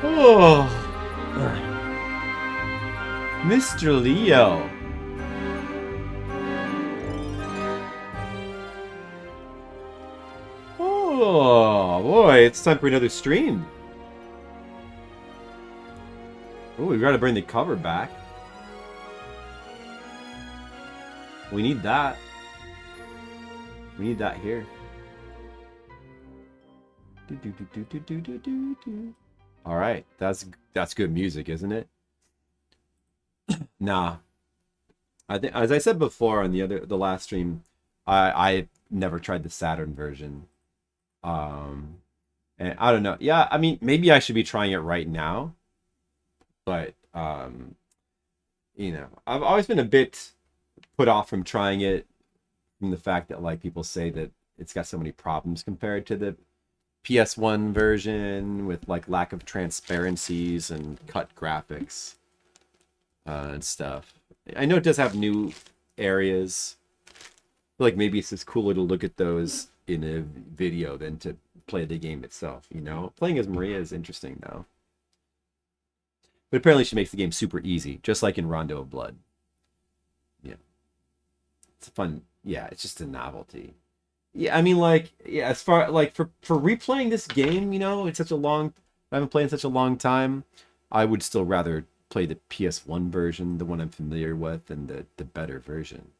Oh, Mr. Leo. Oh, boy, it's time for another stream. Oh, we gotta bring the cover back. We need that. We need that here. All right, that's good music, isn't it? Nah, I think as I said before on the last stream, I never tried the Saturn version. Um, and I don't know. Yeah, I mean, maybe I should be trying it right now, but I've always been a bit put off from trying it from the fact that like people say that it's got so many problems compared to the PS1 version with like lack of transparencies and cut graphics and stuff. I know it does have new areas. I feel like maybe it's just cooler to look at those in a video than to play the game itself, you know? Playing as Maria is interesting though. But apparently she makes the game super easy, just like in Rondo of Blood. Yeah. It's fun. Yeah, it's just a novelty. Yeah, I mean, like, yeah, as far like for replaying this game, you know, it's such a long. I haven't played in such a long time. I would still rather play the PS1 version, the one I'm familiar with, and the better version.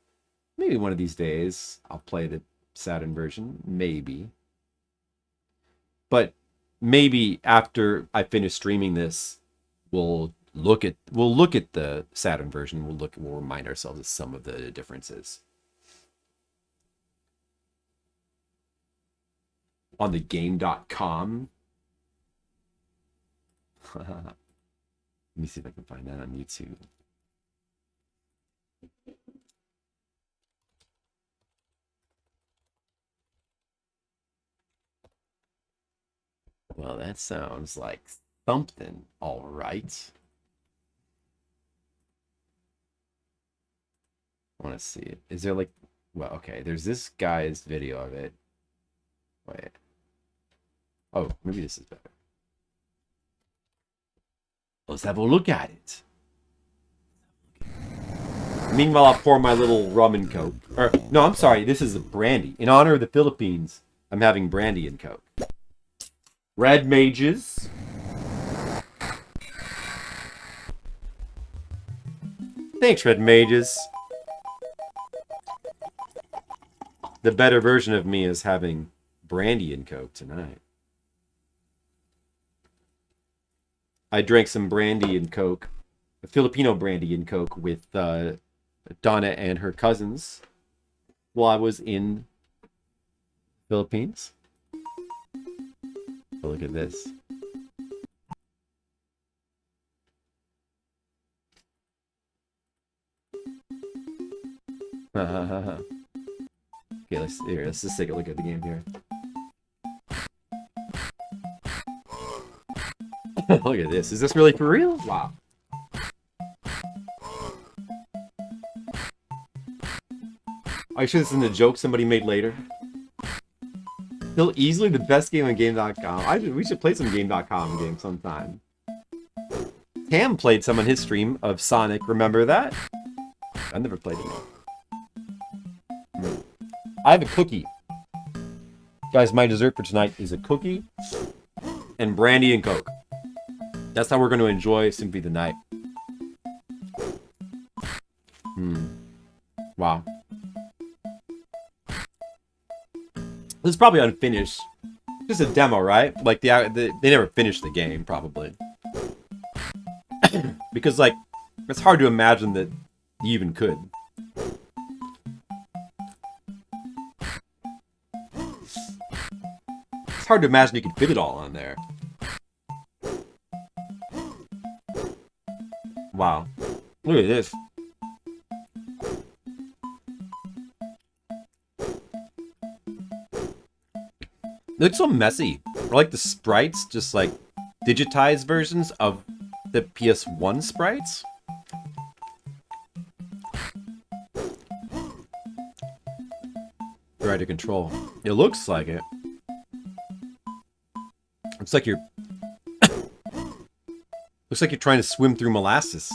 Maybe one of these days I'll play the Saturn version, maybe. But maybe after I finish streaming this, we'll look at the Saturn version. We'll remind ourselves of some of the differences. On the game.com. Let me see if I can find that on YouTube. Well, that sounds like something, all right. I want to see it. Is there like, well, okay, there's this guy's video of it. Wait. Oh, maybe this is better. Let's have a look at it. Meanwhile, I'll pour my little rum and coke. Or, no, I'm sorry. This is a brandy. In honor of the Philippines, I'm having brandy and coke. Red Mages. Thanks, Red Mages. The better version of me is having brandy and coke tonight. I drank some brandy and coke, Filipino brandy and coke with Donna and her cousins while I was in Philippines. Oh, look at this. Okay, let's just take a look at the game here. Look at this. Is this really for real? Wow. Are you sure this isn't a joke somebody made later? Still easily the best game on game.com. We should play some game.com games sometime. Tam played some on his stream of Sonic. Remember that? I never played it. I have a cookie. Guys, my dessert for tonight is a cookie and brandy and coke. That's how we're going to enjoy Symphony of the Night. Wow. This is probably unfinished. Just a demo, right? Like they never finished the game, probably. Because like it's hard to imagine that you even could. It's hard to imagine you could fit it all on there. Wow. Look at this. It looks so messy. Or like the sprites, just like digitized versions of the PS1 sprites. Right to control. It looks like it. It's like you're Looks like you're trying to swim through molasses.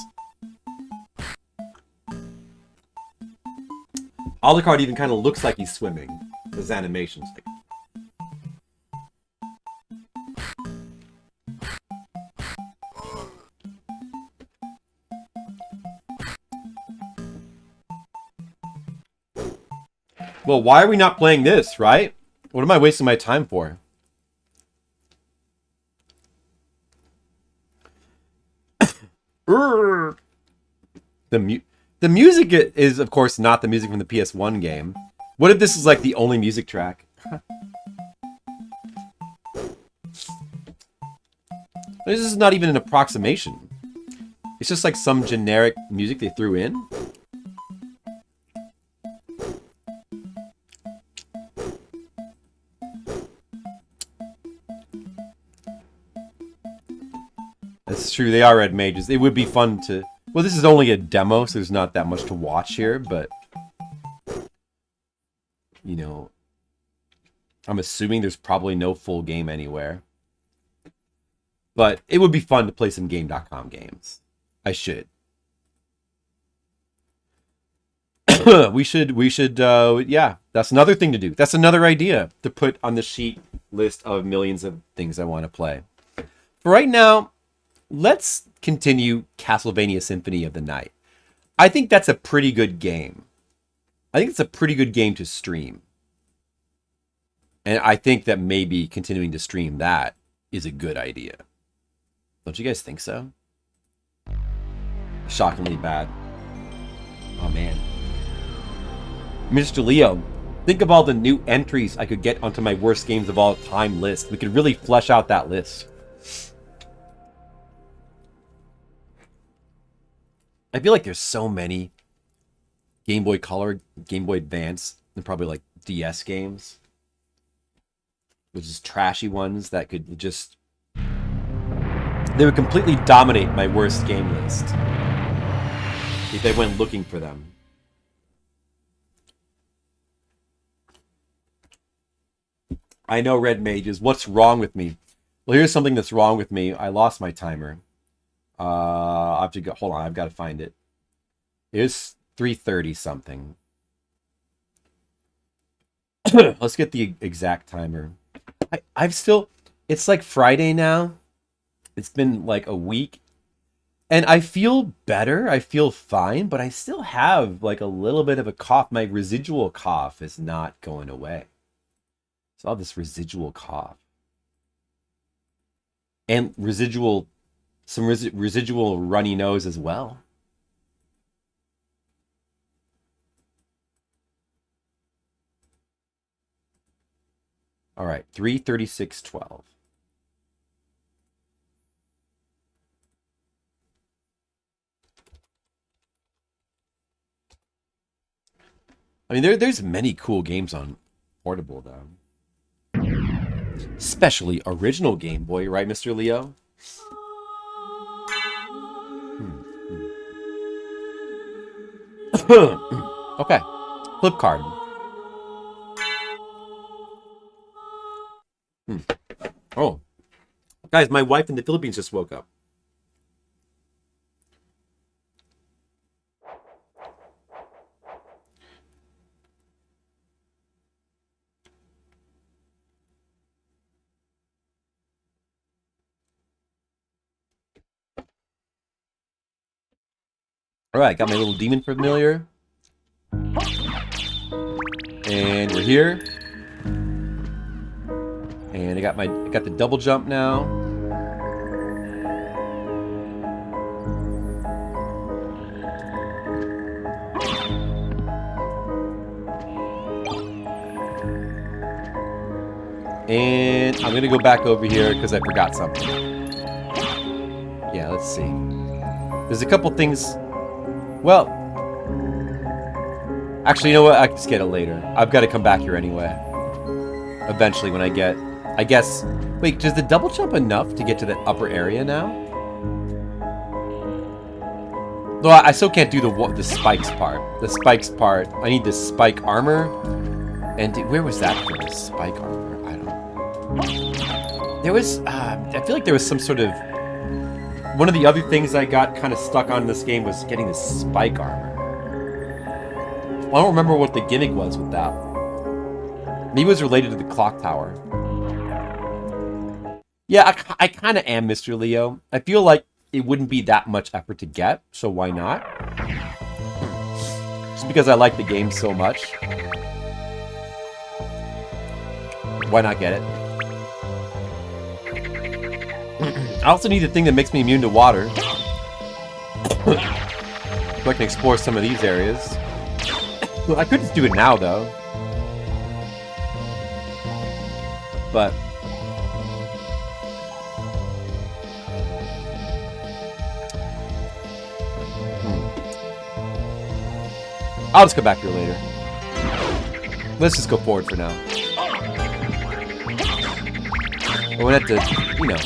Alucard even kind of looks like he's swimming. His animations. Well, why are we not playing this, right? What am I wasting my time for? The music is, of course, not the music from the PS1 game. What if this is like the only music track? This is not even an approximation. It's just like some generic music they threw in. That's true, they are red mages. It would be fun to... Well, this is only a demo, so there's not that much to watch here, but... You know... I'm assuming there's probably no full game anywhere. But it would be fun to play some Game.com games. I should. we should, yeah. That's another thing to do. That's another idea to put on the sheet list of millions of things I want to play. For right now... Let's continue Castlevania Symphony of the Night. I think that's a pretty good game. I think it's a pretty good game to stream. And I think that maybe continuing to stream that is a good idea. Don't you guys think so? Shockingly bad. Oh, man. Mr. Leo, think of all the new entries I could get onto my worst games of all time list. We could really flesh out that list. I feel like there's so many Game Boy Color, Game Boy Advance, and probably like DS games. Which is trashy ones that could just... They would completely dominate my worst game list. If they went looking for them. I know, Red Mages. What's wrong with me? Well, here's something that's wrong with me. I lost my timer. I have to go. Hold on, I've got to find it. It's 3:30 something. Let's get the exact timer. I've still... It's like Friday now. It's been like a week. And I feel better. I feel fine. But I still have like a little bit of a cough. My residual cough is not going away. So I have this residual cough. And residual... Some residual runny nose as well. All right, 3:36:12. I mean, there's many cool games on portable though. Especially original Game Boy, right, Mr. Leo? Okay. Flip card. Oh. Guys, my wife in the Philippines just woke up. Alright, got my little demon familiar. And we're here. And I got the double jump now. And I'm gonna go back over here because I forgot something. Yeah, let's see. There's a couple things. Well, actually, you know what? I can just get it later. I've got to come back here anyway. Eventually, when I get... I guess... Wait, does the double jump enough to get to the upper area now? No, I still can't do the spikes part. The spikes part. I need the spike armor. And where was that for the spike armor? I don't know. There was... I feel like there was some sort of... One of the other things I got kind of stuck on in this game was getting this spike armor. I don't remember what the gimmick was with that. Maybe it was related to the clock tower. Yeah, I kind of am Mr. Leo. I feel like it wouldn't be that much effort to get, so why not? Just because I like the game so much. Why not get it? I also need the thing that makes me immune to water. So I can explore some of these areas. Well, I could just do it now, though. But... I'll just come back here later. Let's just go forward for now. But we have to, you know...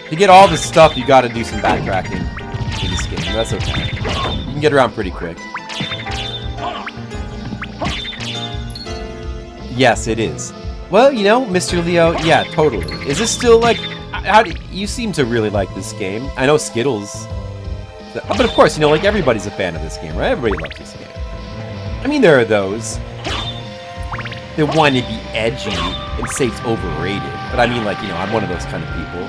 To get all this stuff, you gotta do some backtracking in this game. That's okay. You can get around pretty quick. Yes, it is. Well, you know, Mr. Leo, yeah, totally. Is this still like... How do you seem to really like this game? I know Skittles... But of course, you know, like everybody's a fan of this game, right? Everybody loves this game. I mean, there are those that want to be edgy and say it's overrated. But I mean, like, you know, I'm one of those kind of people.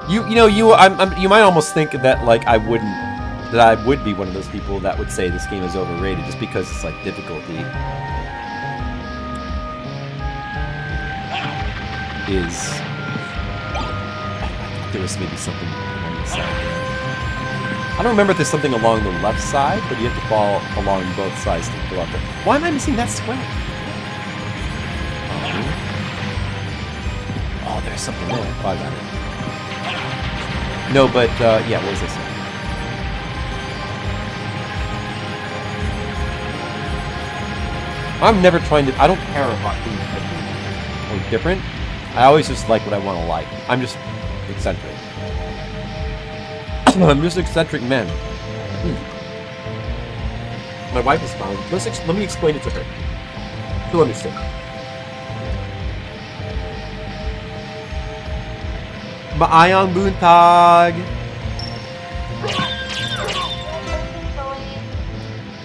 You might almost think that, like, I would be one of those people that would say this game is overrated just because it's, like, difficulty is... There was maybe something along the side. I don't remember if there's something along the left side, but you have to fall along both sides to go up there. Why am I missing that square? Oh, there's something there. Oh, I got it. No, but, yeah, what was this? I'm never trying to... I don't care about things or different. I always just like what I want to like. I'm just... eccentric. I'm just eccentric man. My wife is fine. Let me explain it to her. She'll understand. Maayong buntag.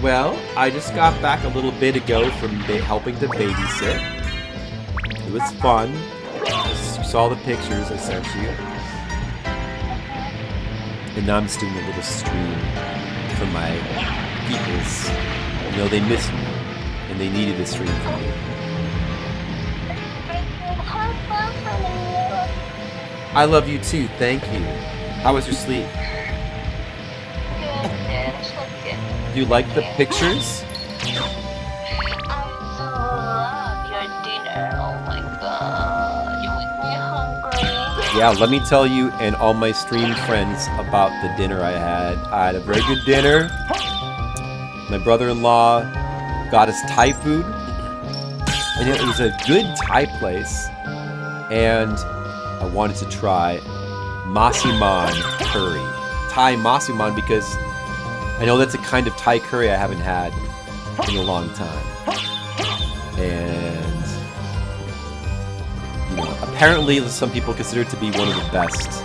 Well, I just got back a little bit ago from helping to babysit. It was fun. You saw the pictures I sent you. And now I'm just doing a little stream for my peoples. You know, they miss me. And they needed a stream from me. I love you too, thank you. How was your sleep? Do you like the pictures? Yeah, let me tell you and all my stream friends about the dinner I had. I had a very good dinner. My brother-in-law got us Thai food. And it was a good Thai place. And I wanted to try Masiman curry. Thai Masiman because I know that's a kind of Thai curry I haven't had in a long time. And... apparently, some people consider it to be one of the best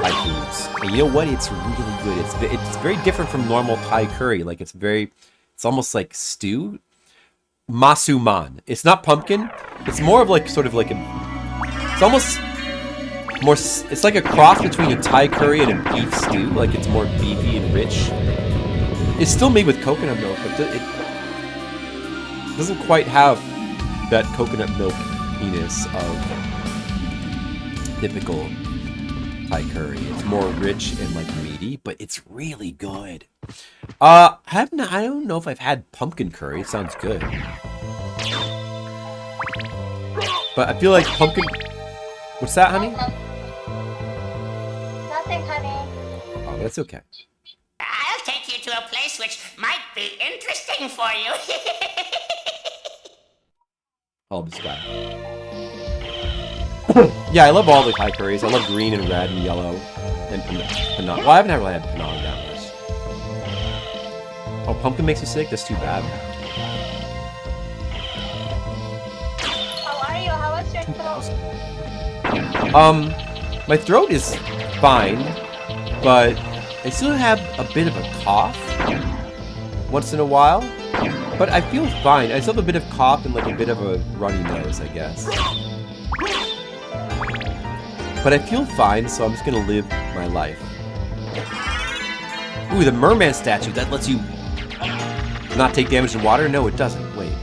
Thai foods. And you know what? It's really good. It's very different from normal Thai curry. Like, it's almost like stew. Masuman. It's not pumpkin. It's more of like, sort of like it's almost more, it's like a cross between a Thai curry and a beef stew. Like, it's more beefy and rich. It's still made with coconut milk, but it doesn't quite have that coconut milk penis of typical Thai curry. It's more rich and like meaty, but it's really good. I don't know if I've had pumpkin curry. It sounds good, but I feel like pumpkin. What's that, honey? Nothing, honey. Oh, that's okay. I'll take you to a place which might be interesting for you. Oh, this guy. Yeah, I love all the Thai curries. I love green and red and yellow. And Penang. Well, I haven't really had Penang that much. Oh, pumpkin makes you sick? That's too bad. How are you? How was your throat? My throat is fine, but I still have a bit of a cough once in a while. But I feel fine. I still have a bit of cough and like a bit of a runny nose, I guess. But I feel fine, so I'm just gonna live my life. Ooh, the merman statue, that lets you not take damage in water? No, it doesn't. Wait.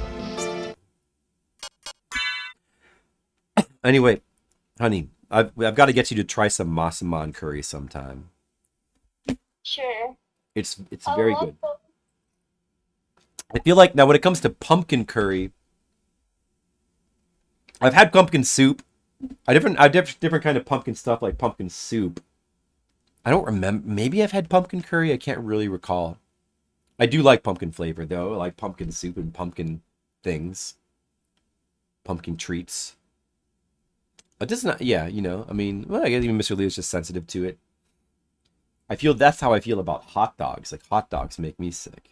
Anyway, honey, I've got to get you to try some masaman curry sometime. Sure. It's very good. I feel like now when it comes to pumpkin curry, I've had pumpkin soup. I've different kind of pumpkin stuff like pumpkin soup. I don't remember. Maybe I've had pumpkin curry. I can't really recall. I do like pumpkin flavor though. I like pumpkin soup and pumpkin things. Pumpkin treats. It does not. Yeah, you know. I mean, well, I guess even Mr. Lee is just sensitive to it. I feel that's how I feel about hot dogs. Like hot dogs make me sick.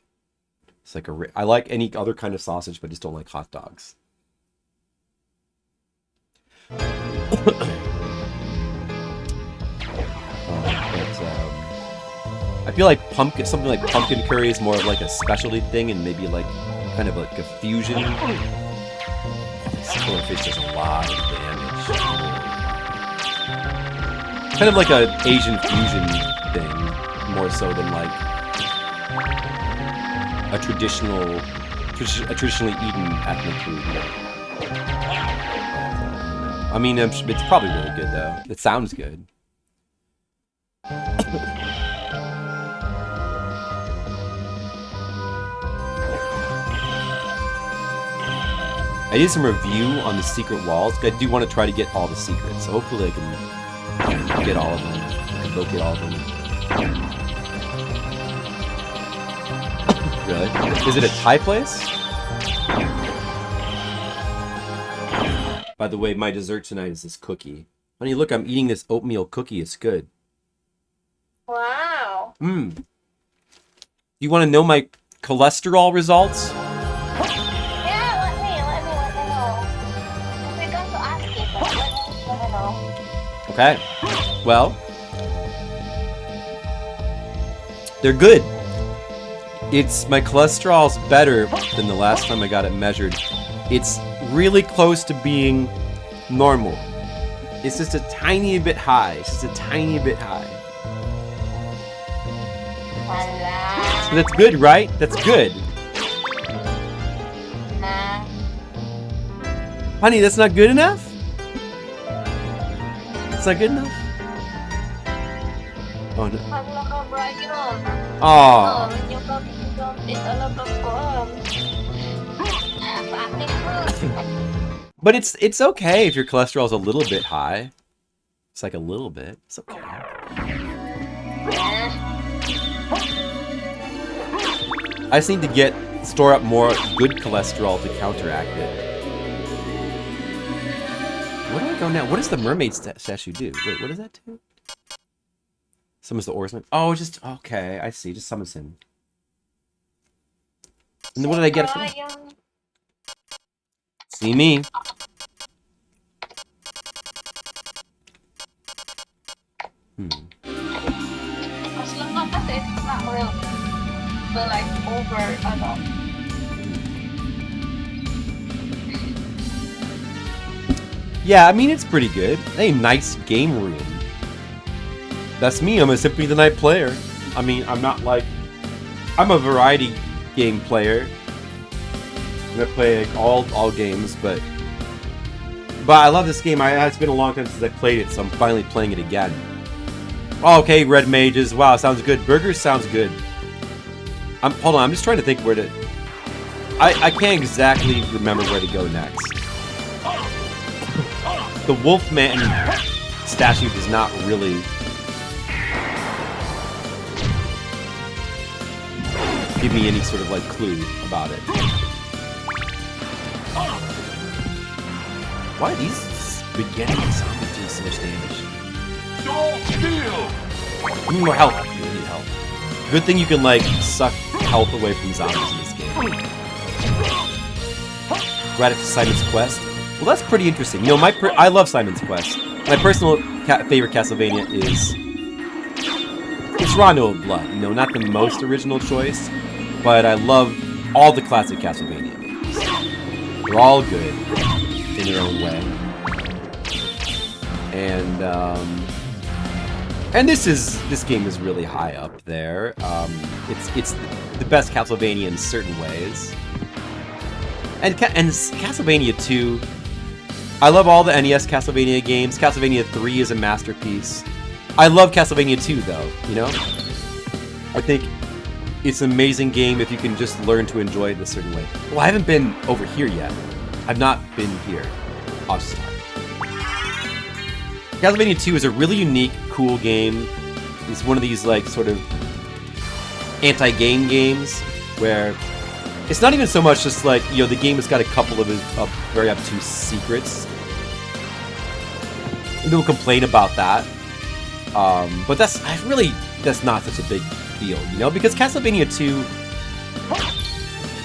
It's like I like any other kind of sausage, but I just don't like hot dogs. I feel like something like pumpkin curry is more of like a specialty thing, and maybe like kind of like a fusion. This killer fish does a lot of damage. Kind of like a Asian fusion thing, more so than like a traditionally eaten ethnic food. I mean, it's probably really good though. It sounds good. I did some review on the secret walls. I do want to try to get all the secrets, so hopefully I can get all of them. I can locate all of them. Really? Is it a Thai place? By the way, my dessert tonight is this cookie. Honey, look, I'm eating this oatmeal cookie. It's good. Wow. You want to know my cholesterol results? Yeah, let me know. We're going to ask you, but let me know. Okay. Well, they're good. My cholesterol's better than the last time I got it measured. It's really close to being normal. It's just a tiny bit high. So that's good, right? That's good. Honey, that's not good enough? It's not good enough? Oh, no. Oh. But it's okay if your cholesterol's a little bit high. It's like a little bit. It's okay. I just need to store up more good cholesterol to counteract it. Where do I go now? What does the mermaid statue do? Wait, what does that do? Summons the oarsman. Oh, just okay. I see. Just summons him. And then what did I get from him? See me. As long as it's not real, but like over enough. Yeah, I mean, it's pretty good. A nice game room. That's me. I'm a Symphony of the Night player. I mean, I'm a variety game player. I play all games, but I love this game. It's been a long time since I played it, so I'm finally playing it again. Oh, okay, Red Mages. Wow, sounds good. Burgers sounds good. Hold on, I'm just trying to think where to... I can't exactly remember where to go next. The Wolfman statue does not really give me any sort of like clue about it. Why are these spaghetti zombies doing so much damage? Don't steal! I need more health. I really need health. Good thing you can like suck health away from zombies in this game. Gratified Simon's quest. Well, that's pretty interesting. You know, I love Simon's Quest. My personal favorite Castlevania is Toronto of Blood. You know, not the most original choice, but I love all the classic Castlevania games. They're all good in their own way. And this game is really high up there. It's the best Castlevania in certain ways. And Castlevania 2, I love all the NES Castlevania games. Castlevania 3 is a masterpiece. I love Castlevania 2 though, you know? I think it's an amazing game if you can just learn to enjoy it a certain way. Well, I haven't been over here yet. I've not been here. I'll just start. Castlevania 2 is a really unique, cool game. It's one of these, like, sort of anti-game games where it's not even so much just like, you know, the game has got a couple of very obtuse secrets. People complain about that. But that's not such a big deal, you know? Because Castlevania 2,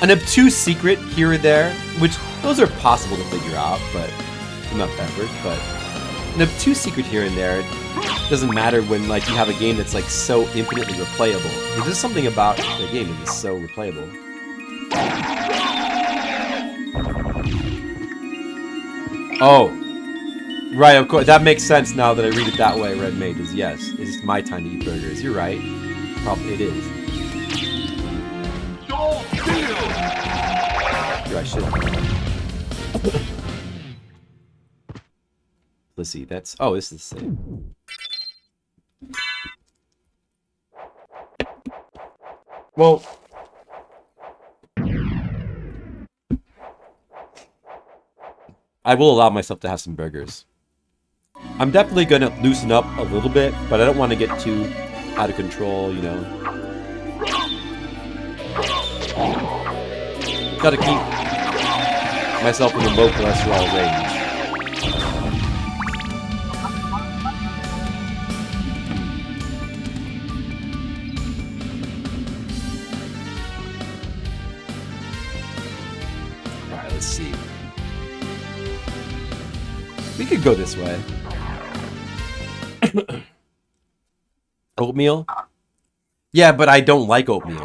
an obtuse secret here or there, which those are possible to figure out, but not effort, but an obtuse secret here and there doesn't matter when, like, you have a game that's, like, so infinitely replayable. There's just something about the game that is so replayable. Oh. Right, of course. That makes sense now that I read it that way, Red Mage, is yes. It's my time to eat burgers. You're right. Probably it is. Here, I should. Let's see, that's... Oh, this is the same. Well... I will allow myself to have some burgers. I'm definitely gonna loosen up a little bit, but I don't want to get too out of control, you know. Gotta keep myself in the low cholesterol range. Alright, let's see. We could go this way. Oatmeal? Yeah, but I don't like oatmeal.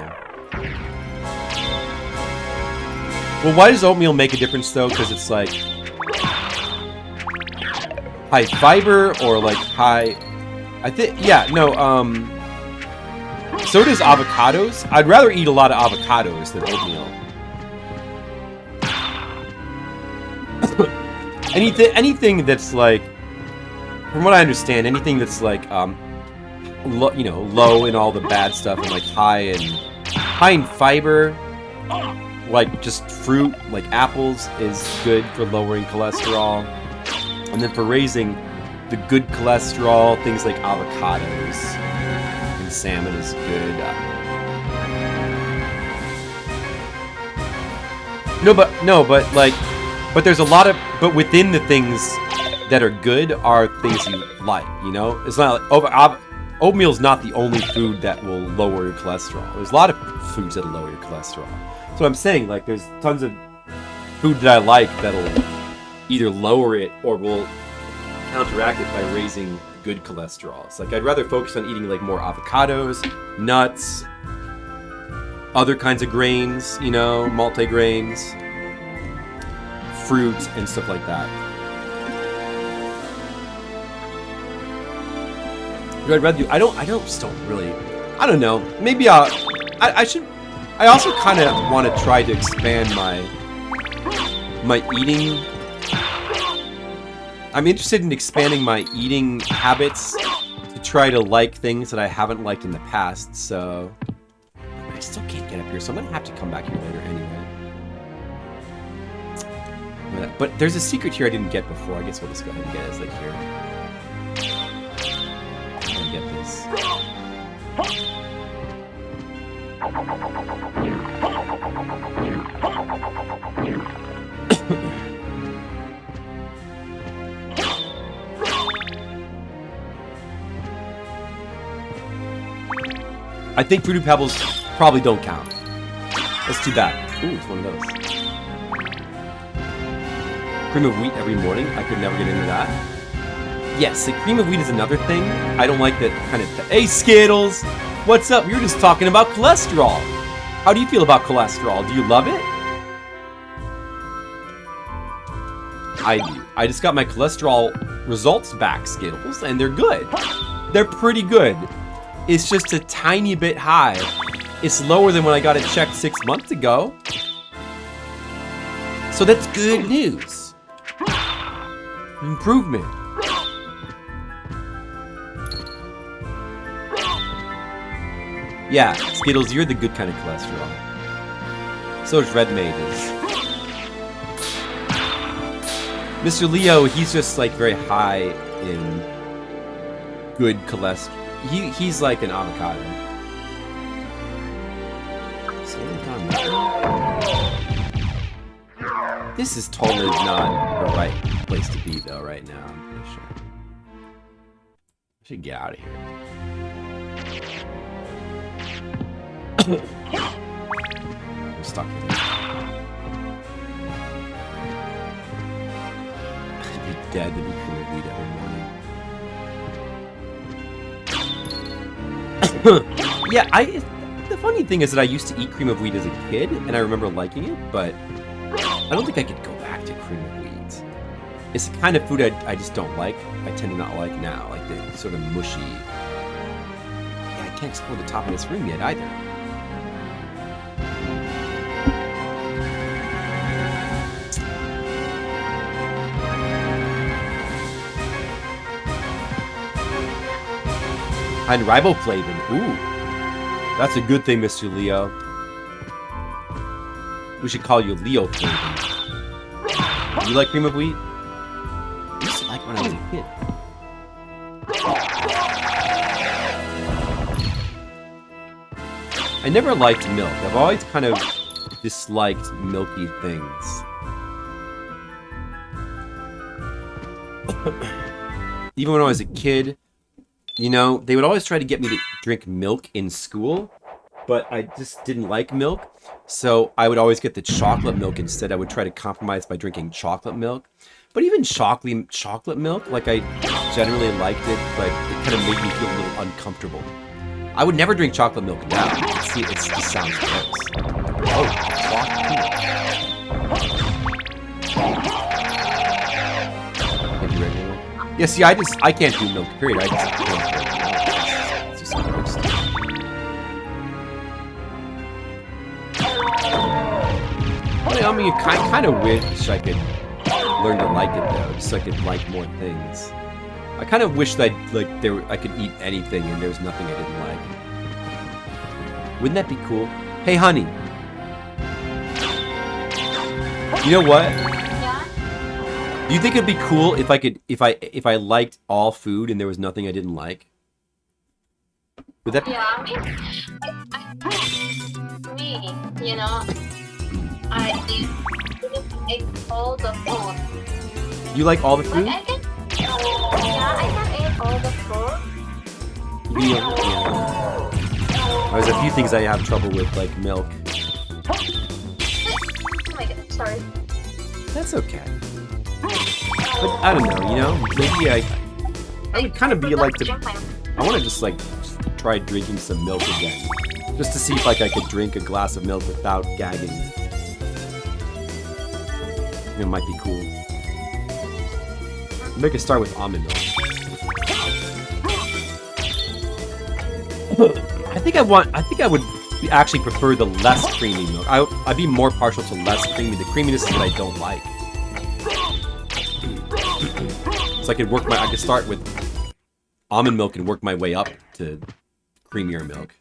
Well, why does oatmeal make a difference, though? Because it's, like, high fiber or, like, high... I think... Yeah, no, so does avocados. I'd rather eat a lot of avocados than oatmeal. Anything that's, like... From what I understand, anything that's, like, you know, low in all the bad stuff and, like, high in fiber... Like, just fruit, like apples, is good for lowering cholesterol. And then for raising the good cholesterol, things like avocados and salmon is good. But there's a lot of... But within the things that are good are things you like, you know? It's not like... Oatmeal's not the only food that will lower your cholesterol. There's a lot of foods that'll lower your cholesterol. So I'm saying, like, there's tons of food that I like that'll either lower it or will counteract it by raising good cholesterol. It's like I'd rather focus on eating, like, more avocados, nuts, other kinds of grains, you know, multigrains, fruit, and stuff like that. I'd rather do... I don't know. Maybe I should... I also kind of want to try to expand my eating. I'm interested in expanding my eating habits to try to like things that I haven't liked in the past, so... I still can't get up here, so I'm going to have to come back here later anyway. But there's a secret here I didn't get before. I guess we'll just go ahead and get it. It's like here. I'm going to get this. I think Fruity Pebbles probably don't count. That's too bad. Ooh, it's one of those. cream of wheat every morning. I could never get into that. Yes, the cream of wheat is another thing. I don't like that kind of... Hey, Skittles! What's up? We were just talking about cholesterol. How do you feel about cholesterol? Do you love it? I do. I just got my cholesterol results back, Skittles, and they're good. They're pretty good. It's just a tiny bit high. It's lower than when I got it checked 6 months ago. So that's good news. Improvement. Yeah, Skittles, you're the good kind of cholesterol. So is Red Mages. Mr. Leo, he's just like very high in good cholesterol. He's like an avocado. This is totally not the right place to be though right now, I'm pretty sure. I should get out of here. I'm stuck here. I'd be dead to be cream of wheat every morning. Yeah, the funny thing is that I used to eat cream of wheat as a kid, and I remember liking it, but I don't think I could go back to cream of wheat. It's the kind of food I just don't like. I tend to not like now, like the sort of mushy. Yeah, I can't explore the top of this room yet either. And riboflavin. Ooh. That's a good thing, Mr. Leo. We should call you Leo Flavin. You like cream of wheat? I used to like when I was a kid. I never liked milk. I've always kind of disliked milky things. Even when I was a kid, you know, they would always try to get me to drink milk in school, but I just didn't like milk, so I would always get the chocolate milk instead. I would try to compromise by drinking chocolate milk. But even chocolate milk, like I generally liked it, but it kind of made me feel a little uncomfortable. I would never drink chocolate milk now. See, it just sounds gross. Oh, chocolate. Yeah, see, I can't do milk, period. I just can't. It's just gross. I mean, I kind of wish I could learn to like it, though, just so I could like more things. I kind of wish that I could eat anything and there was nothing I didn't like. Wouldn't that be cool? Hey, honey. You know what? Do you think it'd be cool if I could, if I liked all food and there was nothing I didn't like? Would that be? Yeah, I mean, you know, I eat all the food. You like all the food? Like I can eat all the food. Yeah. There's a few things I have trouble with, like milk. Oh my god, sorry. That's okay. But I don't know, you know, maybe I would kind of be like I want to just like try drinking some milk again, just to see if like I could drink a glass of milk without gagging. It might be cool. Make a start with almond milk. I think I would actually prefer the less creamy milk. I'd be more partial to less creamy. The creaminess that I don't like. So I could start with almond milk and work my way up to creamier milk.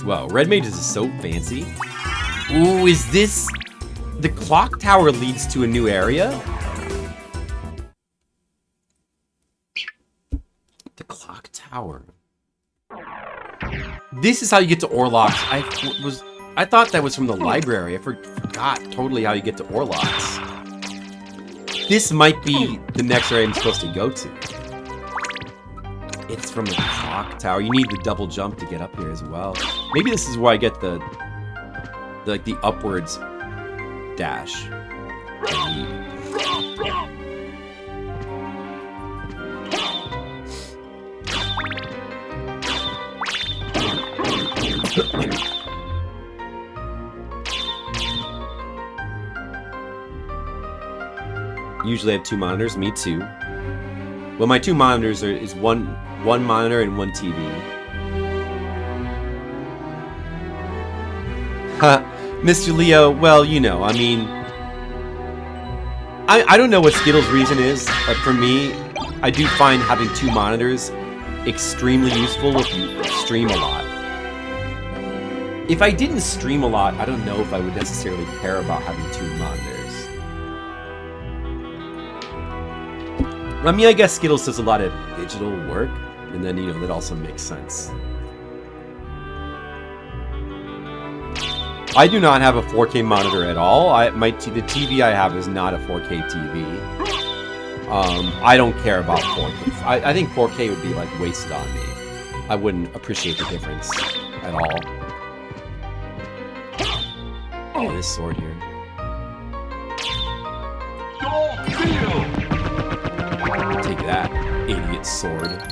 Wow, Red Mages is so fancy. Ooh, is this... The clock tower leads to a new area? The clock tower. This is how you get to Orlocks. I thought that was from the library. I forgot totally how you get to Orlocks. This might be the next area I'm supposed to go to. It's from the clock tower. You need the double jump to get up here as well. Maybe this is where I get the upwards dash. Usually I have 2 monitors. Me too. Well, my 2 monitors is one monitor and 1 TV. Mr. Leo, well, you know, I mean, I don't know what Skittles' reason is, but for me, I do find having 2 monitors extremely useful if you stream a lot. If I didn't stream a lot, I don't know if I would necessarily care about having 2 monitors. I mean, I guess Skittles does a lot of digital work, and then, you know, that also makes sense. I do not have a 4K monitor at all. The TV I have is not a 4K TV. I don't care about 4K. I think 4K would be, like, wasted on me. I wouldn't appreciate the difference at all. Oh, this sword here. Take that, idiot sword.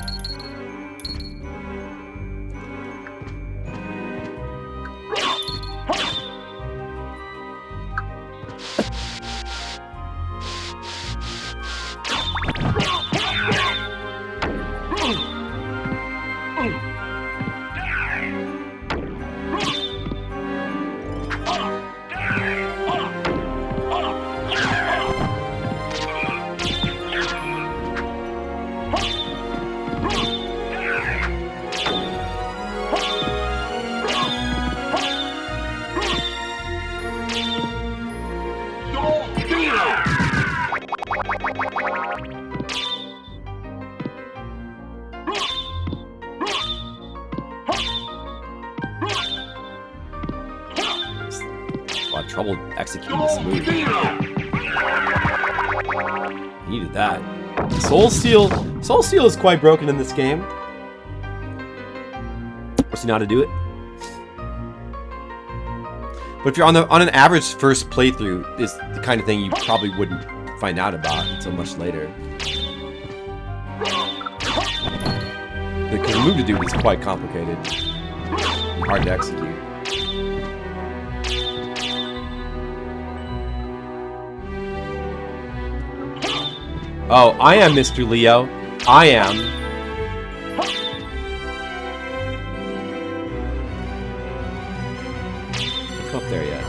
Trouble executing this move. Needed that. Soul Steel is quite broken in this game. Of course, you know how to do it. But if you're on an average first playthrough, it's the kind of thing you probably wouldn't find out about until much later. Because the move to do is quite complicated, hard to execute. Oh, I am Mr. Leo. I am. Look up there yet.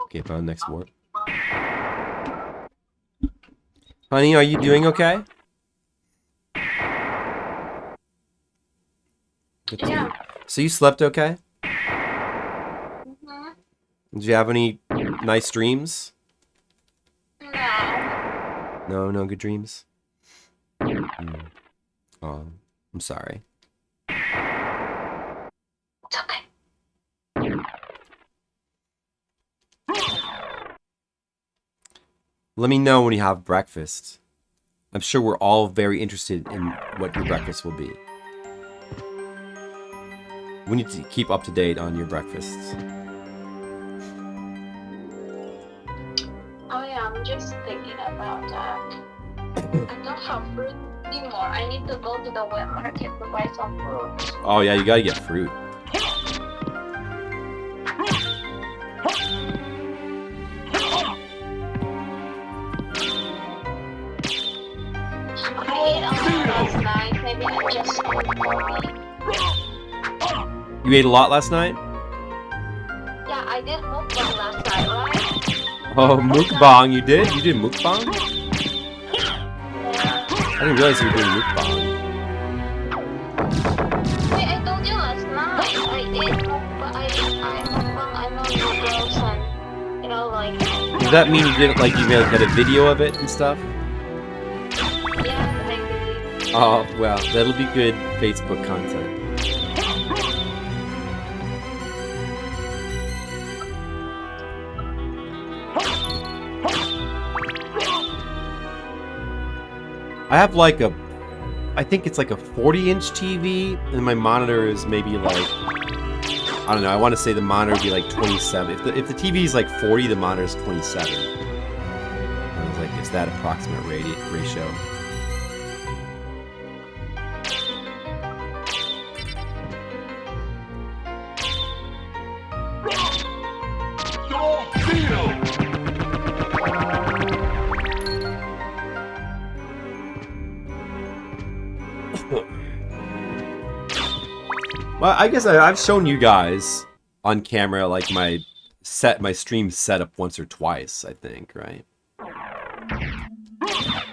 Okay, found next warp. Honey, are you doing okay? Yeah. So you slept okay? Did you have any nice dreams? No. No good dreams? Oh, I'm sorry. It's okay. Let me know when you have breakfast. I'm sure we're all very interested in what your breakfast will be. We need to keep up to date on your breakfasts. Oh yeah, I'm just thinking about that. I don't have fruit anymore. I need to go to the wet market to buy some fruit. Oh yeah, you gotta get fruit. I ate last night. Maybe I just You ate a lot last night? Yeah, I did mukbang last night, right? Oh, mukbang, you did? You did mukbang? Yeah. I didn't realize you were doing mukbang. Wait, I told you last night. I ate mukbang. I know noodles and, you know, like... Does that mean you did, like, you got a video of it and stuff? Yeah, I did. Oh, well, that'll be good Facebook content. I have like a I think it's like a 40-inch TV, and my monitor is maybe like, I don't know, I want to say the monitor would be like 27. If the TV is like 40, the monitor is 27. I was like, it's that approximate ratio. Well, I guess I've shown you guys on camera like my stream setup once or twice, I think, right?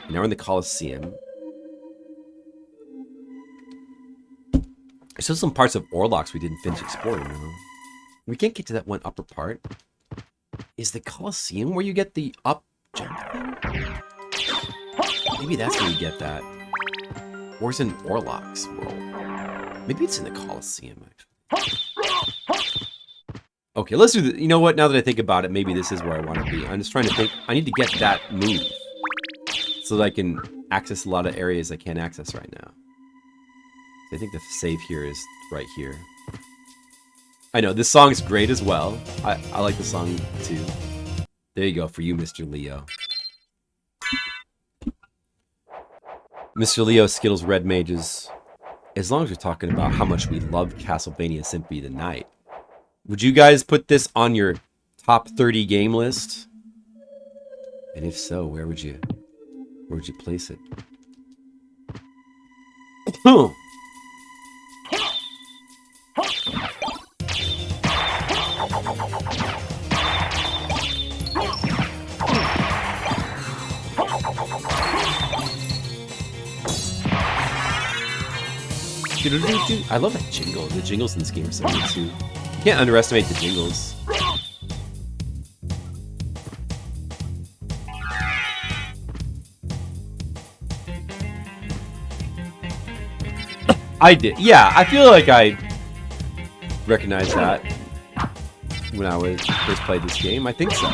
Now we're in the Coliseum. There's still some parts of Orlox we didn't finish exploring, though. We can't get to that one upper part. Is the Coliseum where you get the up jump thing? Maybe that's where you get that. Or is it in Orlox world? Maybe it's in the Coliseum, actually. Okay, let's do the... You know what? Now that I think about it, maybe this is where I want to be. I'm just trying to think... I need to get that move. So that I can access a lot of areas I can't access right now. So I think the save here is right here. I know, this song's great as well. I like the song, too. There you go, for you, Mr. Leo. Mr. Leo, Skittles, Red Mages... As long as we're talking about how much we love Castlevania Symphony of the Night, would you guys put this on your top 30 game list? And if so, where would you place it? I love that jingle. The jingles in this game are so good too. You can't underestimate the jingles. I did. Yeah, I feel like I recognized that when I first played this game. I think so.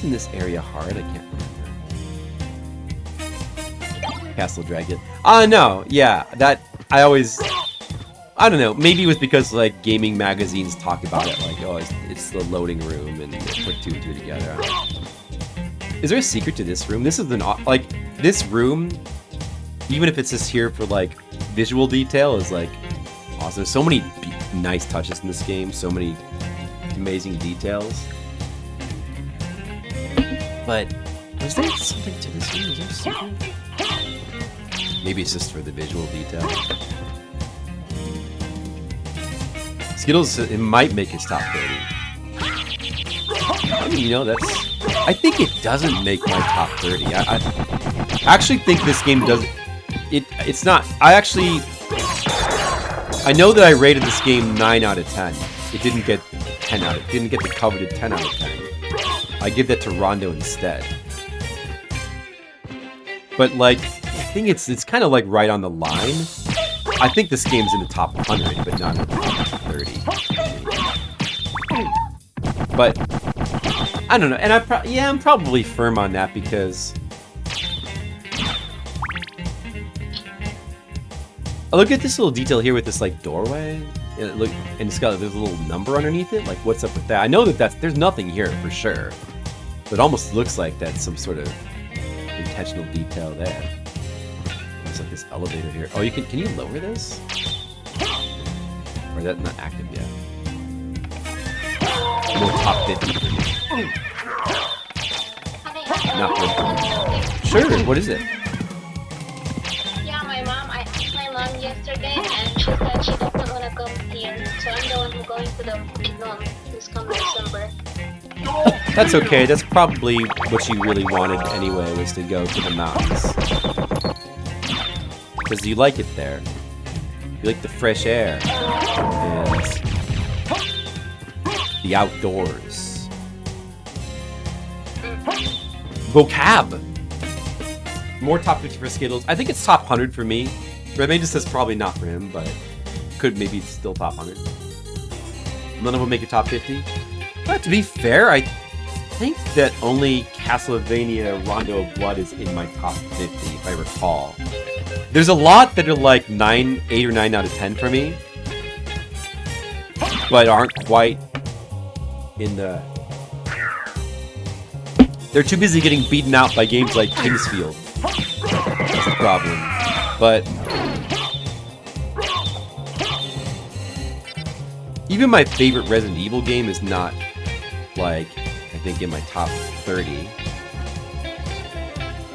In this area hard, I can't remember. Castle Dragon. No, yeah, that I don't know, maybe it was because like gaming magazines talk about it like, oh, it's the loading room and put two and two together. Is there a secret to this room? This is like this room, even if it's just here for like visual detail, is like awesome. There's so many nice touches in this game, so many amazing details. But was there something to this room? Is there something? Maybe it's just for the visual detail. Skittles, it might make his top 30. I mean, you know, I think it doesn't make my top 30. I actually think this game doesn't... It's not... I know that I rated this game 9 out of 10. It didn't get 10 out of... It didn't get the coveted 10 out of 10. I give that to Rondo instead. But like, I think it's kind of like right on the line. I think this game's in the top 100, but not in the top 30. But I don't know, and I'm probably firm on that because I look at this little detail here with this like doorway. And it's got there's a little number underneath it. Like, what's up with that? I know that there's nothing here for sure. But it almost looks like that's some sort of intentional detail there. There's like this elevator here. Oh, can you lower this? Or is that not active yet? More top 50 for me. Not good. Sure, what is it? Yeah, my mom yesterday and she said she doesn't want to come here. So I'm the one who's going to the mom this coming December. That's okay. That's probably what you really wanted anyway, was to go to the mountains. Because you like it there. You like the fresh air. And the outdoors. Vocab! More top 50 for Skittles. I think it's top 100 for me. Redmayne just says probably not for him, but could maybe still top 100. None of them make your top 50. But to be fair, I think that only Castlevania Rondo of Blood is in my top 50, if I recall. There's a lot that are like 8 or 9 out of 10 for me, but aren't quite in the... They're too busy getting beaten out by games like Kingsfield. That's the problem. But even my favorite Resident Evil game is not, like, I think in my top 30.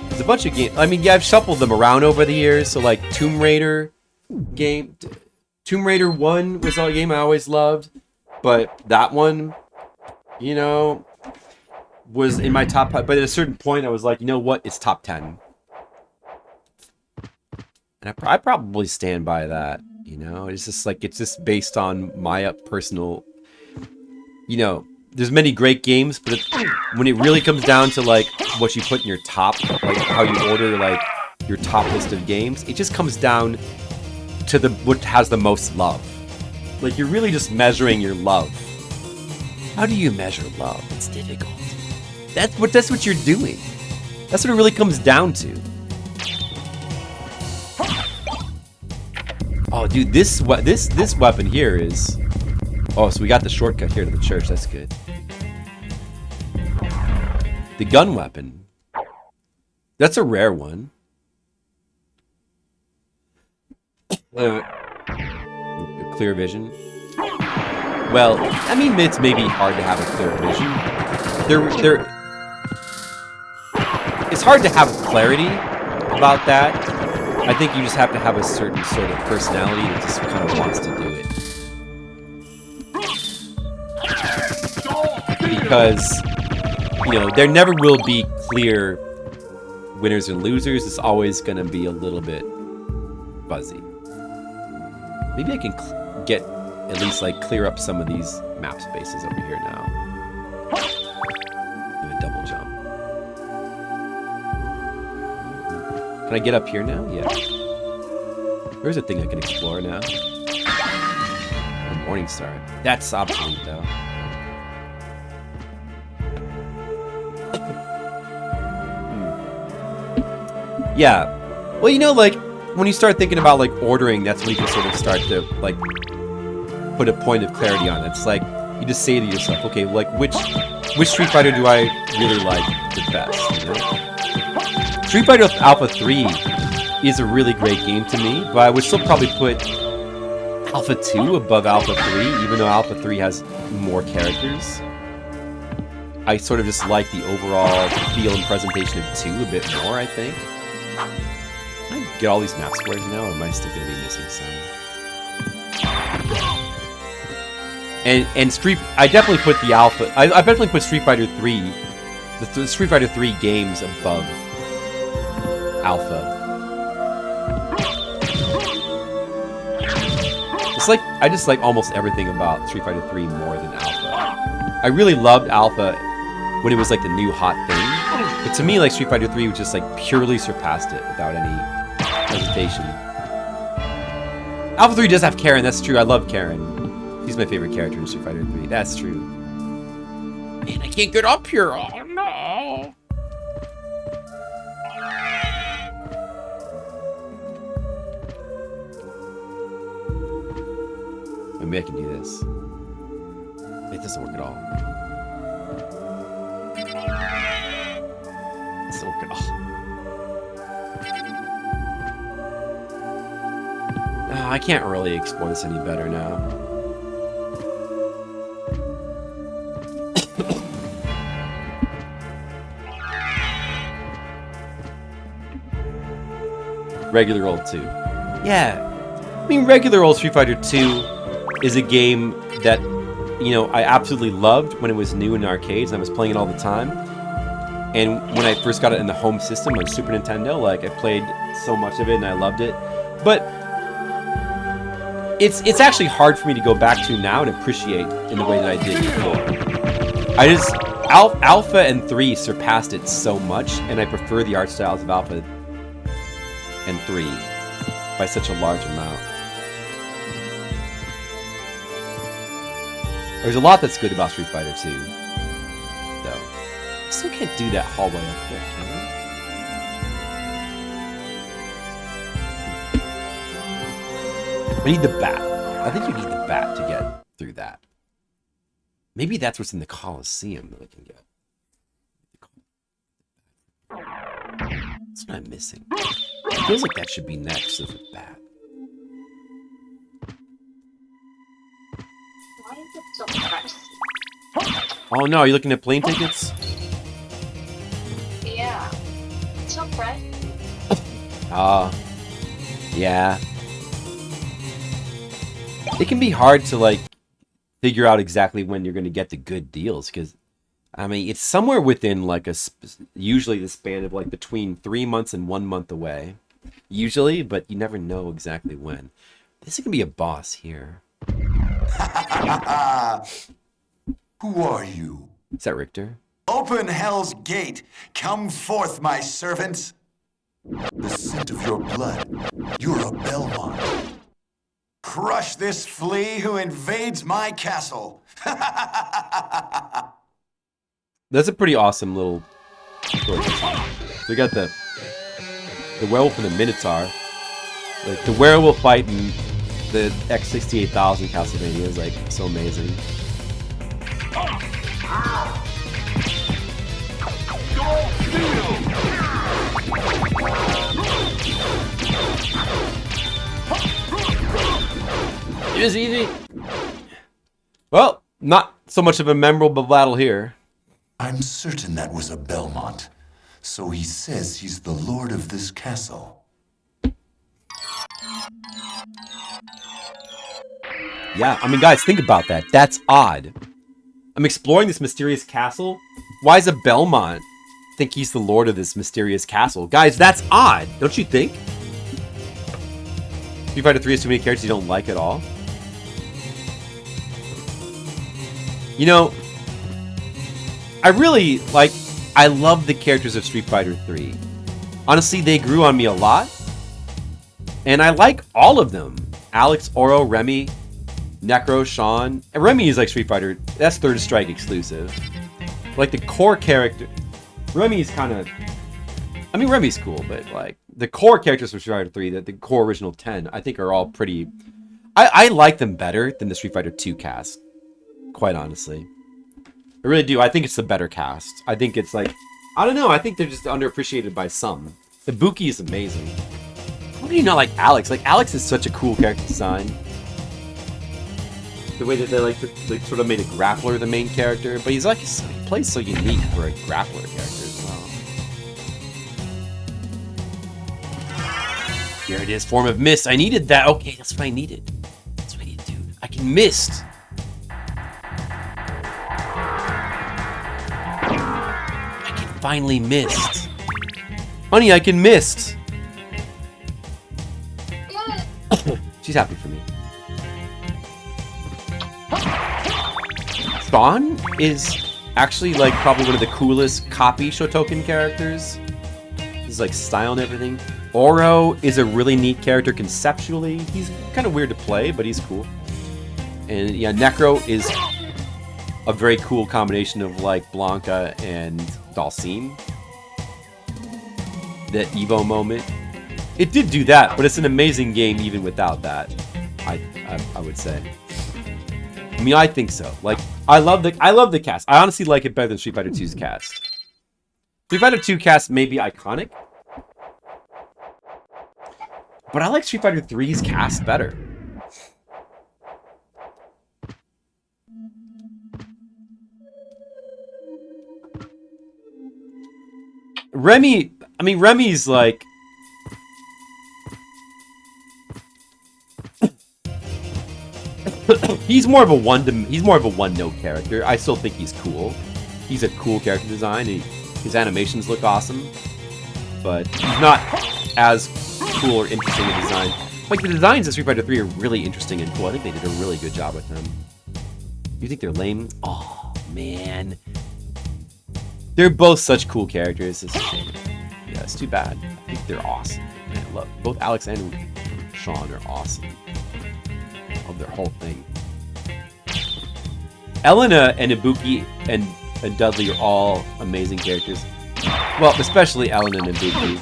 There's a bunch of games. I mean, yeah, I've shuffled them around over the years. So, like, Tomb Raider 1 was a game I always loved. But that one, you know, was in my top 5. But at a certain point, I was like, you know what? It's top 10. And I probably stand by that. You know, it's just like, it's just based on my personal, you know, there's many great games, but when it really comes down to like what you put in your top, like how you order like your top list of games, it just comes down to what has the most love. Like you're really just measuring your love. How do you measure love? It's difficult. That's what you're doing. That's what it really comes down to. Oh, dude, this weapon here is... Oh, so we got the shortcut here to the church. That's good. The gun weapon. That's a rare one. Clear vision. Well, I mean, it's maybe hard to have a clear vision. It's hard to have clarity about that. I think you just have to have a certain sort of personality that just kind of wants to do it. Because, you know, there never will be clear winners and losers. It's always going to be a little bit fuzzy. Maybe I can at least like clear up some of these map spaces over here now. Do a double jump. Can I get up here now? Yeah. There's a thing I can explore now. The Morning Star. That's obsolete though. Yeah. Well, you know, like, when you start thinking about, like, ordering, that's when you can sort of start to, like, put a point of clarity on it. It's like, you just say to yourself, okay, like, which Street Fighter do I really like the best, you know? Street Fighter Alpha 3 is a really great game to me, but I would still probably put Alpha 2 above Alpha 3, even though Alpha 3 has more characters. I sort of just like the overall feel and presentation of 2 a bit more, I think. Can I get all these map squares now, or am I still going to be missing some? And I definitely put the Alpha... I definitely put Street Fighter 3... The Street Fighter 3 games above Alpha. It's like... I just like almost everything about Street Fighter 3 more than Alpha. I really loved Alpha when it was like the new hot thing. But to me, like, Street Fighter 3 was just, like, purely surpassed it without any hesitation. Alpha 3 does have Karen, that's true. I love Karen. She's my favorite character in Street Fighter 3. That's true. Man, I can't get up here. Oh, no. Maybe I can do this. It doesn't work at all. Doesn't work at all. Oh, I can't really explore this any better now. Regular old 2. Yeah. I mean, regular old Street Fighter 2 is a game that, you know, I absolutely loved when it was new in arcades and I was playing it all the time. And when I first got it in the home system on Super Nintendo, like, I played so much of it and I loved it. But it's actually hard for me to go back to now and appreciate in the way that I did before. I just... Alpha and 3 surpassed it so much, and I prefer the art styles of Alpha and 3. by such a large amount. There's a lot that's good about Street Fighter 2, though. I still can't do that hallway up there, can I? I need the bat. I think you need the bat to get through that. Maybe that's what's in the Coliseum that I can get. That's what I'm missing. It feels like that should be next to the bat. Why is it so pricey? Oh no, are you looking at plane tickets? Yeah. It's so pricey. Yeah. It can be hard to like figure out exactly when you're going to get the good deals because I mean it's somewhere within like usually the span of like between 3 months and 1 month away usually, but you never know exactly when. This is going to be a boss here. Who are you? Is that Richter? Open hell's gate. Come forth, my servants. The scent of your blood. You're a Belmont. Crush this flea who invades my castle. That's a pretty awesome little story. So we got the werewolf and the minotaur. Like the werewolf fight in the X68000 Castlevania is like so amazing. It was easy. Well, not so much of a memorable battle here. I'm certain that was a Belmont. So he says he's the lord of this castle. Yeah, I mean, guys, think about that. That's odd. I'm exploring this mysterious castle. Why does a Belmont think he's the lord of this mysterious castle? Guys, that's odd, don't you think? Street Fighter 3 has too many characters you don't like at all. You know, I love the characters of Street Fighter 3. Honestly, they grew on me a lot. And I like all of them. Alex, Oro, Remy, Necro, Sean. And Remy is like Street Fighter. That's Third Strike exclusive. Like the core character. Remy's kind of... I mean, Remy's cool, but like the core characters for Street Fighter 3, the core original 10, I think are all pretty... I like them better than the Street Fighter 2 cast. Quite honestly. I really do. I think it's the better cast. I think it's like... I don't know. I think they're just underappreciated by some. Ibuki is amazing. How do you not like Alex? Like, Alex is such a cool character design. The way that they they sort of made a grappler the main character, but he plays so unique for a grappler character as well. Here it is, form of mist. I needed that. Okay, that's what I needed. That's what I needed, dude. I can mist. I can finally mist. Honey, I can mist. She's happy for me. Thon is actually like probably one of the coolest copy Shotoken characters. His like style and everything. Oro is a really neat character conceptually. He's kind of weird to play, but he's cool. And yeah, Necro is a very cool combination of like Blanca and Dhalsim. That Evo moment. It did do that, but it's an amazing game even without that. I would say. I mean, I think so. Like, I love the cast. I honestly like it better than Street Fighter 2's cast. Street Fighter 2 cast may be iconic, but I like Street Fighter 3's cast better. Remy's like... he's more of a one-note character. I still think he's cool. He's a cool character design. His animations look awesome, but he's not as cool or interesting in design. Like the designs of Street Fighter 3 are really interesting and cool. I think they did a really good job with them. You think they're lame? Oh man, they're both such cool characters. It's a shame. Yeah, it's too bad. I think they're awesome. Man, I love both Alex and Sean are awesome. Of their whole thing. Elena and Ibuki and Dudley are all amazing characters. Well, especially Elena and Ibuki.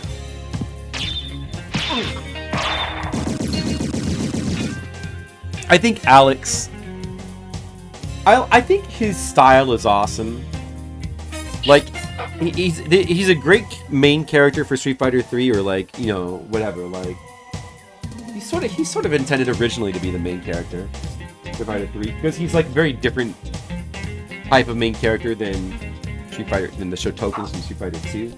I think Alex... I think his style is awesome. Like, he's a great main character for Street Fighter 3, or like, you know, whatever. Like, he's sort of intended originally to be the main character, Street Fighter 3, because he's like very different type of main character than the Shotokens from Street Fighter 2.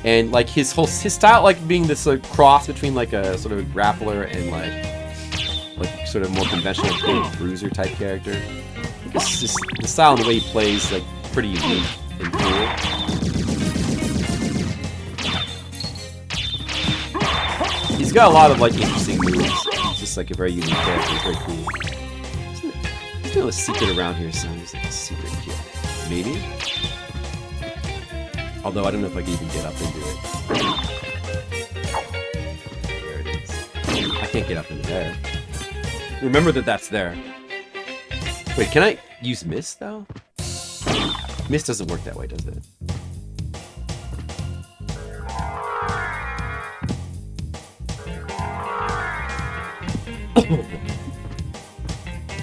And like his style, like being this like cross between like a sort of a grappler and like sort of more conventional bruiser type character. It's just the style and the way he plays like pretty unique and cool. He's got a lot of like interesting moves. He's just like a very unique character. He's very cool. There's no secret around here, so there's like a secret here. Maybe? Although I don't know if I can even get up into it. There it is. I can't get up into there. Remember that that's there. Wait, can I use Mist, though? Mist doesn't work that way, does it?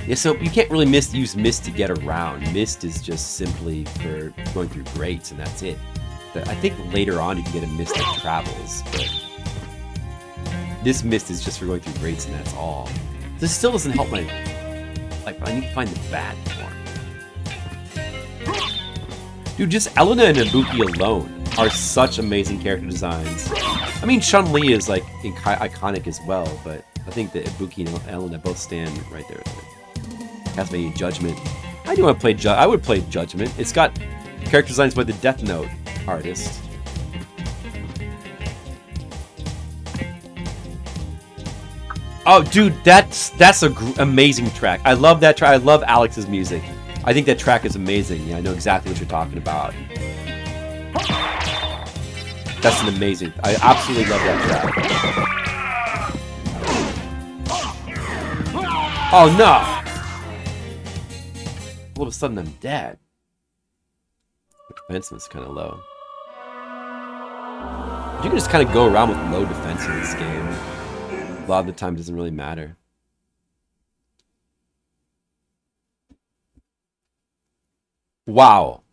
Yeah, so you can't really use Mist to get around. Mist is just simply for going through grates, and that's it. I think later on you can get a Mist that travels, but this Mist is just for going through grates, and that's all. This still doesn't help my... Like, I need to find the bad form. Dude, just Elena and Ibuki alone are such amazing character designs. I mean, Chun-Li is, like, iconic as well, but I think that Ibuki and Elena both stand right there. Castlevania Judgment. I do want to play I would play Judgment. It's got character designs by the Death Note artist. Oh, dude, that's an amazing track. I love that track. I love Alex's music. I think that track is amazing. Yeah, I know exactly what you're talking about. That's an amazing... I absolutely love that track. Oh, no! All of a sudden, I'm dead. The defensement's kind of low. You can just kind of go around with low defense in this game. A lot of the time, it doesn't really matter. Wow.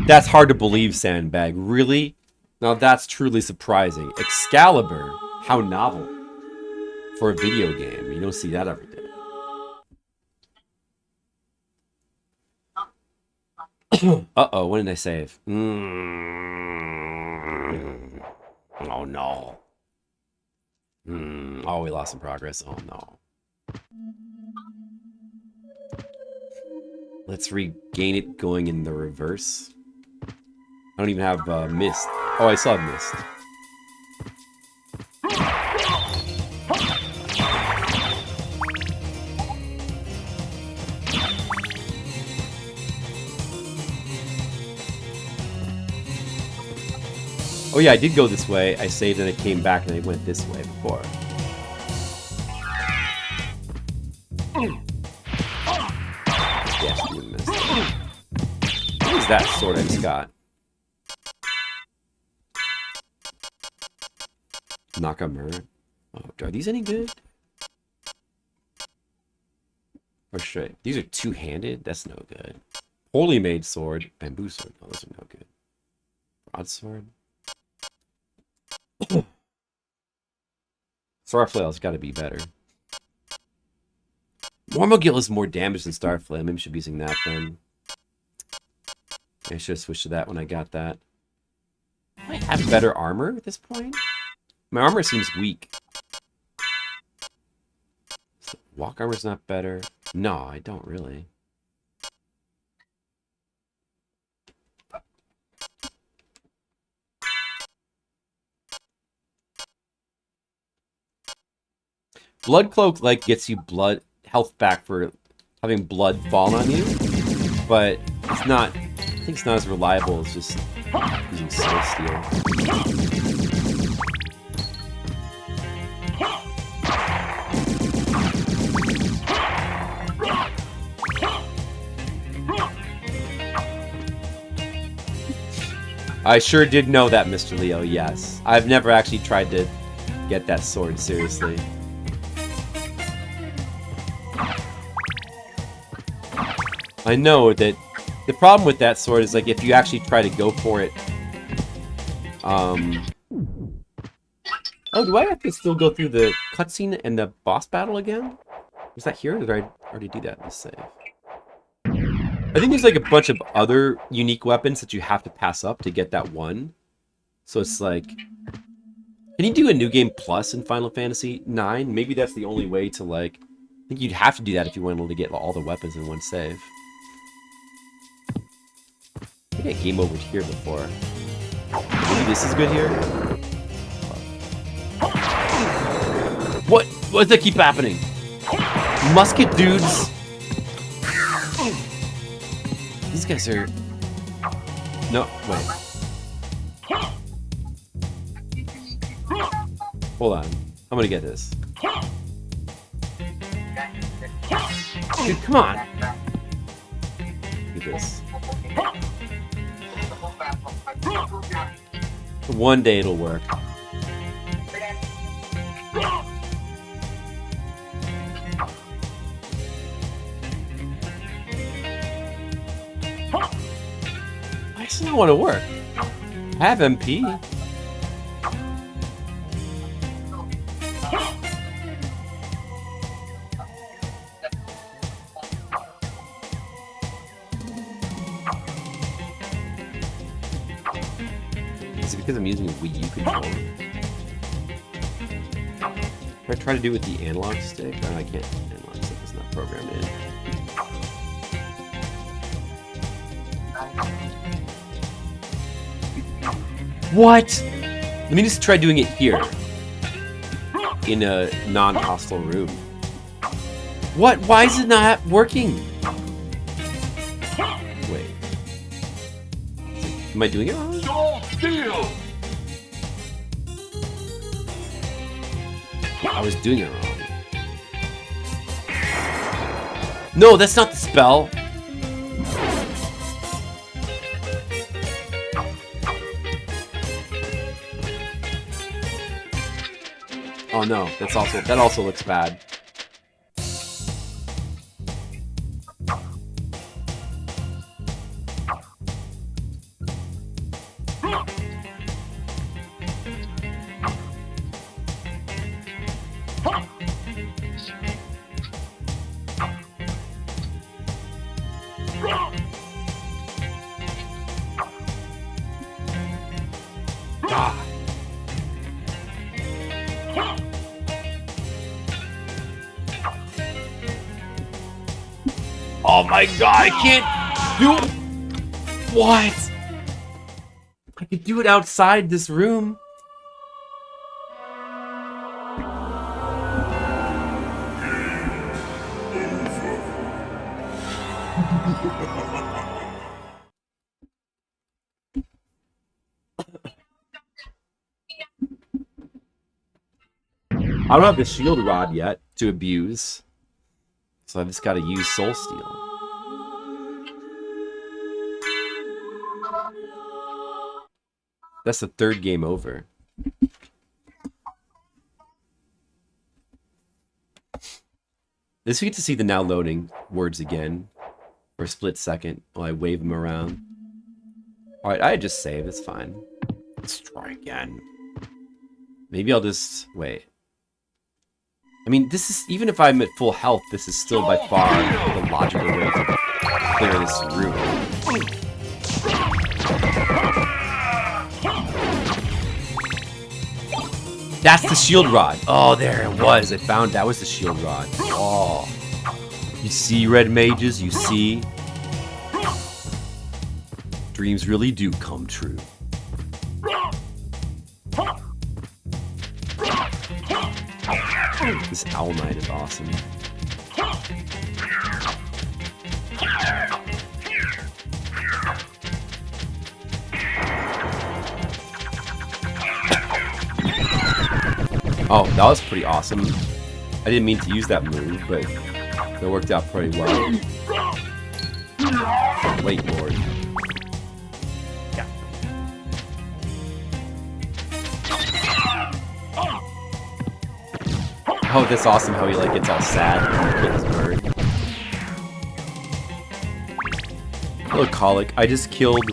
That's hard to believe, Sandbag. Really? Now that's truly surprising. Excalibur? How novel. For a video game. You don't see that every day. Uh-oh, what did I save? Oh, no. Oh, we lost some progress. Oh, no. Let's regain it going in the reverse. I don't even have Mist. Oh, I still have Mist. Oh yeah, I did go this way. I saved and I came back and I went this way before. Yes, you missed it. What is that sword I just got? Nakamura. Oh, are these any good? Or should I? These are two-handed? That's no good. Poorly made sword. Bamboo sword. Oh, those are no good. Broadsword. Starflail's got to be better. Mormogil is more damage than Starflail. Maybe I should be using that then. I should have switched to that when I got that. Do I have better armor at this point? My armor seems weak. So walk armor's not better. No, I don't really. Blood Cloak, like, gets you blood health back for having blood fall on you, but it's not, I think it's not as reliable as just Using Soul Steel. I sure did know that, Mr. Leo, yes. I've never actually tried to get that sword, seriously. I know that the problem with that sword is, like, if you actually try to go for it... Oh, do I have to still go through the cutscene and the boss battle again? Was that here, or did I already do that in the save? I think there's like a bunch of other unique weapons that you have to pass up to get that one. So it's like... Can you do a New Game Plus in Final Fantasy 9? Maybe that's the only way to, like... I think you'd have to do that if you wanted to get all the weapons in one save. I think I game over here before. Maybe this is good here? What? What does that keep happening? Musket dudes? These guys are... No, wait. Hold on. I'm gonna get this. Dude, come on! Look at this. One day it'll work. Why does it not want to work? I have MP. Is it because I'm using a Wii U controller? If I try to do it with the analog stick, oh, I can't. Analog stick is not programmed in. What? Let me just try doing it here. In a non-hostile room. What? Why is it not working? Wait. Am I doing it wrong? Don't steal! I was doing it wrong. No, that's not the spell. Oh no, that also looks bad. Oh my god, I can't do it! What? I could do it outside this room. I don't have the shield rod yet to abuse. So I've just got to use Soul Steel. That's the third game over. This we get to see the now loading words again for a split second while I wave them around. Alright, I just saved. It's fine. Let's try again. Maybe I'll just... Wait. I mean, this is... Even if I'm at full health, this is still by far the logical way to clear this room. That's the shield rod. Oh, there it was. I found that was the shield rod. Oh. You see, red mages? You see? Dreams really do come true. This Owl Knight is awesome. Oh, that was pretty awesome. I didn't mean to use that move, but it worked out pretty well. Wait, Lord. Yeah. Oh, that's awesome how he like gets all sad when he kills his bird. Look, Colic, I just killed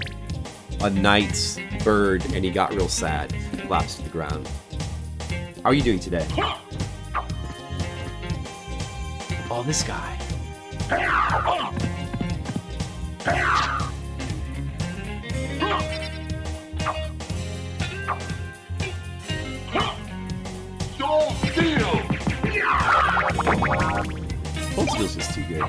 a knight's bird and he got real sad. He collapsed to the ground. How are you doing today? Oh, this guy. Full Steel's is too good.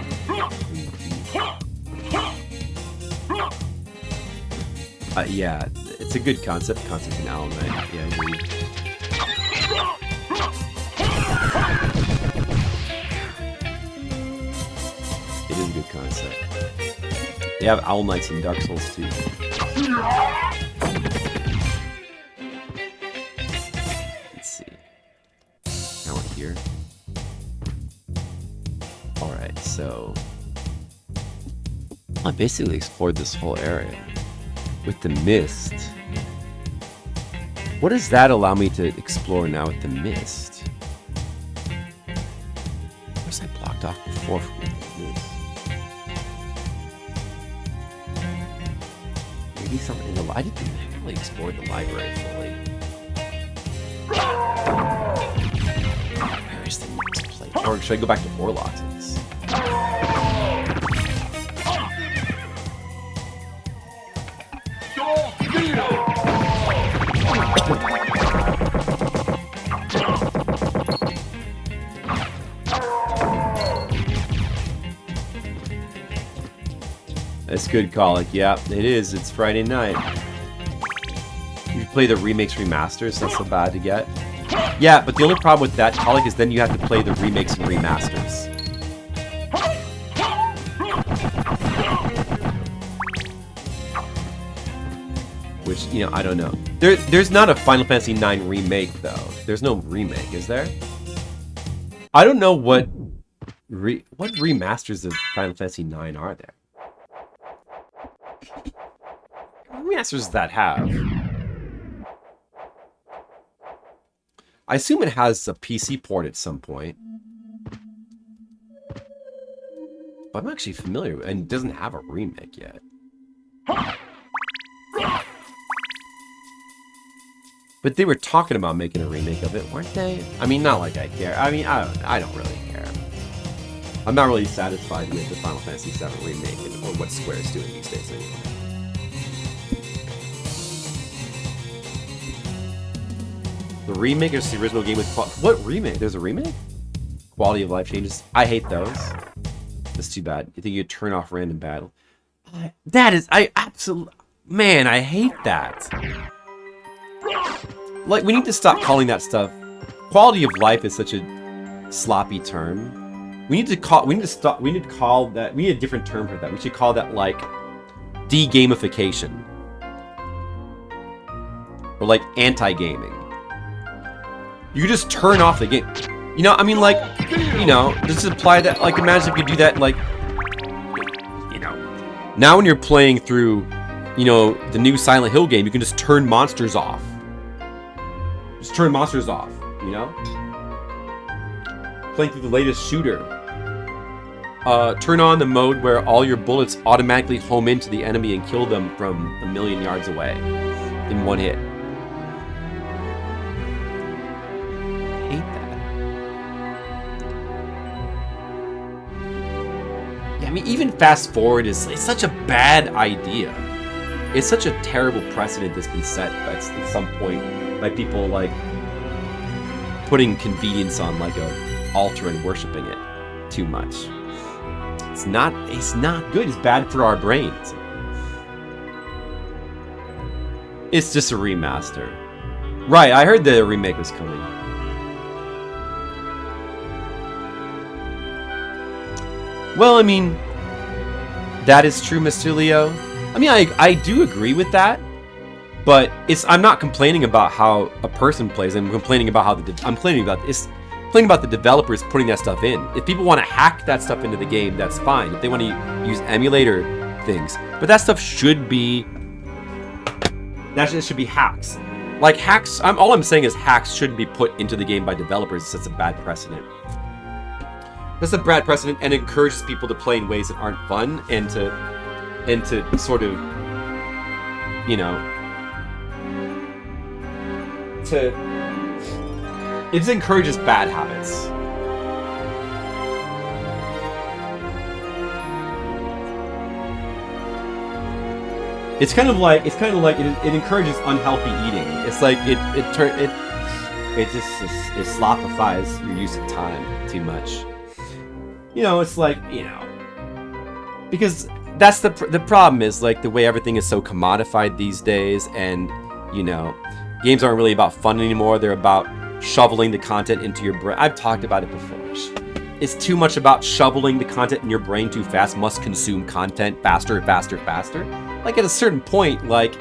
Yeah, it's a good concept. Concept in Alan Knight. Yeah, I agree. It is a good concept. They have Owl Knights in Dark Souls too. Let's see. Now we're here. Alright, so... I basically explored this whole area. With the mist. What does that allow me to explore now with the mist? Was I blocked off before from this? Maybe something in the I didn't really explore the library fully. Where is the next place? Or should I go back to Orlox's? That's good, Colic. Yeah, it is. It's Friday night. You play the remakes, remasters. That's so bad to get. Yeah, but the only problem with that, Colic, is then you have to play the remakes and remasters. Which, you know, I don't know. There's not a Final Fantasy IX remake, though. There's no remake, is there? I don't know what remasters of Final Fantasy IX are there. Remasters that have. I assume it has a PC port at some point. But I'm actually familiar with it, and it doesn't have a remake yet. But they were talking about making a remake of it, weren't they? I mean, not like I care. I mean, I don't really care. I'm not really satisfied with the Final Fantasy VII remake or what Square's doing these days anymore. The remake is the original game with what remake? There's a remake? Quality of life changes. I hate those. That's too bad. You think you could turn off random battle? That is, I absolutely, man, I hate that. Like, we need to stop calling that stuff. Quality of life is such a sloppy term. We need to call that. We need a different term for that. We should call that like de-gamification, or like anti-gaming. You just turn off the game. You know, I mean, like, you know, just apply that. Like, imagine if you do that, like, you know, now when you're playing through, you know, the new Silent Hill game, you can just turn monsters off. Just turn monsters off, you know? Playing through the latest shooter. Turn on the mode where all your bullets automatically home into the enemy and kill them from a million yards away in one hit. I hate that. Yeah, I mean, even fast forward it's such a bad idea. It's such a terrible precedent that's been set at some point by people like putting convenience on like a altar and worshiping it too much. It's not good. It's bad for our brains. It's just a remaster. Right, I heard the remake was coming. Well, I mean, that is true, Mr. Leo. I mean, I do agree with that. But I'm not complaining about how a person plays. I'm complaining about the developers putting that stuff in. If people want to hack that stuff into the game, that's fine. If they want to use emulator things, but that stuff should be hacks. Like hacks. All I'm saying is hacks shouldn't be put into the game by developers. It sets a bad precedent. That's a bad precedent and encourages people to play in ways that aren't fun and to sort of, you know. It just encourages bad habits. It's kind of like it encourages unhealthy eating. It's like it slopifies your use of time too much. You know, it's like, you know, because that's the problem is like the way everything is so commodified these days, and you know. Games aren't really about fun anymore. They're about shoveling the content into your brain. I've talked about it before. It's too much about shoveling the content in your brain too fast. Must consume content faster, faster, faster. Like at a certain point, like,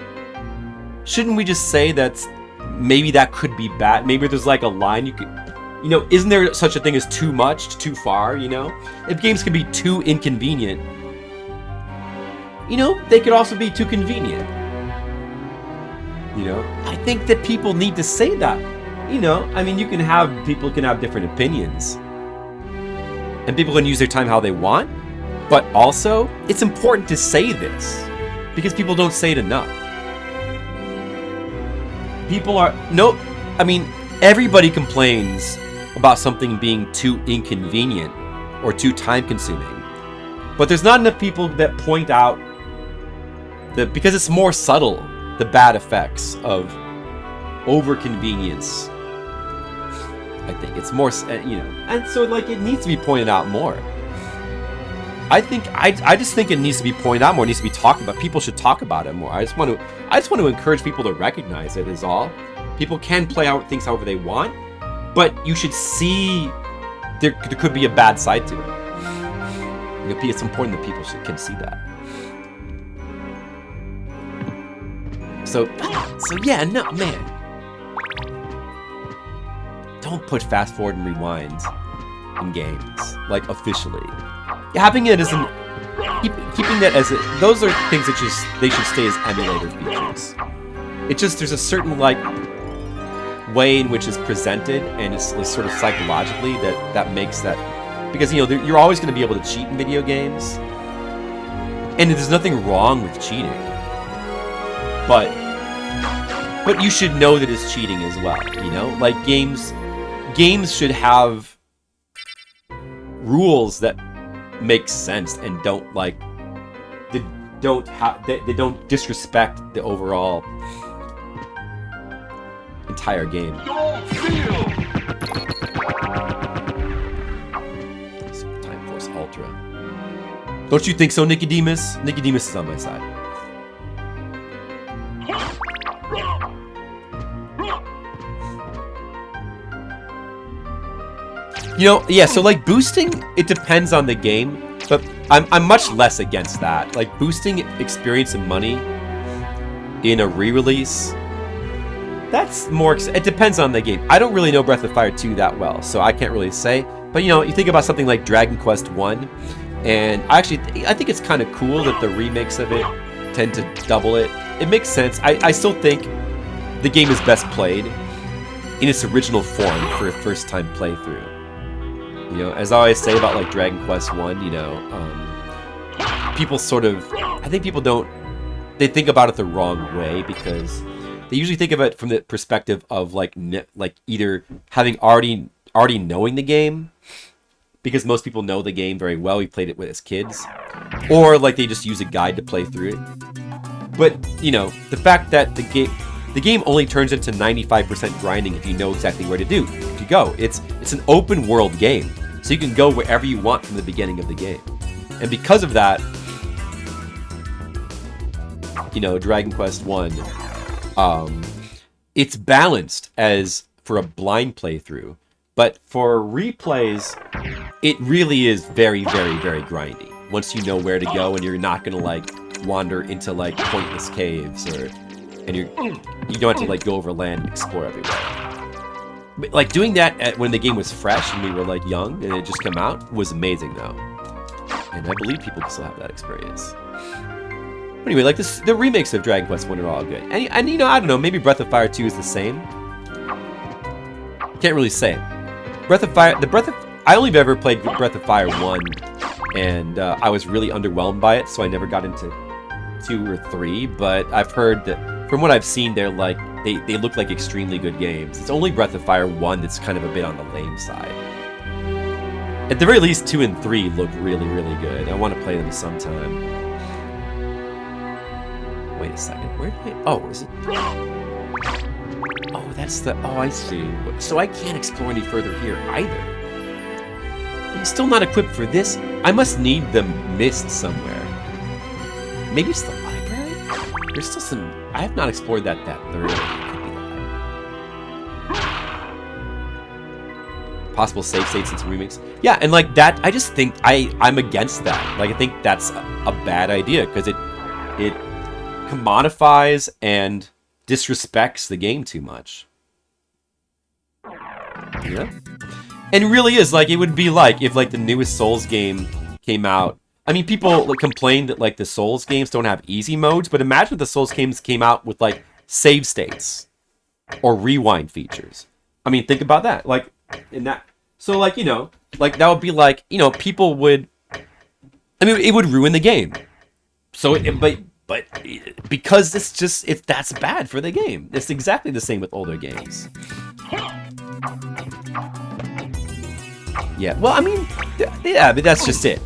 shouldn't we just say that maybe that could be bad? Maybe there's like a line you could, you know, isn't there such a thing as too much, too far, you know? If games can be too inconvenient, you know, they could also be too convenient. You know, I think that people need to say that. You know, I mean, people can have different opinions, and people can use their time how they want. But also, it's important to say this because people don't say it enough. Everybody complains about something being too inconvenient or too time-consuming, but there's not enough people that point out that because it's more subtle. The bad effects of over-convenience. I think it's more, you know, and so like it needs to be pointed out more. I just think it needs to be pointed out more. It needs to be talked about. People should talk about it more. I just want to encourage people to recognize it. Is all. People can play out things however they want, but you should see there could be a bad side to it. You know, it's important that people can see that. So yeah, no, man. Don't put fast forward and rewind in games, like officially. Having it as keeping that as those are things that they should stay as emulator features. It just, there's a certain like way in which it's presented, and it's sort of psychologically that makes that, because you know you're always going to be able to cheat in video games, and there's nothing wrong with cheating. But you should know that it's cheating as well, you know? Like games should have rules that make sense and don't like they don't disrespect the overall entire game. Super Time Force Ultra. Don't you think so, Nicodemus? Nicodemus is on my side. You know, yeah, so like boosting, it depends on the game, but I'm much less against that. Like boosting experience and money in a re-release, that's more, it depends on the game. I don't really know Breath of Fire 2 that well, so I can't really say. But you know, you think about something like Dragon Quest 1, and I think it's kind of cool that the remakes of it tend to double it. It makes sense. I still think the game is best played in its original form for a first-time playthrough. You know, as I always say about like Dragon Quest 1, you know, people sort of, I think people they think about it the wrong way, because they usually think of it from the perspective of like either having already knowing the game, because most people know the game very well, we played it with as kids, or like they just use a guide to play through it. But, you know, the fact that the game only turns into 95% grinding if you know exactly where to go. It's an open world game, so you can go wherever you want from the beginning of the game. And because of that, you know, Dragon Quest 1, it's balanced as for a blind playthrough, but for replays, it really is very, very, very grindy. Once you know where to go, and you're not gonna like wander into like pointless caves, or and you don't have to like go over land and explore everywhere. But, like doing that when the game was fresh and we were like young and it just came out was amazing though, and I believe people can still have that experience. But anyway, like the remakes of Dragon Quest 1 are all good, and you know, I don't know, maybe Breath of Fire 2 is the same. Can't really say. I only ever played Breath of Fire 1, and I was really underwhelmed by it, so I never got into 2 or 3, but I've heard that, from what I've seen, they're like, they look like extremely good games. It's only Breath of Fire 1 that's kind of a bit on the lame side. At the very least, 2 and 3 look really, really good. I want to play them sometime. Wait a second, where did I... Oh, is it... Oh, that's the... Oh, I see. So I can't explore any further here either. I'm still not equipped for this. I must need the mist somewhere. Maybe it's the library? There's still some... I have not explored that thoroughly. It could be the library. Possible save states and some remakes. Yeah, and like that, I just think I'm against that. Like, I think that's a bad idea, because it commodifies and disrespects the game too much. Yeah. And really is, like, it would be like if, like, the newest Souls game came out. I mean, people like, complain that, like, the Souls games don't have easy modes, but imagine if the Souls games came out with, like, save states or rewind features. I mean, think about that. Like, in that... So, like, you know, like, that would be like, you know, people would... I mean, it would ruin the game. So, but because it's just... that's bad for the game. It's exactly the same with older games. Yeah, well, I mean, yeah, but that's just it.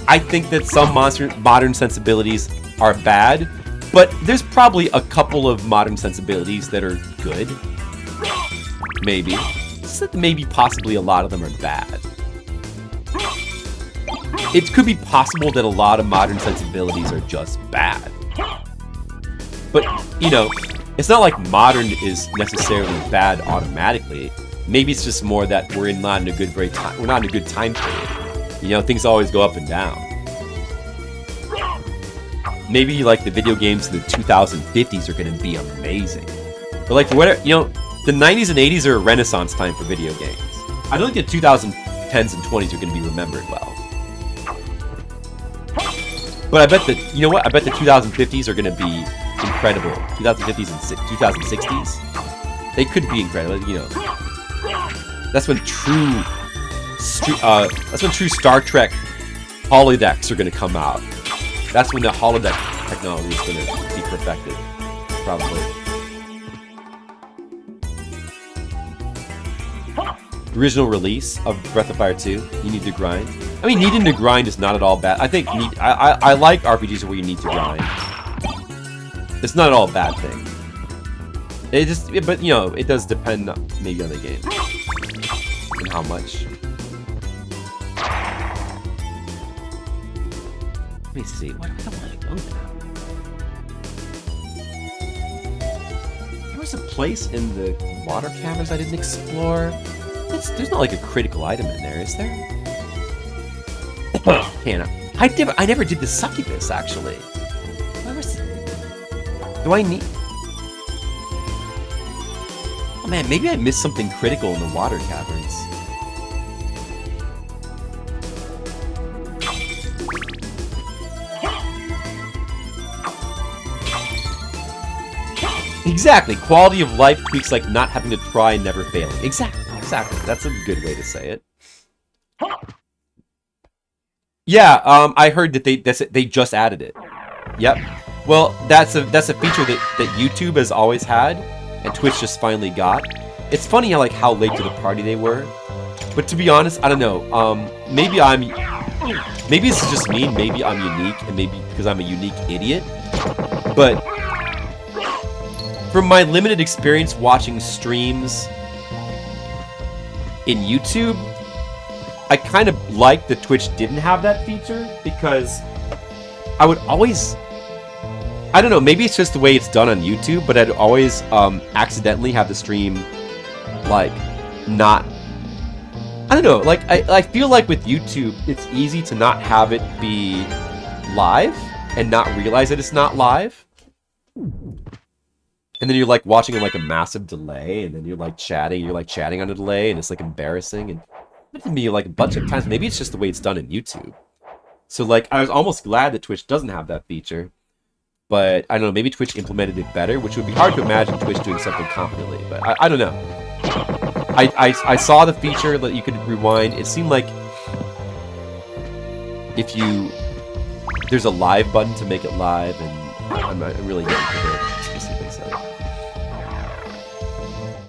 I think that some modern sensibilities are bad, but there's probably a couple of modern sensibilities that are good. Maybe. Maybe possibly a lot of them are bad. It could be possible that a lot of modern sensibilities are just bad. But, you know, it's not like modern is necessarily bad automatically. Maybe it's just more that we're not in a good time period. You know, things always go up and down. Maybe like the video games in the 2050s are going to be amazing. But like for whatever, you know, the 90s and 80s are a renaissance time for video games. I don't think the 2010s and 20s are going to be remembered well. But I bet that, you know what? I bet the 2050s are going to be incredible. 2050s and 2060s, they could be incredible. You know, that's when true Star Trek holodecks are going to come out. That's when the holodeck technology is going to be perfected, probably. The original release of Breath of Fire 2, you need to grind. I mean, needing to grind is not at all bad. I think I like RPGs where you need to grind. It's not at all a bad thing. But you know, it does depend maybe on the game and how much. Let me see. Where do I want to go now? There was a place in the water caverns I didn't explore. There's not like a critical item in there, is there? I never did the succubus actually. Where was it? Do I need? Oh man, maybe I missed something critical in the water caverns. Exactly. Quality of life tweaks like not having to try and never failing. Exactly. That's a good way to say it. Yeah, I heard that they just added it. Yep. Well, that's a feature that YouTube has always had, and Twitch just finally got. It's funny how late to the party they were, but to be honest, I don't know. Maybe this is just me. Maybe I'm unique, and maybe because I'm a unique idiot. But from my limited experience watching streams in YouTube, I kind of like that Twitch didn't have that feature, because I would always... I don't know, maybe it's just the way it's done on YouTube, but I'd always accidentally have the stream, like, not... I don't know, like, I feel like with YouTube, it's easy to not have it be live and not realize that it's not live. And then you're like watching in like a massive delay, and then you're like chatting on a delay, and it's like embarrassing. And it happened to me like a bunch of times. Maybe it's just the way it's done in YouTube. So like I was almost glad that Twitch doesn't have that feature. But I don't know, maybe Twitch implemented it better, which would be hard to imagine Twitch doing something competently. But I don't know. I saw the feature that you could rewind. It seemed like if you there's a live button to make it live, and I'm not really into the specifics of it.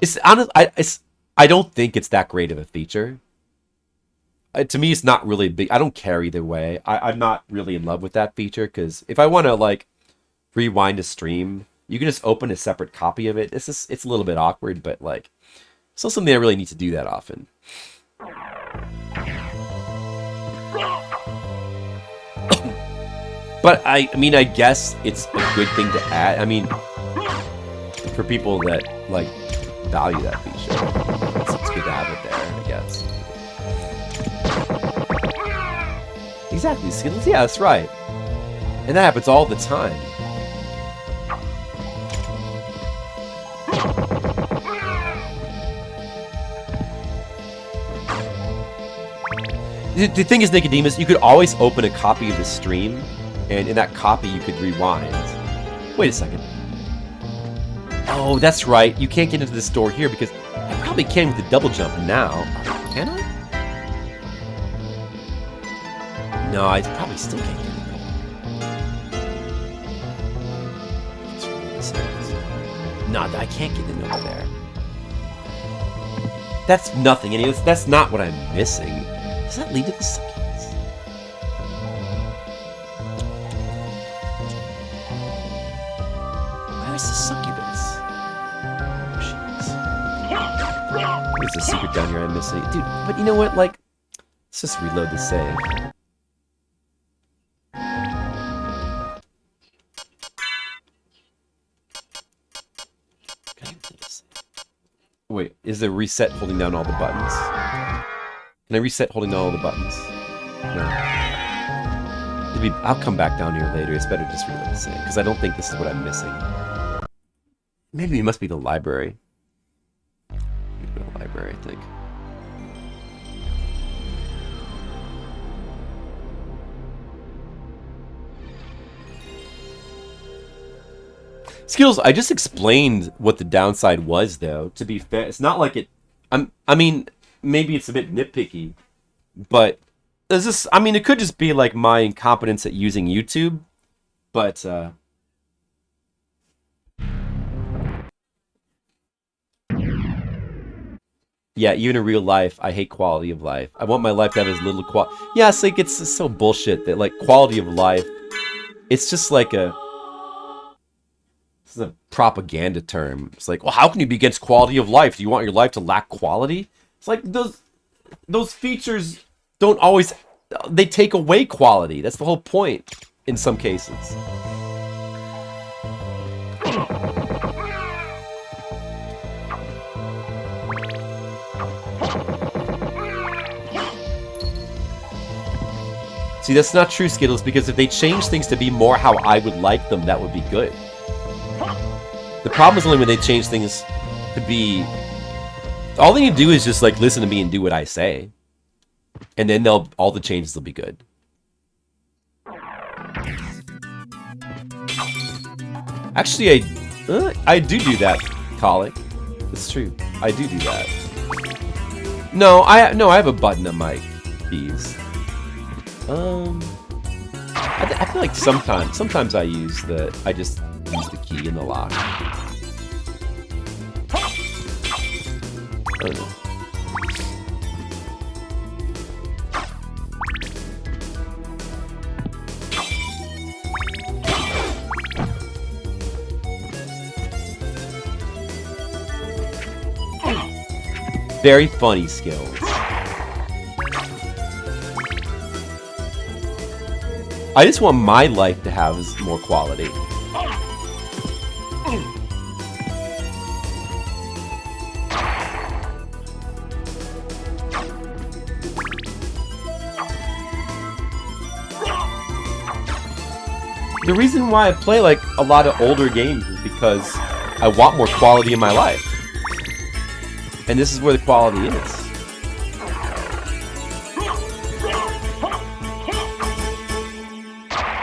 It's honest. I don't think it's that great of a feature. To me, it's not really big. I don't care either way. I'm not really in love with that feature because if I want to like rewind a stream, you can just open a separate copy of it. It's a little bit awkward, but like it's not something I really need to do that often. But I mean, I guess it's a good thing to add. I mean, for people that like value that feature, it's good to have it there, I guess. Exactly, Skittles. Yeah, that's right. And that happens all the time. The thing is, Nicodemus, you could always open a copy of the stream, and in that copy you could rewind. Wait a second. Oh, that's right. You can't get into this door here because I probably can with the double jump now. Can I? No, I probably still can't get in there. No, I can't get in over there. That's nothing. Anyways, that's not what I'm missing. Does that lead to the succubus? Where is the succubus? There she is. There's a secret down here I'm missing. Dude, but you know what? Like, let's just reload the save. Wait, is the reset holding down all the buttons? Can I reset holding down all the buttons? No. I'll come back down here later. It's better just reload the save, because I don't think this is what I'm missing. Maybe it must be the library. Maybe the library, I think. Skills, I just explained what the downside was, though. To be fair, it's not like it... I mean, maybe it's a bit nitpicky, but there's this... I mean, it could just be like my incompetence at using YouTube, but... Yeah, even in real life, I hate quality of life. I want my life to have as little quality... Yeah, it's like, it's so bullshit that, like, quality of life... It's just like a... This is a propaganda term. It's like, well, how can you be against quality of life? Do you want your life to lack quality? It's like those features don't always... They take away quality. That's the whole point in some cases. See, that's not true, Skittles, because if they change things to be more how I would like them, that would be good. The problem is only when they change things to be... All they need to do is just, like, listen to me and do what I say. And then all the changes will be good. Actually, I do that, Colic. It's true. I do that. No, I have a button on my keys. I feel like sometimes I use I just use the key in the lock. I don't know. Very funny, Skills. I just want my life to have more quality. The reason why I play like a lot of older games is because I want more quality in my life. And this is where the quality is.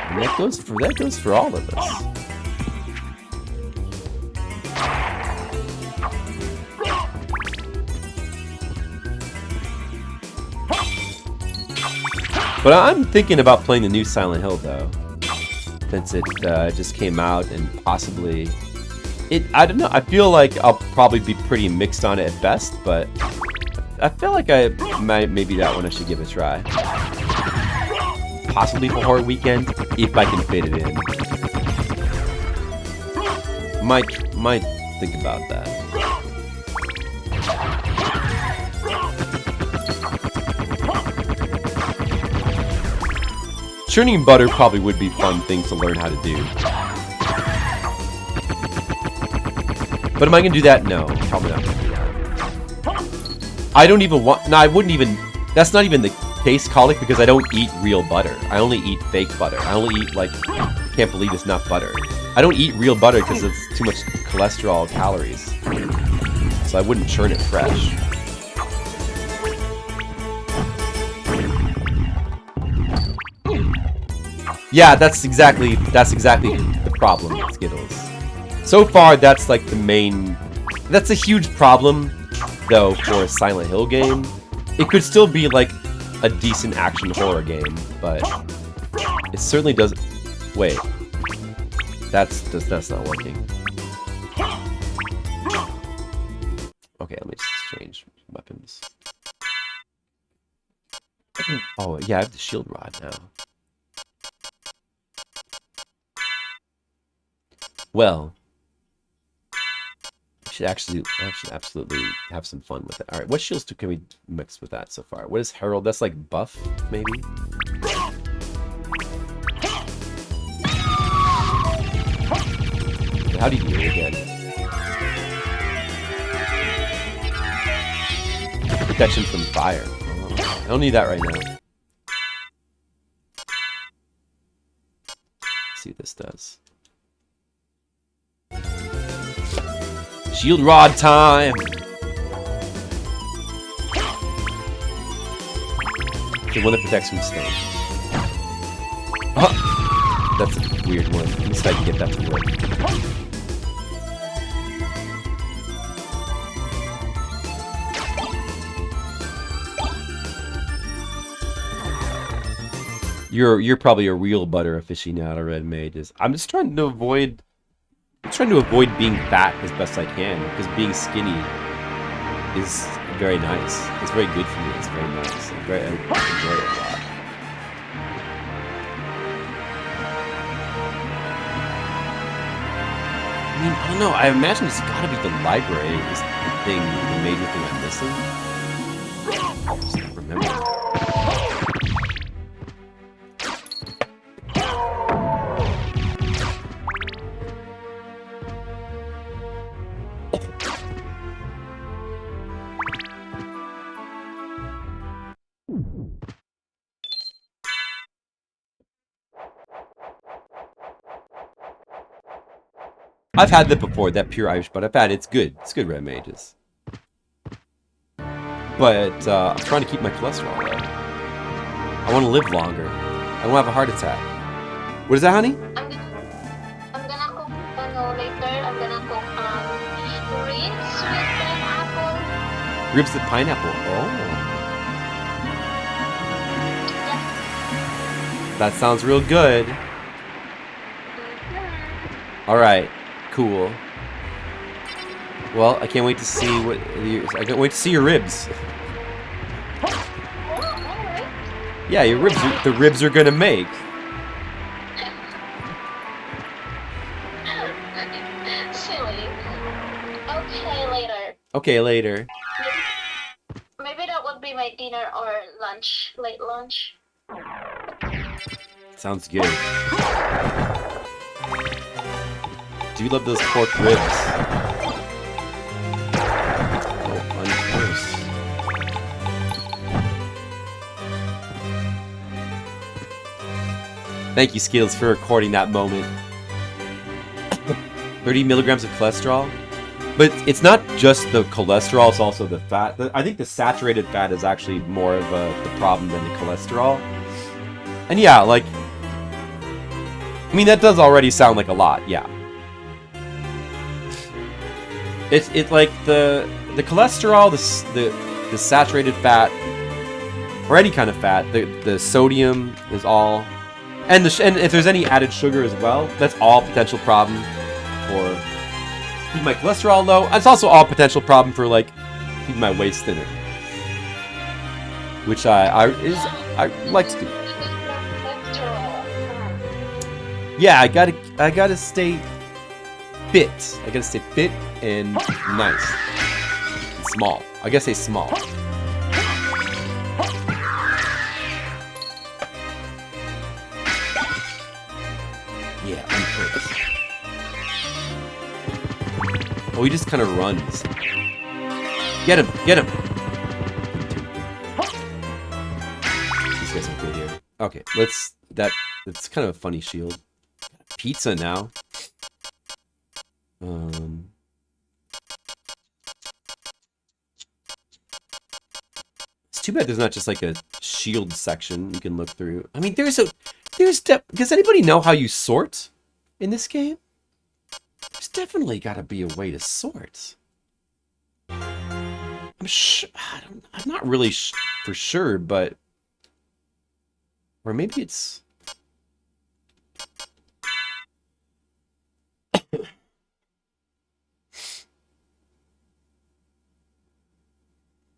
And that goes for all of us. But I'm thinking about playing the new Silent Hill though, since it just came out and possibly I don't know. I feel like I'll probably be pretty mixed on it at best, but I feel like maybe that one I should give a try. Possibly for Horror Weekend if I can fit it in. Might think about that. Churning butter probably would be a fun thing to learn how to do. But am I gonna do that? No, probably not gonna do that. I don't even want. No, I wouldn't even. That's not even the case, Colic, because I don't eat real butter. I only eat fake butter. I only eat like. I can't believe it's not butter. I don't eat real butter because it's too much cholesterol, calories. So I wouldn't churn it fresh. Yeah, that's exactly the problem with Skittles. So far, that's like the main... That's a huge problem, though, for a Silent Hill game. It could still be like a decent action horror game, but it certainly doesn't... Wait. That's not working. Okay, let me just change weapons. Oh, yeah, I have the shield rod now. Well, I should absolutely have some fun with it. All right, what shields can we mix with that so far? What is Herald? That's like buff, maybe? How do you do it again? Protection from fire. Oh, I don't need that right now. Let's see what this does. Shield rod time! The one that protects from stun. Oh, that's a weird one. Let me see if I can get that to work. You're probably a real butter aficionado, Red Mage. I'm just trying to avoid being fat as best I can, because being skinny is very nice. It's very good for me. It's very nice. I enjoy it a lot. I mean, I don't know. I imagine it's gotta be the library is the major thing I'm missing. I just don't remember. I've had that before, that pure Irish, but I've had it. It's good. It's good, Red Mages. But I'm trying to keep my cholesterol low. I want to live longer. I don't have a heart attack. What is that, honey? I'm gonna cook later. I'm gonna cook ribs with pineapple. Ribs with pineapple. Oh. Yeah. That sounds real good. All right. Cool. Well, I can't wait to see I can't wait to see your ribs. Yeah, your ribs. The ribs are gonna make. Silly. Okay, later. Okay, later. Maybe that would be my dinner or lunch, late lunch. Sounds good. Do you love those pork ribs? Oh, unforced. Thank you, Skittles, for recording that moment. 30 milligrams of cholesterol. But it's not just the cholesterol, it's also the fat. I think the saturated fat is actually more of the problem than the cholesterol. And yeah, like, I mean, that does already sound like a lot, yeah. It's like the cholesterol, the saturated fat, or any kind of fat, the sodium is all, and if there's any added sugar as well, that's all potential problem for keeping my cholesterol low. It's also all potential problem for like keeping my waist thinner, which I like to do. Yeah, I gotta stay fit. I gotta stay fit and nice. And small. I gotta say small. Yeah, on purpose. Oh, he just kind of runs. Get him! Get him! These guys are good here. Okay, that's kind of a funny shield. Pizza now. It's too bad there's not just like a shield section you can look through. I mean, does anybody know how you sort in this game? There's definitely got to be a way to sort. I'm not really for sure, but or maybe it's.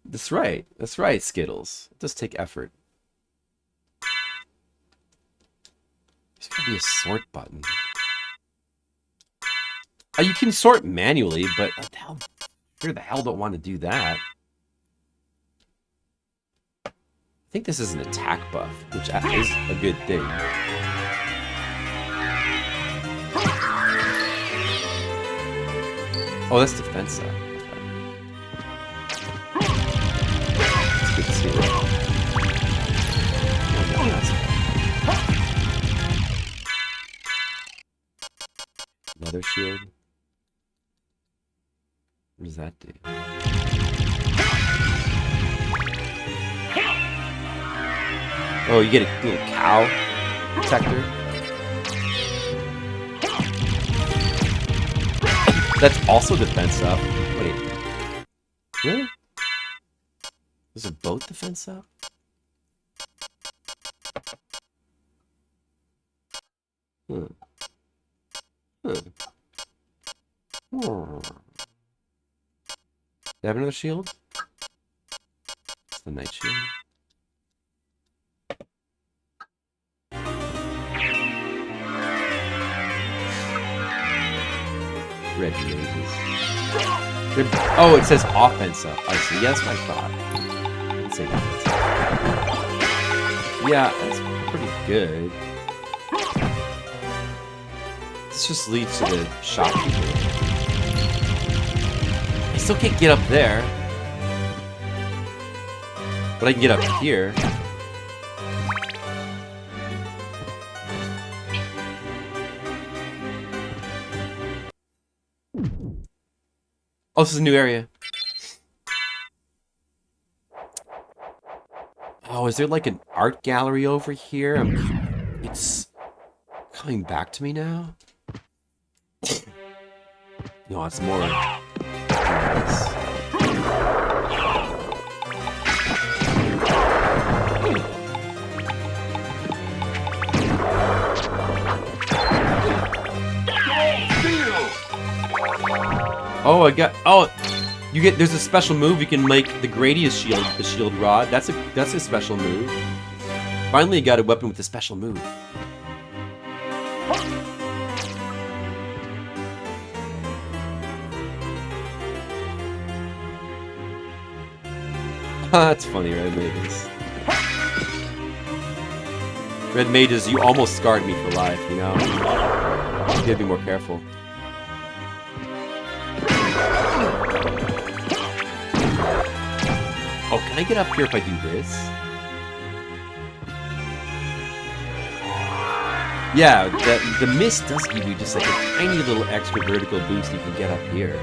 That's right. That's right, Skittles. It does take effort. There's gotta be a sort button. You can sort manually, but sure the hell don't want to do that. I think this is an attack buff, which is a good thing. Oh, that's defense up. Good to see that. Leather shield. What does that do? Oh, you get a little cow protector. That's also defense up. Wait. Really? Those are both defense up? Do I have another shield? It's the night shield. Red mages. Oh, it says offense up. I see. Yeah, that's what I thought. Let's say defense up. Yeah, that's pretty good. This just leads to the shopkeeper. I still can't get up there. But I can get up here. Oh, this is a new area. Oh, is there like an art gallery over here? It's coming back to me now. No, it's more. Oh, you get. There's a special move. You can make the Gradius shield, the shield rod. That's a special move. Finally, you got a weapon with a special move. That's funny, Red Mages. Red Mages, you almost scarred me for life, you know? You gotta be more careful. Oh, can I get up here if I do this? Yeah, the mist does give you just like a tiny little extra vertical boost you can get up here.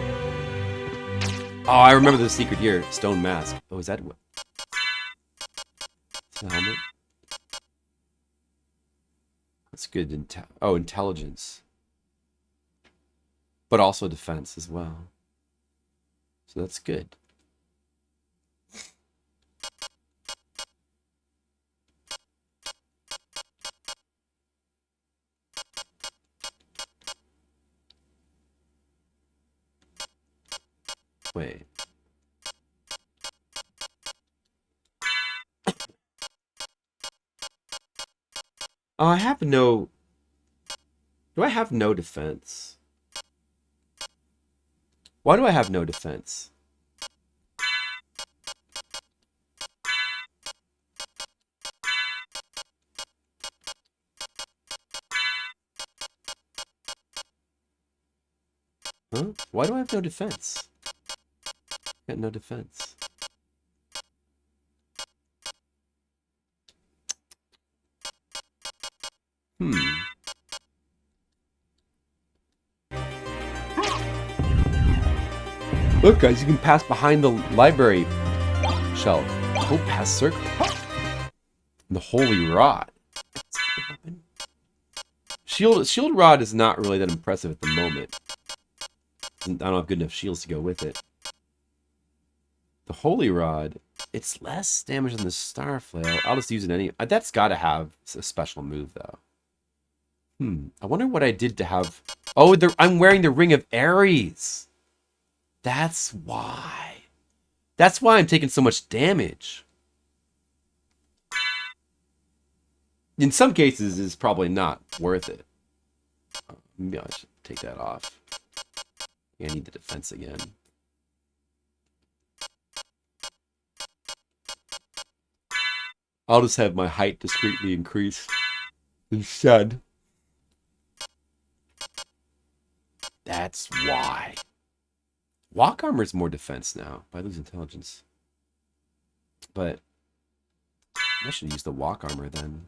Oh, I remember the secret here. Stone mask. Oh, is that what? Is that the helmet? That's good. Intelligence. But also defense as well. So that's good. Wait. Oh, I have no... Do I have no defense? Why do I have no defense? Huh? Why do I have no defense? Got no defense. Look, guys, you can pass behind the library shelf. Go past circle. The holy rod. Shield rod is not really that impressive at the moment. I don't have good enough shields to go with it. The holy rod, it's less damage than the star flail. I'll just use it any. That's got to have a special move though. I wonder what I did to have. Oh, I'm wearing the ring of Ares. That's why. That's why I'm taking so much damage. In some cases, it's probably not worth it. Maybe I should take that off. Yeah, I need the defense again. I'll just have my height discreetly increase instead. That's why. Walk armor is more defense now. I lose intelligence. But I should use the walk armor then.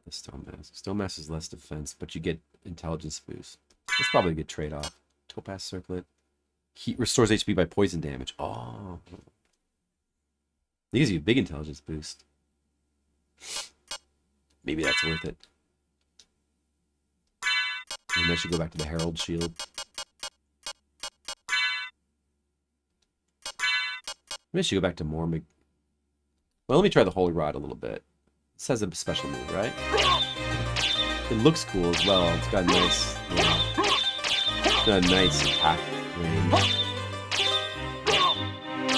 The stone mask. Stone mask is less defense, but you get intelligence boost. That's probably a good trade-off. Topaz circlet. Heat restores HP by poison damage. Oh. It gives you a big intelligence boost. Maybe that's worth it. And I should go back to the Herald Shield. Maybe I should go back to more... Well, let me try the Holy Rod a little bit. This has a special move, right? It looks cool as well. It's got a nice... it's got a nice attack range.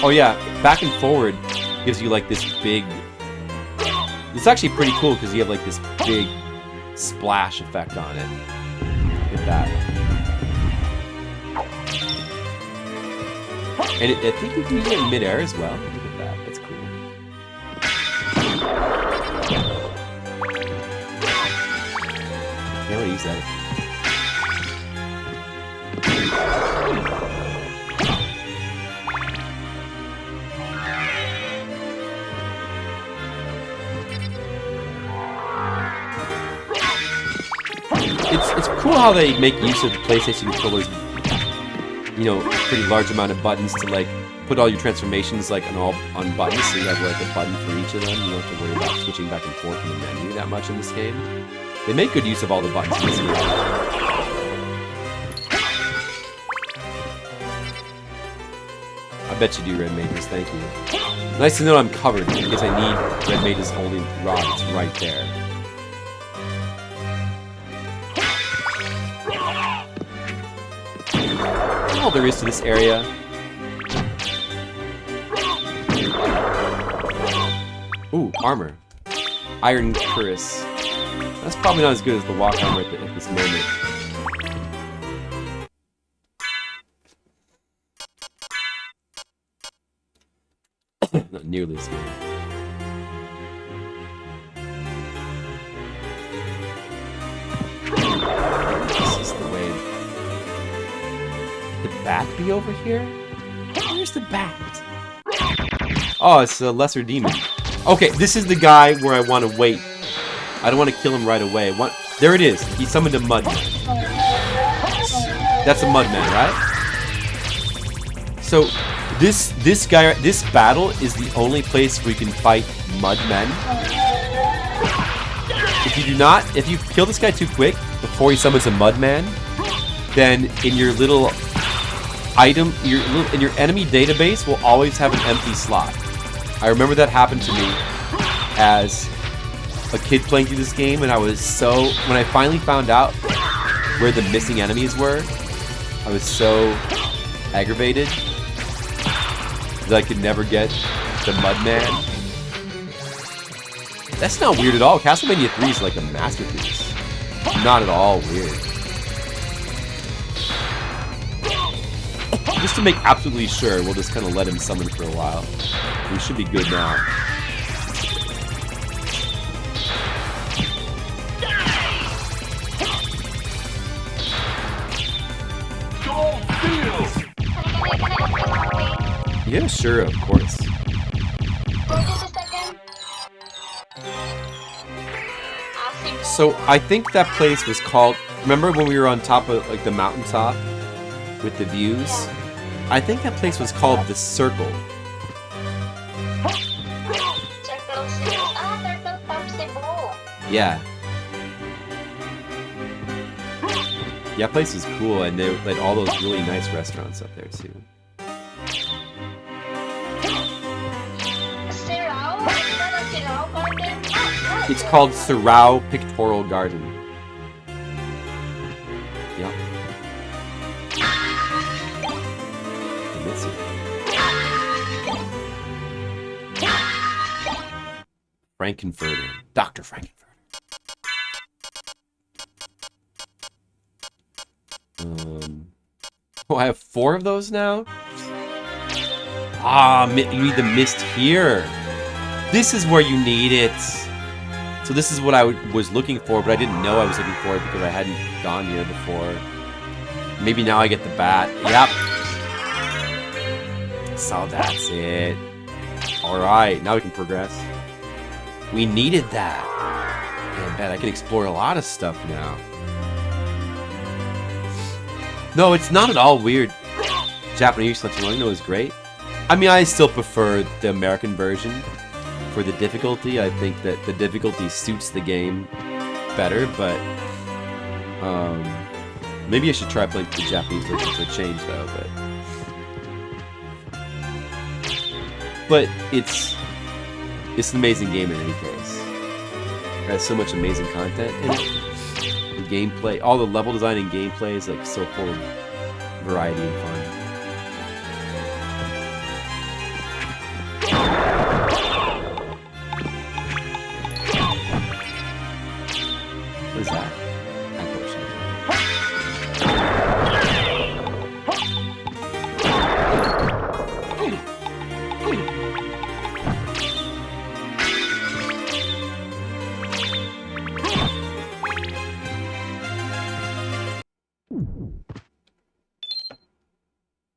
Oh yeah, back and forward gives you like this big... It's actually pretty cool because you have like this big splash effect on it. Look at that. And I think you can use it in midair as well. Look at that. That's cool. Yeah, I want to use that. It's cool how they make use of the PlayStation controller's, you know, pretty large amount of buttons to like put all your transformations like on buttons, so you have like a button for each of them. You don't have to worry about switching back and forth in the menu that much in this game. They make good use of all the buttons in this game. I bet you do, Red Mages, thank you. Nice to know I'm covered in case I need Red Mage's holy rod. It's right there. All there is to this area. Ooh, armor. Iron Cuirass. That's probably not as good as the walk armor at this moment. Not nearly as good. This is the way. The bat be over here? Where's the bat? Oh, it's a lesser demon. Okay, this is the guy where I want to wait I don't want to kill him right away. There it is. He summoned a Mudman. That's a Mudman, right? So this battle is the only place where you can fight Mudmen. If you kill this guy too quick before he summons a Mudman, then in your little item, in your enemy database will always have an empty slot. I remember that happened to me as a kid playing through this game, and when I finally found out where the missing enemies were, I was so aggravated that I could never get the Mudman. That's not weird at all. Castlevania 3 is like a masterpiece. Not at all weird. Just to make absolutely sure, we'll just kind of let him summon for a while. We should be good now. Yeah, sure, of course. So I think that place was called. Remember when we were on top of like the mountaintop with the views? I think that place was called the Circle. Yeah. Yeah, that place was cool, and they had all those really nice restaurants up there too. It's called Sirao Pictorial Garden. Yeah. I miss it. Frankenfurter. Dr. Frankenfurter. Oh, I have 4 of those now? Ah, you need the mist here. This is where you need it. So this is what I was looking for, but I didn't know I was looking for it because I hadn't gone here before. Maybe now I get the bat. Yep. So that's it. Alright, now we can progress. We needed that. Man, bet I can explore a lot of stuff now. No, it's not at all weird. Japanese Let's Learn is great. I mean, I still prefer the American version. For the difficulty, I think that the difficulty suits the game better, but maybe I should try playing the Japanese version for a change, though. But it's an amazing game in any case. It has so much amazing content in it. The gameplay, all the level design and gameplay is like so full of variety and fun. What is that?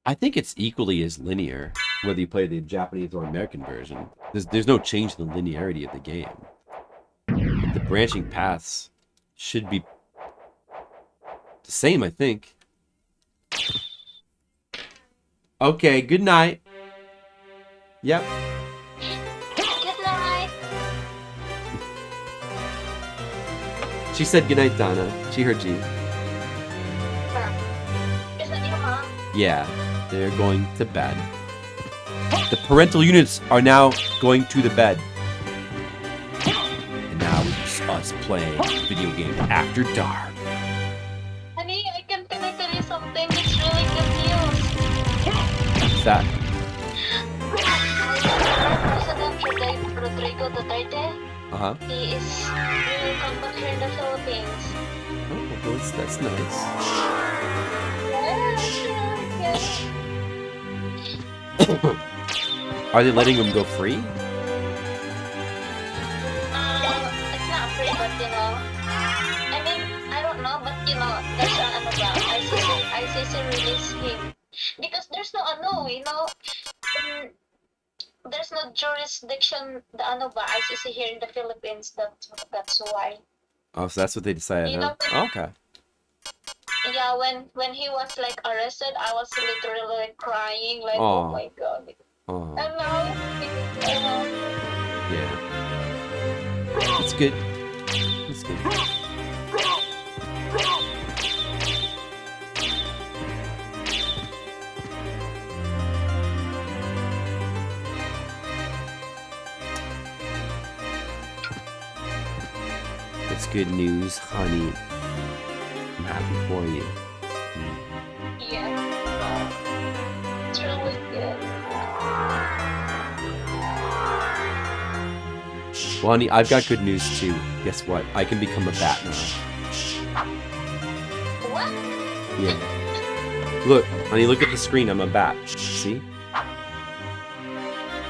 I think it's equally as linear, whether you play the Japanese or American version. There's no change in the linearity of the game. But the branching paths should be the same, I think. Okay, good night. Yep. Good night. She said good night, Donna. She heard you. Is that your mom? Yeah, they're going to bed. The parental units are now going to the bed. And now it's us playing video game after dark. Honey, I can tell you something. It's really good news. What's that? President Rodrigo Duterte, Uh-huh. he is will come back here in the Philippines. Oh, well, that's nice. Are they letting him go free? It's not free, but you know, I mean, I don't know, but you know, there's ano ba, ICC release him because there's no ano, you know, there's no jurisdiction, the ano ba, ICC here in the Philippines. That's why. Oh, so that's what they decided, You huh? know, Oh, okay. yeah, when he was like arrested, I was literally like crying, like, oh Oh. my god. Oh. And now, Yeah. It's good. It's good. It's good news, honey. I'm happy for you. yeah, it's really good. Well, honey, I've got good news too. Guess what? I can become a bat now. What? Yeah. Look, honey, look at the screen. I'm a bat. See?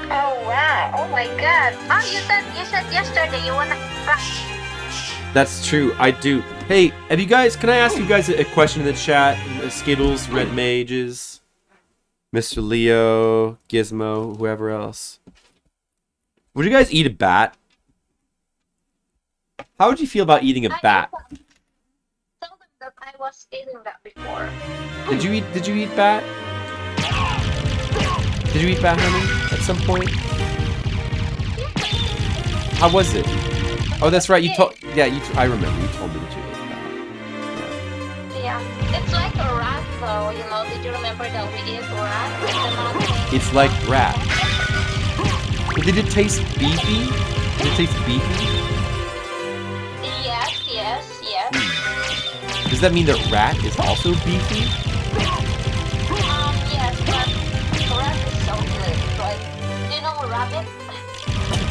Oh wow! Oh my god! Oh, you said yesterday you wanna. That's true. I do. Hey, have you guys? Can I ask you guys a question in the chat? Skittles, Red Mages, Mr. Leo, Gizmo, whoever else. Would you guys eat a bat? How would you feel about eating a bat? Tell them that I was eating that before. Did you eat bat? Did you eat bat, honey? At some point? How was it? Oh, that's right. You told. Yeah, I remember. You told me that you ate bat. Yeah, it's like a rat though. You know, did you remember that we ate rat? It's like rat. Did it taste beefy? Did it taste beefy? Yes. Does that mean that rat is also beefy? Yes, but rat is so good. Like, do you know rabbit?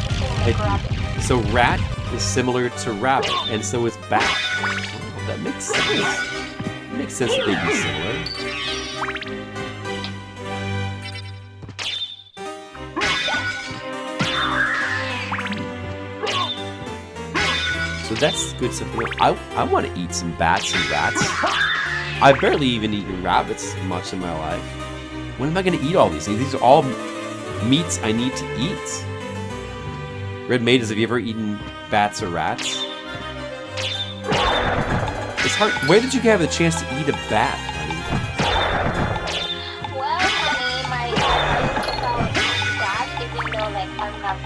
It's like rabbit. So rat is similar to rabbit, and so is bat. Oh, that makes sense. It makes sense that they'd be similar. So that's good stuff. I want to eat some bats and rats. I've barely even eaten rabbits much in my life. When am I going to eat all these things? These are all meats I need to eat. Red Mages, have you ever eaten bats or rats? It's hard. Where did you have a chance to eat a bat, honey? Well, honey, my about that, even though like I'm not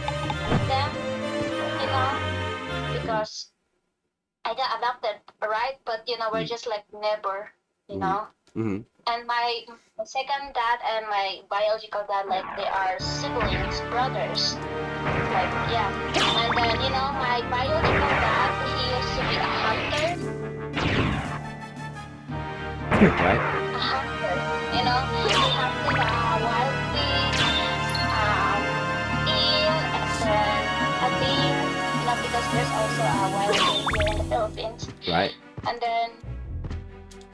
with them, you know, because I got adopted, right? But you know, we're just like neighbor, you know. Mm-hmm. And my second dad and my biological dad, like they are siblings, brothers. Like yeah. And then you know, my biological dad, he used to be a hunter. Right? A hunter. You know, he hunted wild pigs, eel, and then a deer. You know, because there's also a wild deer here in the Philippines. Right. And then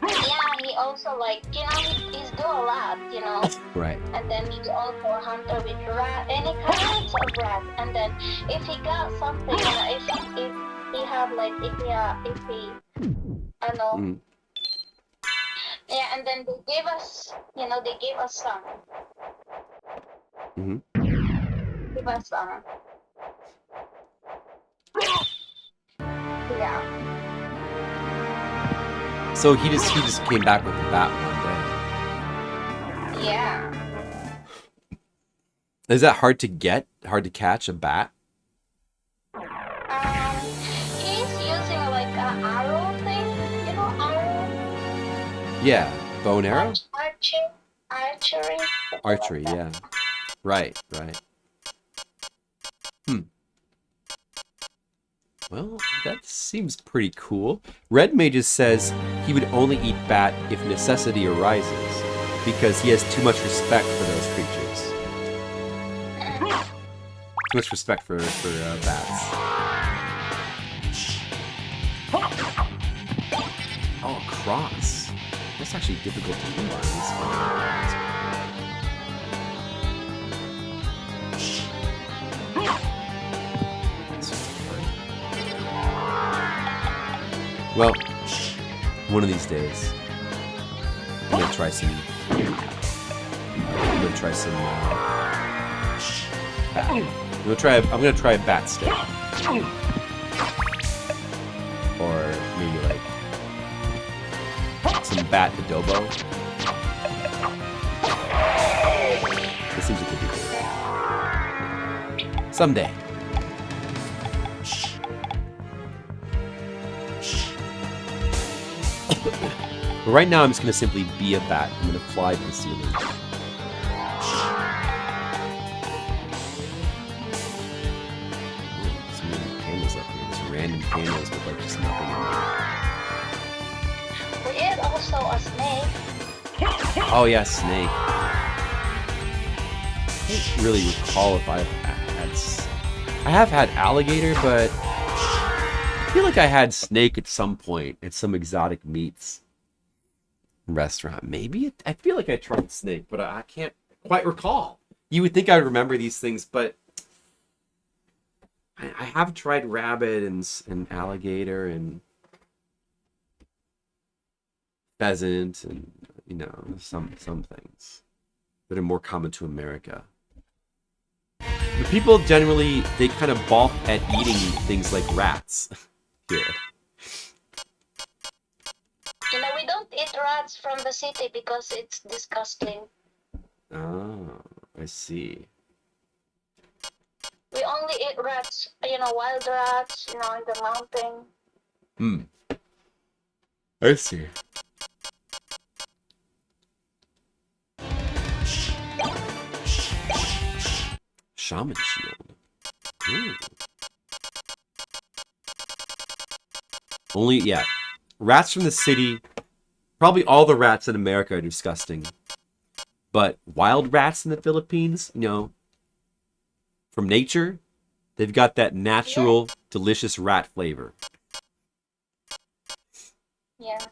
yeah, he also like you know he's do a lot, you know. Right. And then he's also a hunter with rat, any kinds of rat. And then if he got something, you know, if he have like if he I don't know. Mm. Yeah, and then they gave us, you know, they gave us some. Mm-hmm. Give us some. Yeah. So he just came back with the bat one Yeah. day. Is that hard to get? Hard to catch a bat? He's using like an arrow thing, you know, arrow. Yeah. Bow and arrow? Archery. Archery, yeah. Right. Well, that seems pretty cool. Red Mages says he would only eat bat if necessity arises, because he has too much respect for those creatures. Too much respect for bats. Oh, cross. That's actually difficult to realize. Well, one of these days, I'm gonna try some bat. I'm gonna try a bat stick. Or maybe like some bat adobo. This seems like a good idea. Someday. But right now I'm just gonna simply be a bat. I'm gonna fly to the ceiling. Some random panels up here. Just random panels with like just nothing in there. We is also a snake. Oh yeah, snake. I don't really recall if I've had. I have had alligator, but I feel like I had snake at some point at some exotic meats restaurant. Maybe I feel like I tried snake, but I can't quite recall. You would think I would remember these things, but I have tried rabbit and alligator and pheasant and some things that are more common to America. But people generally, they kind of balk at eating things like rats here. We don't eat rats from the city because it's disgusting. Oh, I see. We only eat rats, wild rats, in the mountain. I see. Shaman shield. Ooh. Only, yeah. Rats from the city. Probably all the rats in America are disgusting. But wild rats in the Philippines, from nature, they've got that natural, delicious rat flavor. Yeah.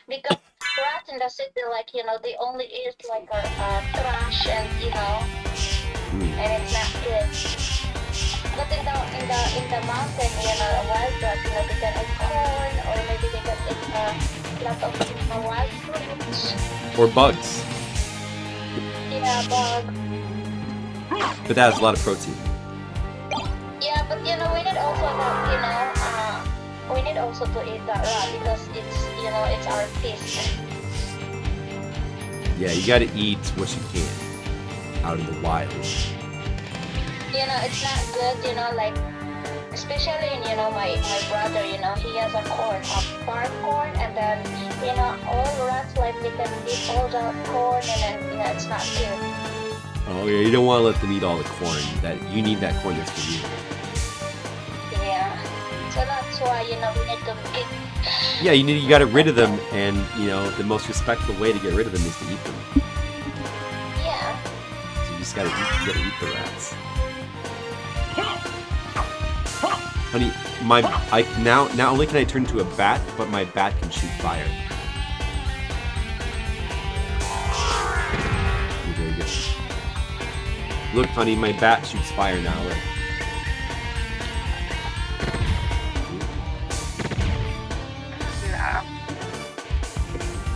Because rats in the city, they only eat trash and and it's not good. But in the mountain, wild rats, they can eat corn, or maybe they can eat a lot of wild fruits. Or bugs. Yeah, bug. But that has a lot of protein. Yeah, but we need also we need also to eat that rat because it's our feast. Yeah, you gotta eat what you can out in the wild. It's not good, especially in, my brother, he has a farm corn, and then, all rats, they can eat all the corn, and then, it's not good. Oh yeah, you don't want to let them eat all the corn. That you need that corn that's for you. Yeah. So that's why, we need to eat. Yeah, you got to rid of them, and the most respectful way to get rid of them is to eat them. Yeah. So you just gotta eat the rats. Honey, not only can I turn into a bat, but my bat can shoot fire. Ooh, very good. Look, honey, my bat shoots fire now. Look.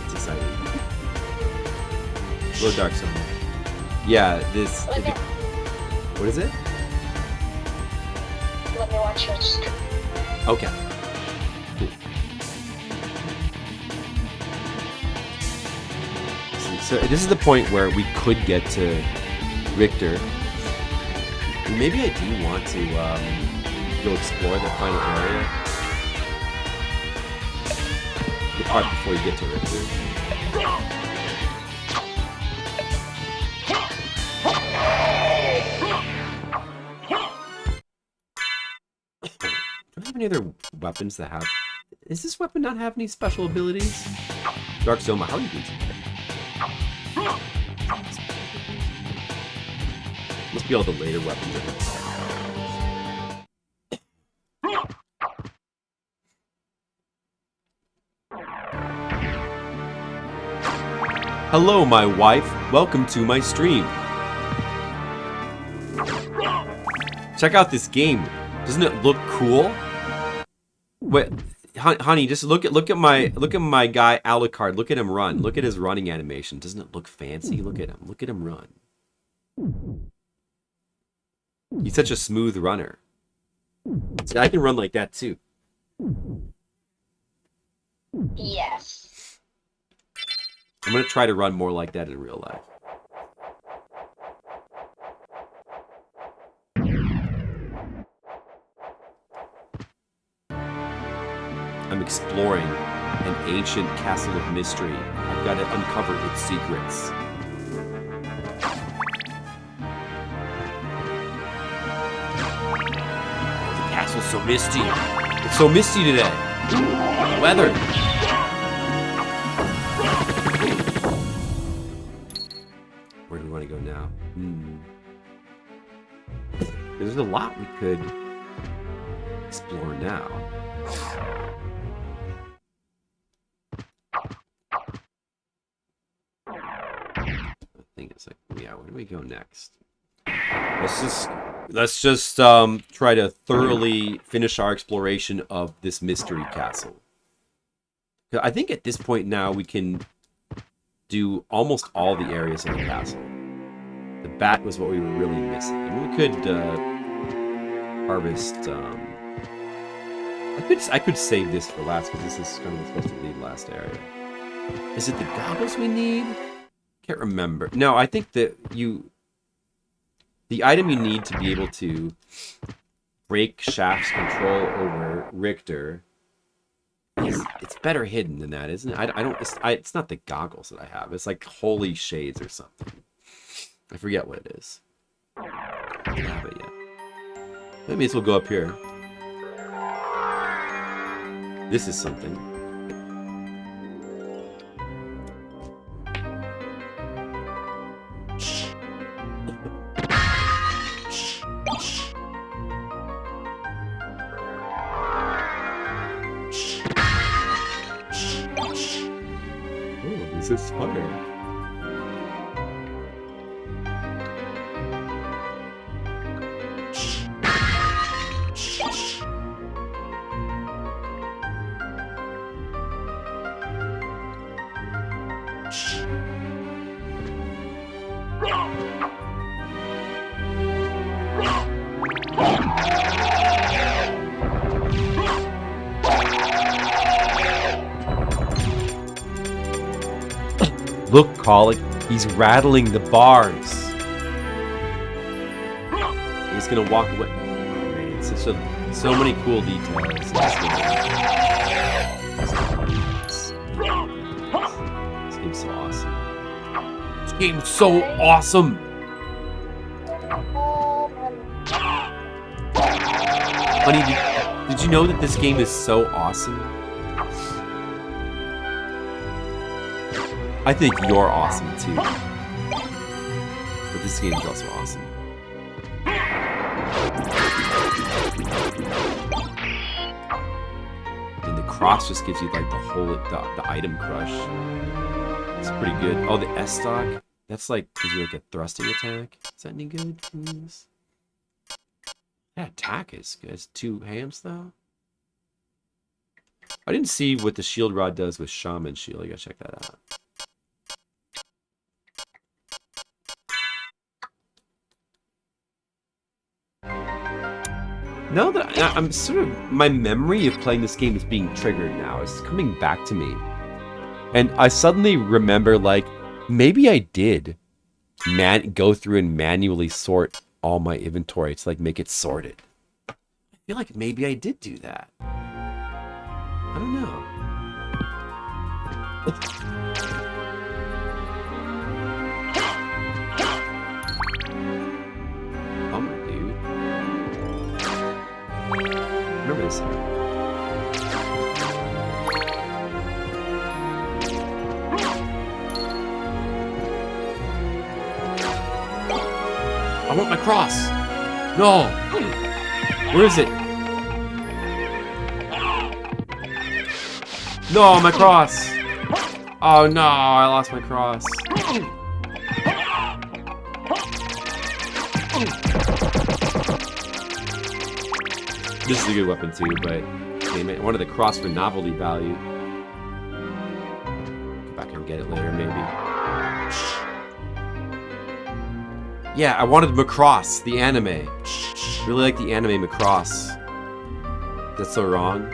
It's exciting. Glow dark zone. Yeah, this. What is it? Let me watch your stream. Okay. Cool. So this is the point where we could get to Richter. Maybe I do want to go explore the final area. The part before you get to Richter. Do I have any other weapons that have... Does this weapon not have any special abilities? Dark Zoma, how are you doing today? Must be all the later weapons. Hello, my wife. Welcome to my stream. Check out this game. Doesn't it look cool? Wait, honey, just look at my guy Alucard. Look at him run. Look at his running animation. Doesn't it look fancy? Look at him. Look at him run. He's such a smooth runner. See, I can run like that too. Yes. I'm gonna try to run more like that in real life. I'm exploring an ancient castle of mystery. I've got to uncover its secrets. The castle's so misty. It's so misty today. Weather. Where do we want to go now? There's a lot we could explore now. I think it's like, yeah, where do we go next? Let's just try to thoroughly finish our exploration of this mystery castle. I think at this point now we can do almost all the areas of the castle. The bat was what we were really missing. I mean, we could harvest. I could save this for last because this is kind of supposed to be the last area. Is it the goggles we need? Can't remember. No, I think that the item you need to be able to break Shaft's control over Richter it's better hidden than that, isn't it? It's not the goggles that I have. It's like holy shades or something. I forget what it is. I don't have it yet. Maybe this will go up here. This is something. Oh, this is fire. Look, Colic, he's rattling the bars. He's gonna walk away. Oh, man, so many cool details. This game's so awesome. This game's so awesome. Honey, did you know that this game is so awesome? I think you're awesome too. But this game is also awesome. And the cross just gives you like the item crush. It's pretty good. Oh, the S stock. That's like gives you like a thrusting attack. Is that any good? Please? That attack is good. It's 2 hands though. I didn't see what the shield rod does with Shaman Shield. You gotta check that out. Now that I'm sort of, my memory of playing this game is being triggered now. It's coming back to me. And I suddenly remember, like, maybe I did go through and manually sort all my inventory to, like, make it sorted. I feel like maybe I did do that. I don't know. Bummer, dude. Remember this. I want my cross. No. Where is it? No, my cross. Oh no, I lost my cross. This is a good weapon too, but damn it, I wanted the cross for novelty value. Go back and get it later, maybe. Yeah, I wanted Macross, the anime. Really like the anime Macross. That's so wrong.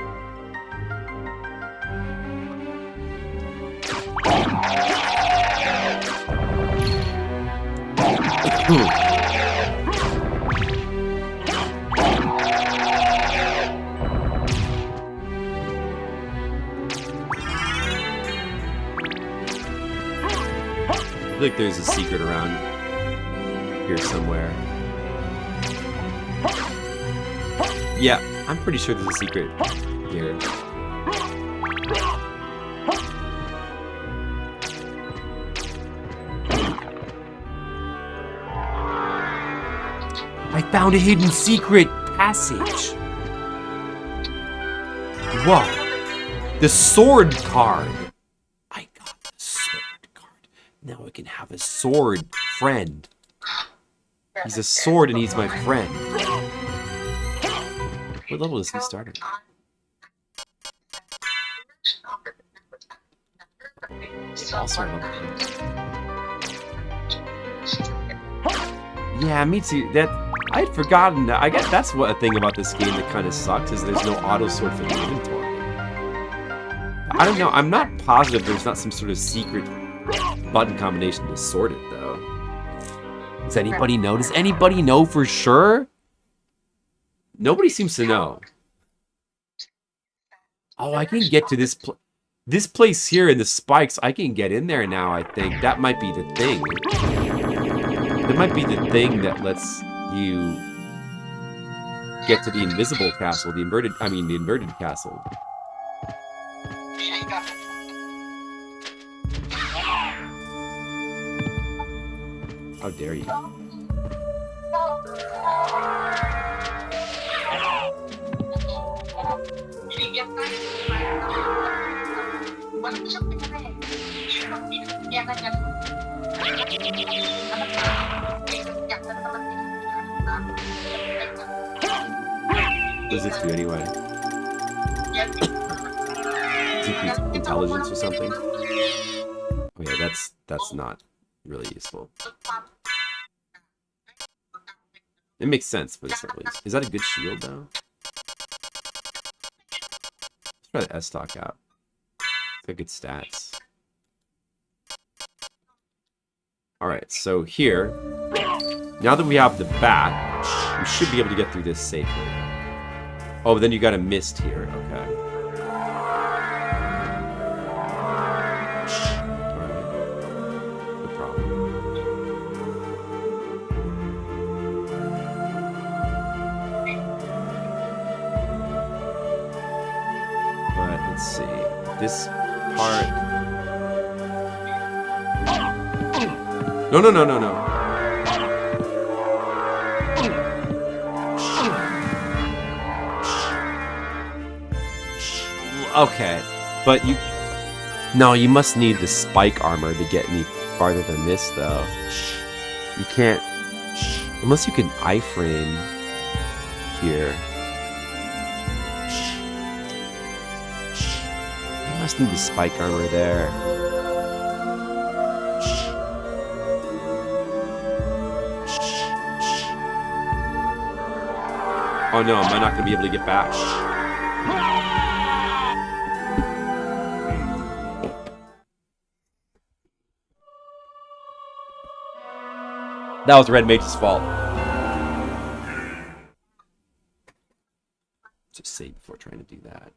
I feel like there's a secret around here somewhere. Yeah, I'm pretty sure there's a secret here. I found a hidden secret passage. Whoa. The sword card. I got the sword card. Now I can have a sword friend. He's a sword and he's my friend. What level is he starting? Also level. Yeah, me too. That I had forgotten. I guess that's what a thing about this game that kind of sucks is there's no auto sort for the inventory. I don't know. I'm not positive there's not some sort of secret button combination to sort it though. Does anybody know? Does anybody know for sure? Nobody seems to know. Oh, I can get to this place here in the spikes. I can get in there now, I think. That might be the thing. That might be the thing that lets you get to the invisible castle, the inverted castle. How dare you? What does this do anyway? Increase intelligence or something? Oh yeah, that's not really useful. It makes sense, but it's not really useful. Is that a good shield though? Let's try the S-Stock out. It's got good stats. Alright, so here, now that we have the bat, we should be able to get through this safely. Oh, but then you got a mist here, okay. Alright. No problem. But let's see. This part. No, no, no, no, no. Okay, but you... No, you must need the spike armor to get any farther than this, though. You can't... Unless you can iframe here. You must need the spike armor there. Oh no, am I not going to be able to get back? That was Red Mage's fault. Just save before trying to do that.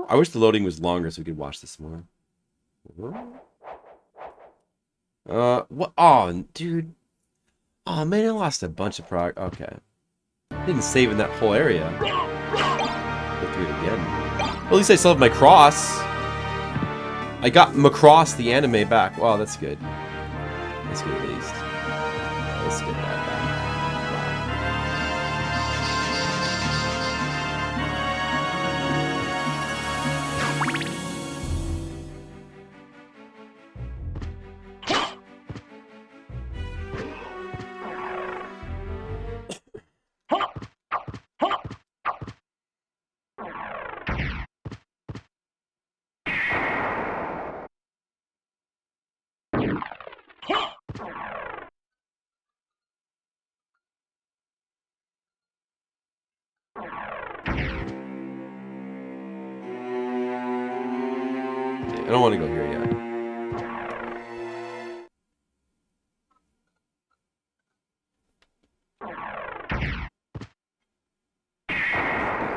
I wish the loading was longer so we could watch this more. What? Oh, dude. Oh, man, I lost a bunch of Okay. Didn't save in that whole area. Go through it again. Well, at least I still have my cross. I got Macross, the anime, back. Wow, that's good. That's good, at least. Let's get that back. I don't want to go here yet.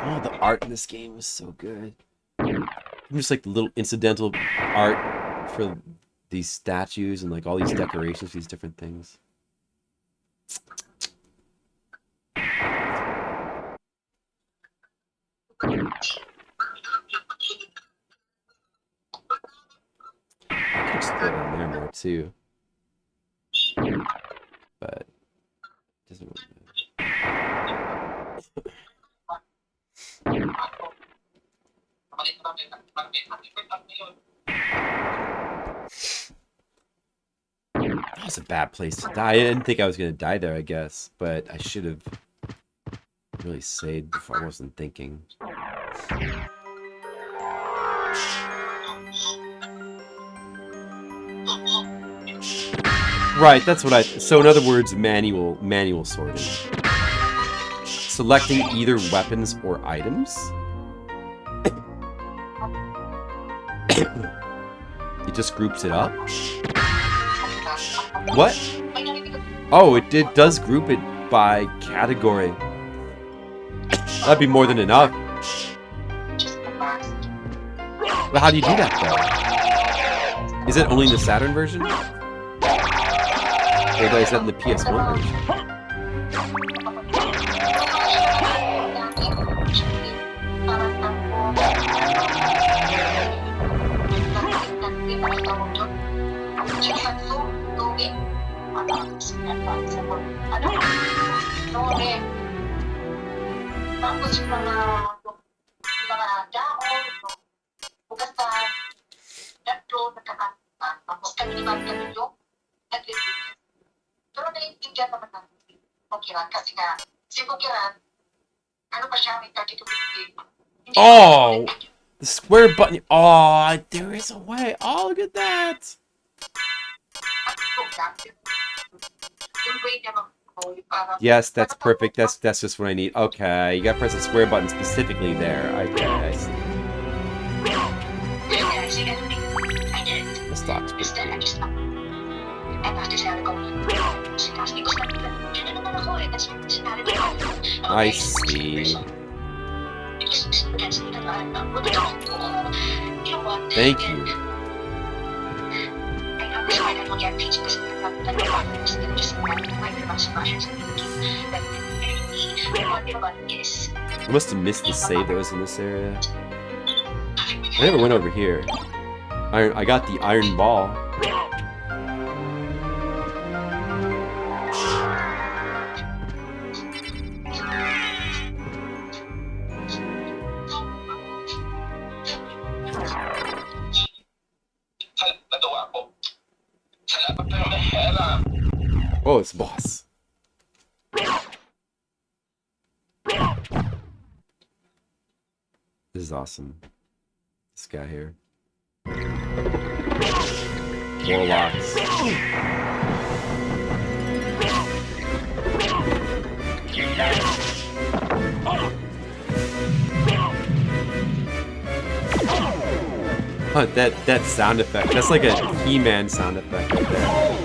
Oh, the art in this game is so good. Just like the little incidental art for these statues and like all these decorations, these different things. I could just put it on there more too, but it doesn't really matter. That was a bad place to die. I didn't think I was gonna die there, I guess, but I should have really saved before I wasn't thinking. Right, that's what I... So in other words, manual sorting. Selecting either weapons or items. It just groups it up. What? Oh, it does group it by category. That'd be more than enough. But how do you do that, though? Is it only in the Saturn version? Or is that in the PS1 version? Oh! The square button. Oh, there is a way. Oh, look at that. Yes, that's perfect. That's just what I need. Okay, you gotta press the square button specifically there. Okay, I see. The stock's pretty good. I see. Thank you. I must have missed the save that was in this area. I never went over here. I got the iron ball. Oh, it's boss. This is awesome. This guy here. Warlocks. Huh, that sound effect. That's like a He-Man sound effect right there.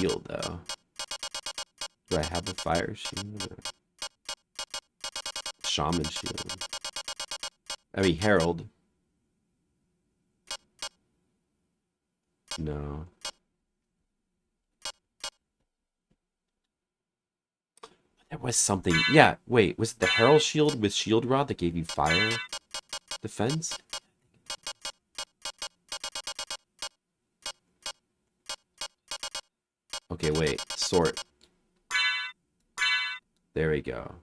shield, though. Do I have a fire shield? Or... Shaman shield. I mean, Herald. No. There was something. Yeah, wait. Was it the Herald shield with shield rod that gave you fire defense? Okay, wait. Sort. There we go.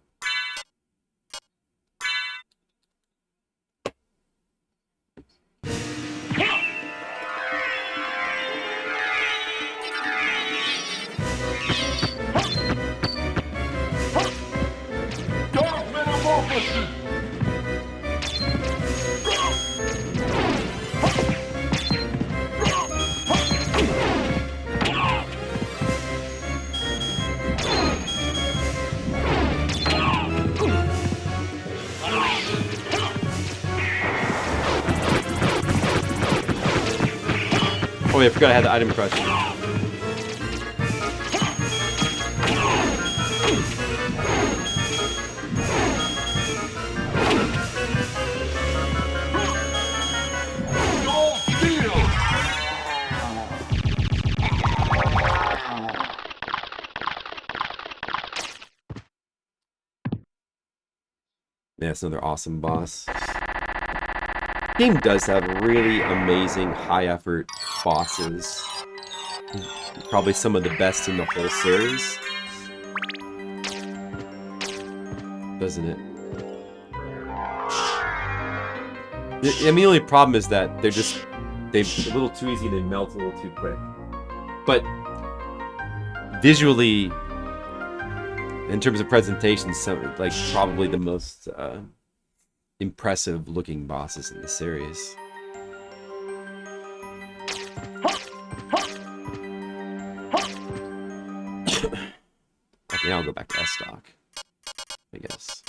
Dark Metamorphosis! Oh, wait, I forgot I had the item crush. Dual Steel! Yeah, it's another awesome boss. Game does have really amazing high-effort bosses. Probably some of the best in the whole series. Doesn't it? I mean, the only problem is that they're a little too easy and they melt a little too quick. But visually, in terms of presentation, like probably the most impressive looking bosses in the series. Okay, now I'll go back to S-Stock, I guess.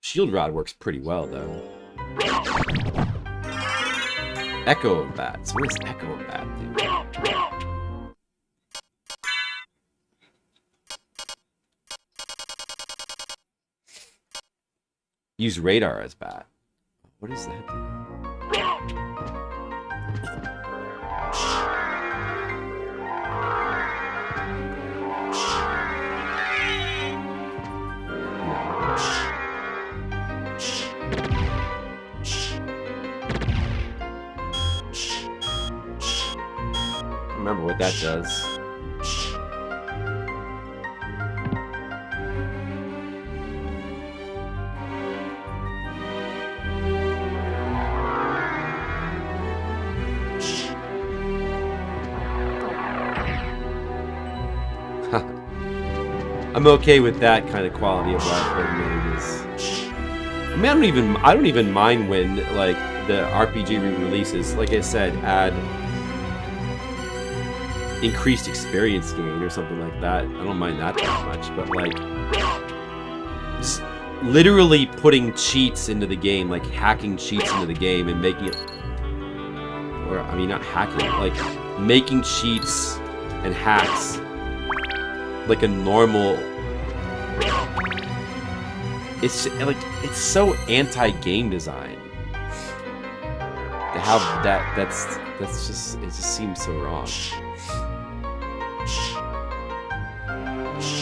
Shield Rod works pretty well, though. Echo of Bats. What does Echo of Bat do? Use radar as bat. What does that do? Remember what that does. I'm okay with that kind of quality of life for movies. I mean, I don't even mind when like the RPG re-releases, like I said, add increased experience gain or something like that. I don't mind that much, but like just literally putting cheats into the game, like hacking cheats into the game and making it, or I mean not hacking, like making cheats and hacks like a normal. It's like it's so anti-game design to have that. That's just, it just seems so wrong.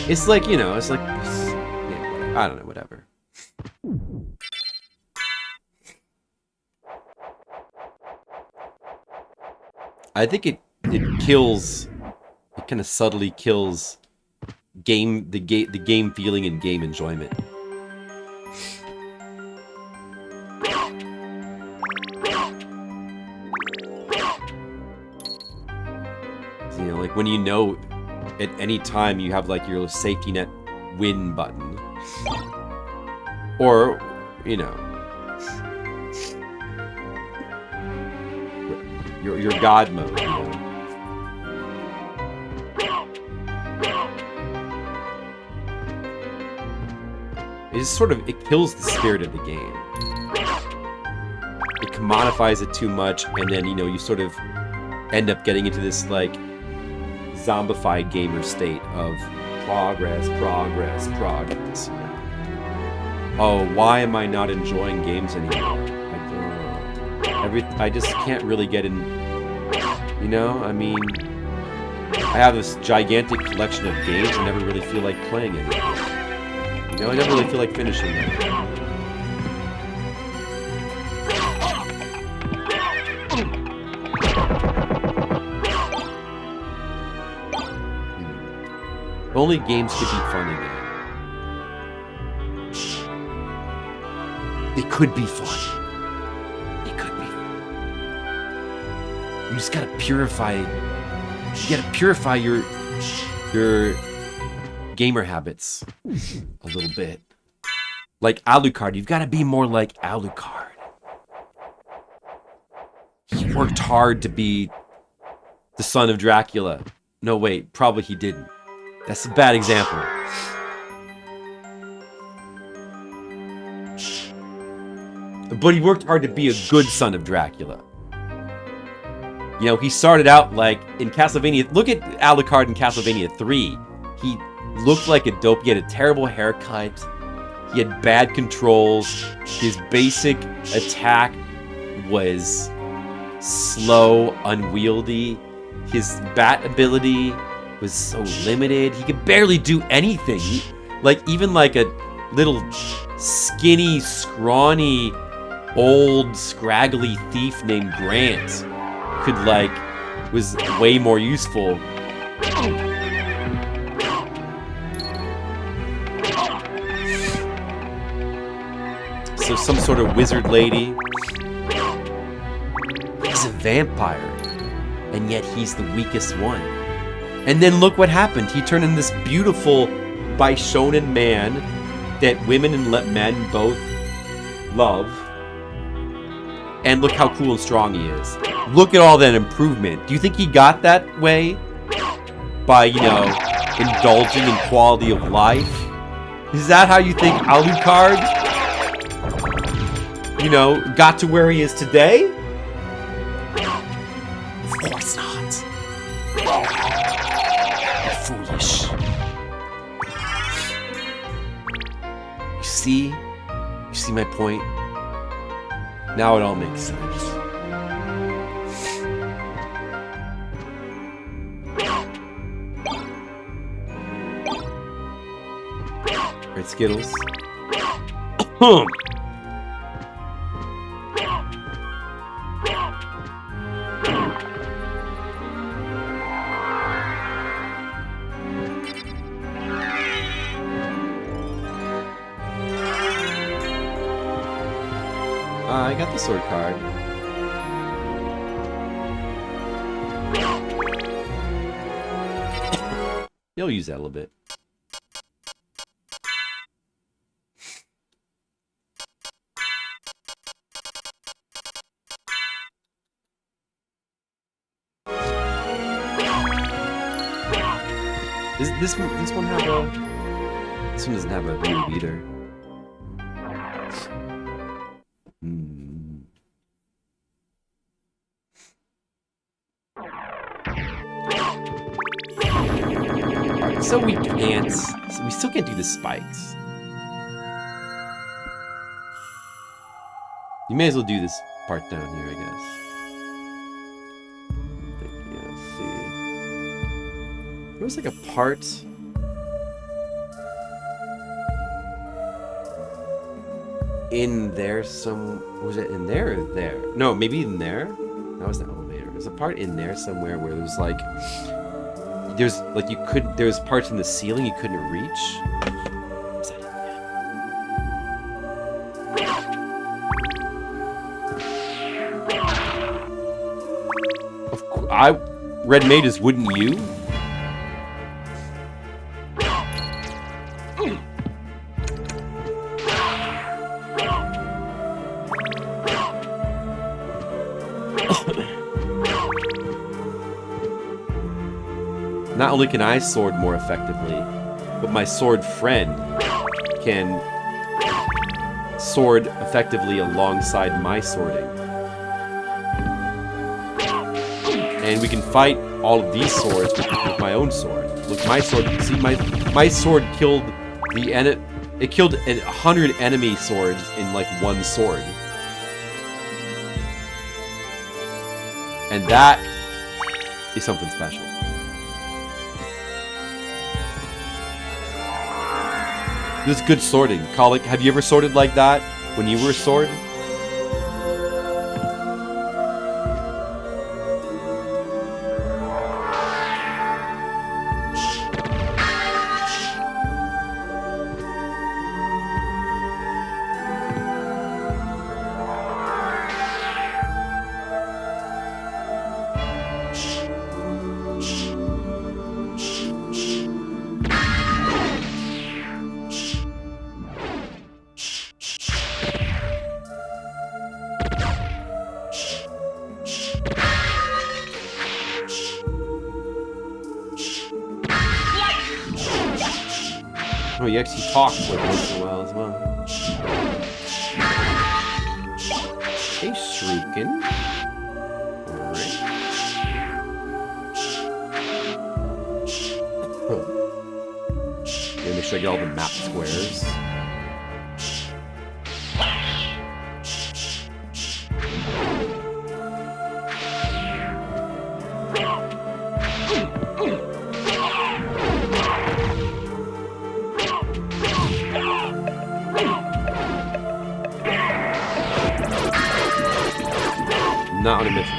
It's like, you know, it's like, yeah, I don't know, whatever. I think it kills, it kind of subtly kills the game feeling and game enjoyment. You know, like when you know at any time you have like your safety net win button, or you know, your god mode. You know? It just sort of, it kills the spirit of the game. commodifies it too much, and then, you know, you sort of end up getting into this, like, zombified gamer state of progress. You know? Oh, why am I not enjoying games anymore? I just can't really get in, you know? I mean, I have this gigantic collection of games, I never really feel like playing it. You know, I never really feel like finishing them. Only games could be fun again. It could be fun. It could be. You just gotta purify. You gotta purify your gamer habits a little bit. Like Alucard, you've gotta be more like Alucard. He worked hard to be the son of Dracula. No, wait, probably he didn't. That's a bad example. But he worked hard to be a good son of Dracula. You know, he started out like in Castlevania. Look at Alucard in Castlevania 3. He looked like a dope. He had a terrible haircut. He had bad controls. His basic attack was slow, unwieldy. His bat ability was so limited. He could barely do anything. Like, even like a little skinny, scrawny, old, scraggly thief named Grant could, like, was way more useful. So some sort of wizard lady. He's a vampire, and yet he's the weakest one. And then look what happened. He turned into this beautiful Bishonen man that women and men both love. And look how cool and strong he is. Look at all that improvement. Do you think he got that way by, you know, indulging in quality of life? Is that how you think Alucard, you know, got to where he is today? Of course not. Foolish. You see my point? Now it all makes sense. Right, Skittles? I got the sword card. You'll use that a little bit. Does this one have a... This one doesn't have a move either. Alright, so we still can't do the spikes. You may as well do this part down here, I guess. Yeah, let's see. There was like a part... in there some... Was it in there or there? No, maybe in there? That was the elevator. There's a part in there somewhere where there's like... There's like there's parts in the ceiling you couldn't reach. Was that in there? Of course, Red Mages, wouldn't you? Not only can I sword more effectively, but my sword friend can sword effectively alongside my swording. And we can fight all of these swords with my own sword. Look, my sword, see, my sword killed the it killed 100 enemy swords in like one sword. And that is something special. This is good sorting. Colic, have you ever sorted like that when you were a sword? Oh, he actually talks like once in a while as well. Hey, Shuriken. Alright. Yeah, make sure I get all the map squares. Not what I meant to do.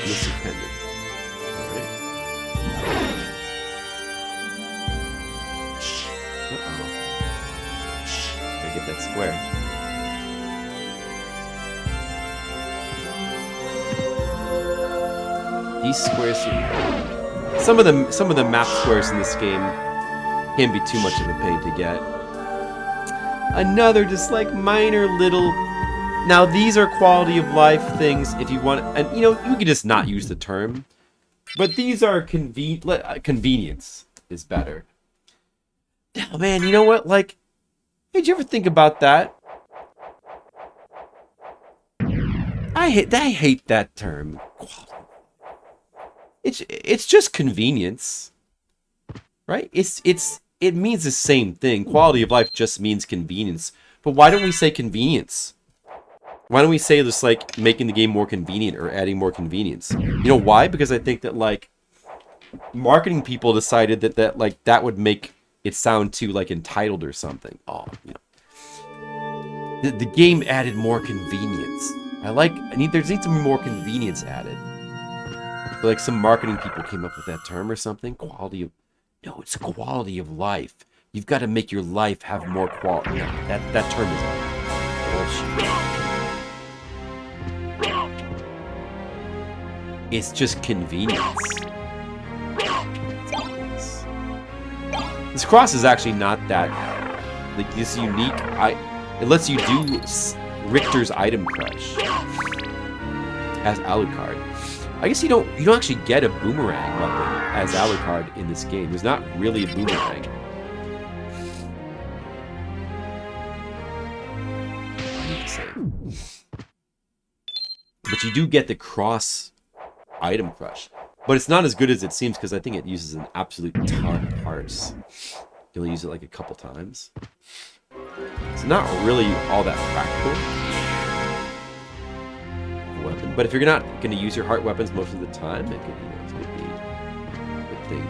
Missing pendant. Alright. Uh-oh. Gotta get that square. These squares here. Some of the map squares in this game can be too much of a pain to get. Another just like minor little. Now these are quality of life things if you want, and you know you can just not use the term, but these are convenience is better. Oh man, you know what? Like, did you ever think about that? I hate that term. It's just convenience, right? It means the same thing. Quality of life just means convenience. But why don't we say convenience? Why don't we say just like making the game more convenient or adding more convenience? You know why? Because I think that like marketing people decided that like that would make it sound too like entitled or something. Oh, you know, the game added more convenience. There needs to be more convenience added. Like some marketing people came up with that term or something. No, it's quality of life. You've got to make your life have more quality. No, that term is bullshit. It's just convenience. This cross is actually not that like this unique. It lets you do Richter's item crush as Alucard. I guess you don't actually get a boomerang weapon as Alucard in this game. There's not really a boomerang. I need to say. But you do get the cross item crush. But it's not as good as it seems because I think it uses an absolute ton of parts. You only use it like a couple times. It's not really all that practical. Weapon. But if you're not going to use your heart weapons most of the time, it could be a good thing.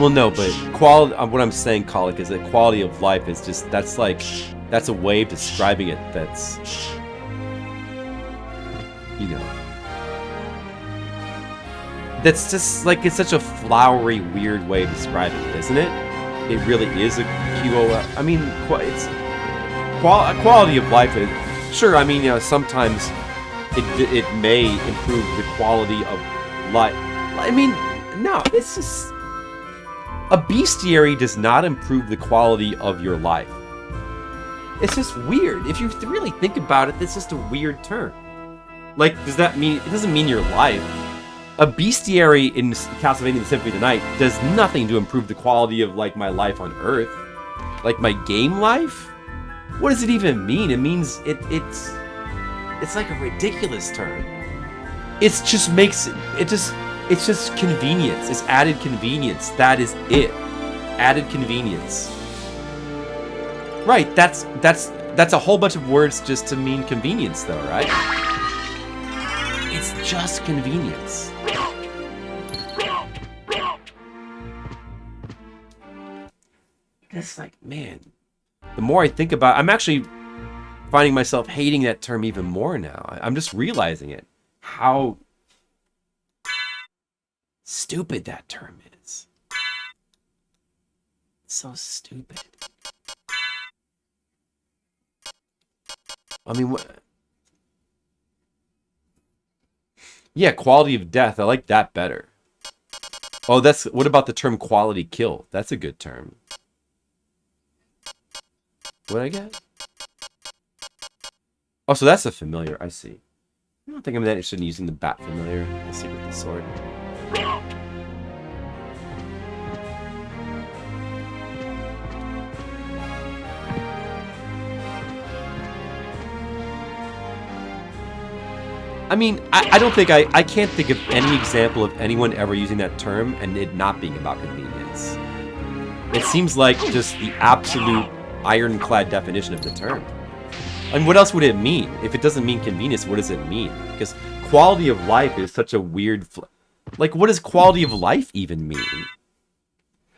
Well, no, but quality. What I'm saying, Colic, is that quality of life is just that's a way of describing it. That's That's just like it's such a flowery, weird way of describing it, isn't it? It really is a QOL. I mean, it's quality of life. Sure, I mean, sometimes it may improve the quality of life. I mean, no, it's just... A bestiary does not improve the quality of your life. It's just weird. If you really think about it, it's just a weird term. Like, does that mean... It doesn't mean your life. A bestiary in Castlevania the Symphony of the Night does nothing to improve the quality of, like, my life on Earth. Like, my game life? What does it even mean? It means it's like a ridiculous term. It's just convenience. It's added convenience. That is it. Added convenience. Right, that's a whole bunch of words just to mean convenience though, right? It's just convenience. It's like, man, the more I think about it, I'm actually finding myself hating that term even more now. I'm just realizing it. How stupid that term is. It's so stupid. I mean, what? Yeah, quality of death. I like that better. Oh, what about the term quality kill? That's a good term. What'd I get? Oh, so that's a familiar. I see. I don't think I'm that interested in using the bat familiar. Let's see with the sword. I mean, I don't think I can't think of any example of anyone ever using that term and it not being about convenience. It seems like just the absolute ironclad definition of the term. I mean, what else would it mean? If it doesn't mean convenience, what does it mean? Because quality of life is such a weird... Like, what does quality of life even mean?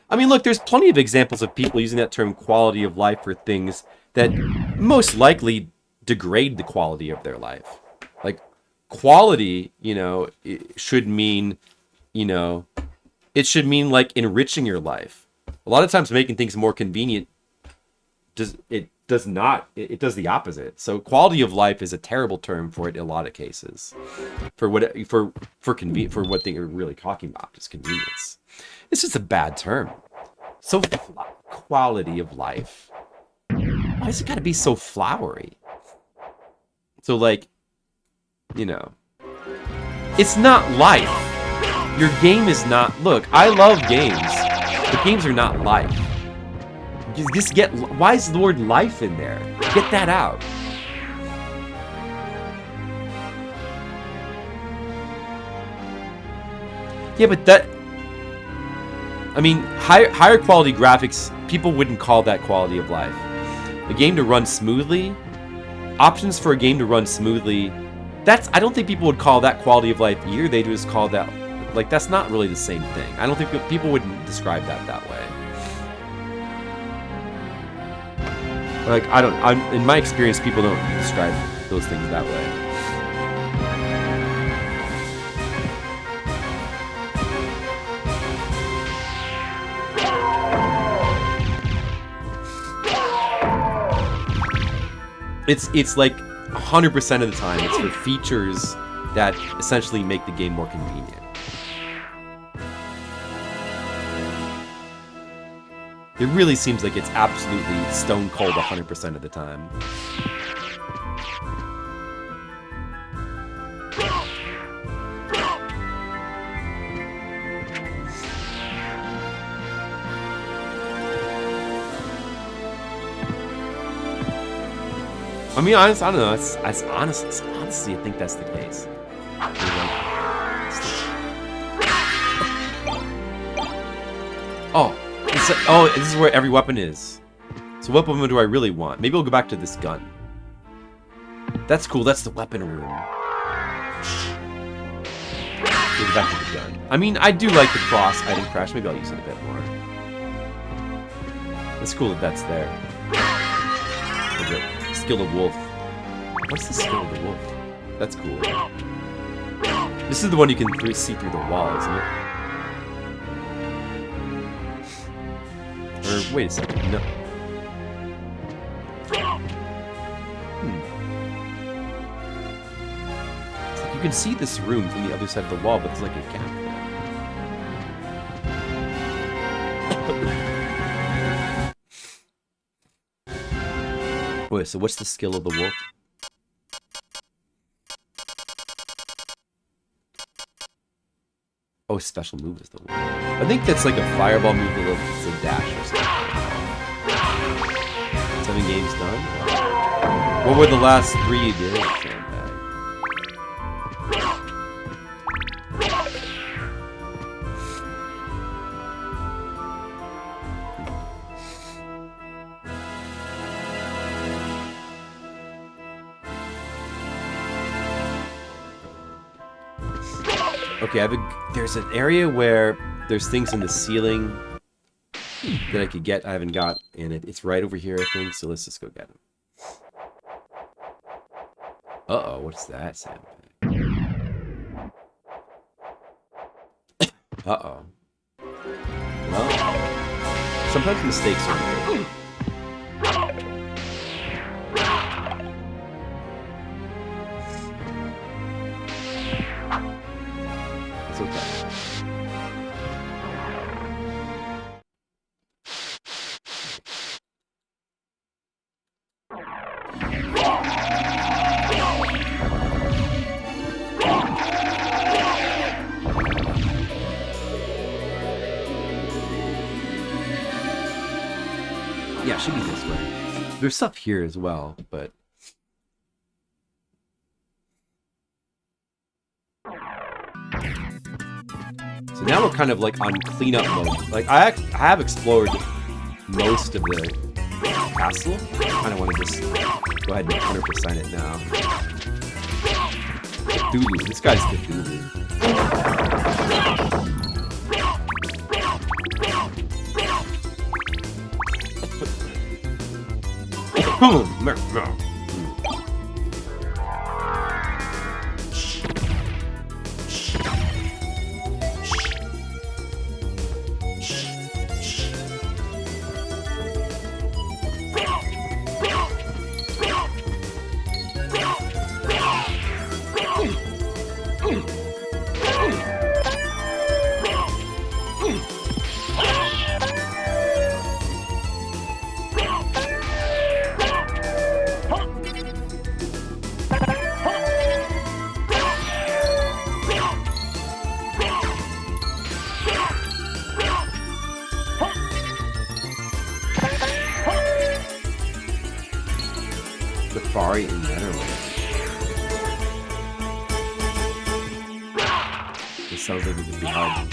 I mean, look, there's plenty of examples of people using that term quality of life for things that most likely degrade the quality of their life. Like, quality, you know, it should mean, you know, it should mean, like, enriching your life. A lot of times making things more convenient does the opposite. So quality of life is a terrible term for it in a lot of cases. For what they're really talking about, just convenience. It's just a bad term. So quality of life. Why has it got to be so flowery? So like, you know, it's not life. Your game is not. Look, I love games, but games are not life. Just get. Why is the word life in there? Get that out. Yeah, but that. I mean, higher quality graphics. People wouldn't call that quality of life. A game to run smoothly. Options for a game to run smoothly. I don't think people would call that quality of life either. They just call that. Like, that's not really the same thing. I don't think people wouldn't describe that way. Like, in my experience, people don't describe those things that way. It's like 100% of the time, it's for features that essentially make the game more convenient. It really seems like it's absolutely stone cold 100% of the time. I mean, I don't know. Honestly, I think that's the case. Oh, this is where every weapon is. So what weapon do I really want? Maybe I'll go back to this gun. That's cool. That's the weapon room. Go back to the gun. I mean, I do like the cross item crash. Maybe I'll use it a bit more. It's cool that that's there. The skill of wolf. What's the skill of the wolf? That's cool. This is the one you can see through the wall, isn't it? Or wait a second, no. It's like you can see this room from the other side of the wall, but it's like a gap. Wait, so what's the skill of the wolf? Oh, special move is the wolf. I think that's like a fireball move that looks a dash or something. 7 games done? What were the last 3 you did, Sandbag? Okay, there's an area where there's things in the ceiling that I could get, I haven't got, and it's right over here, I think, so let's just go get them. Uh-oh, what's that, Sandbag? Uh-oh. Well, sometimes mistakes are made. It's okay. Yeah, it should be this way. There's stuff here as well, but... So now we're kind of like on cleanup mode. Like, I have explored most of the castle. I kind of want to just go ahead and 100% it now. Cthulhu. This guy's Cthulhu. Safari in Netherlands. This sounds like it could be hard.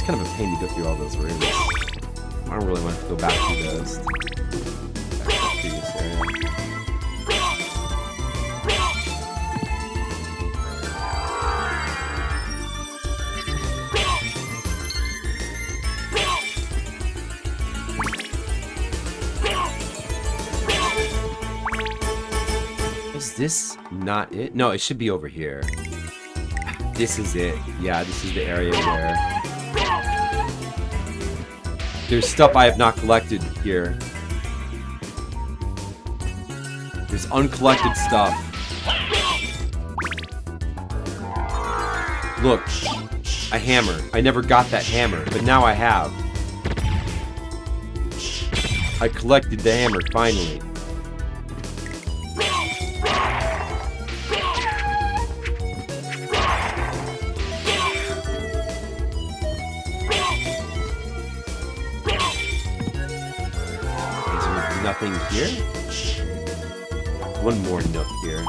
Kind of a pain to go through all those rooms. I don't really want to go back to those. Back to the previous area. Is this not it? No, it should be over here. This is it. Yeah, this is the area where there's stuff I have not collected here. There's uncollected stuff. Look, a hammer. I never got that hammer, but now I have. I collected the hammer, finally. Nothing here? One more nook here.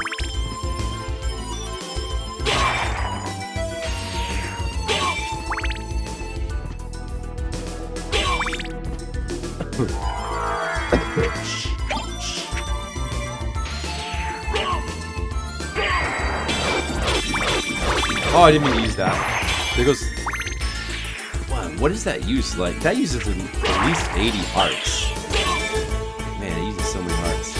Oh, I didn't mean to use that. There goes... Wow, what does that use? Like, that uses at least 80 hearts. Man, it uses so many hearts.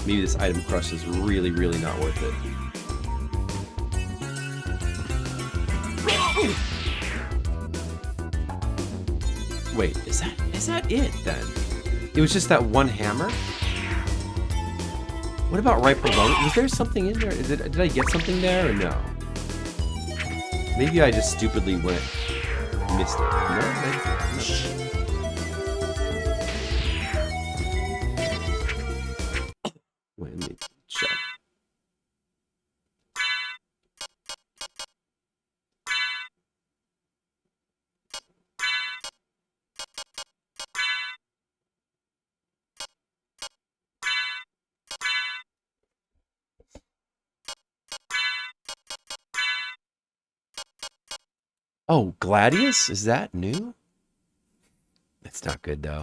Maybe this item crush is really, really not worth it. Wait, is that it then? It was just that one hammer? What about right below it? Was there something in there? Did I get something there or no? Maybe I just stupidly missed it. No. Wait, let me check. Oh, Gladius? Is that new? That's not good, though.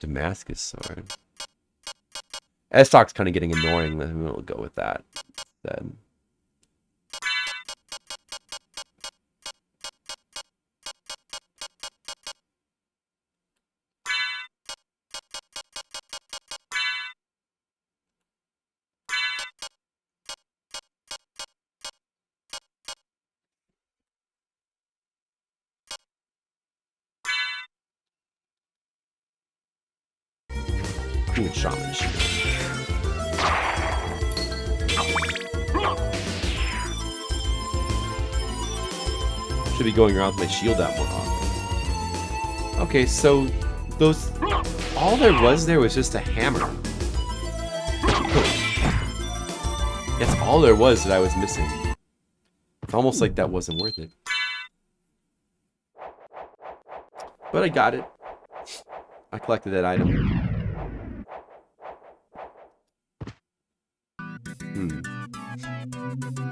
Damascus sword. S-Stock's kind of getting annoying. We'll go with that then. Cool shaman shield. Should be going around with my shield out more often. Okay, so those... All there was just a hammer. That's all there was that I was missing. It's almost like that wasn't worth it. But I got it. I collected that item.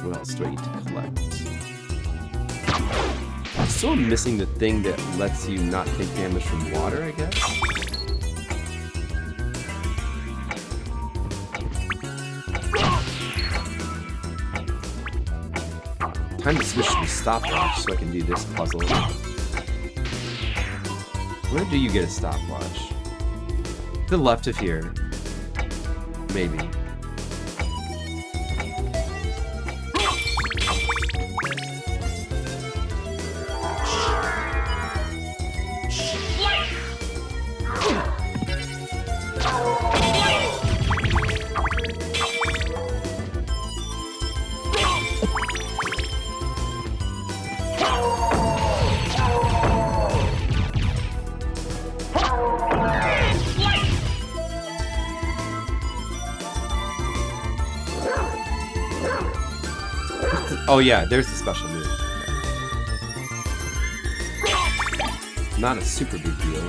What else do I need to collect? I still am missing the thing that lets you not take damage from water, I guess? Time to switch to the stopwatch so I can do this puzzle. Where do you get a stopwatch? To the left of here. Maybe. Oh yeah, there's the special move. Not a super big deal.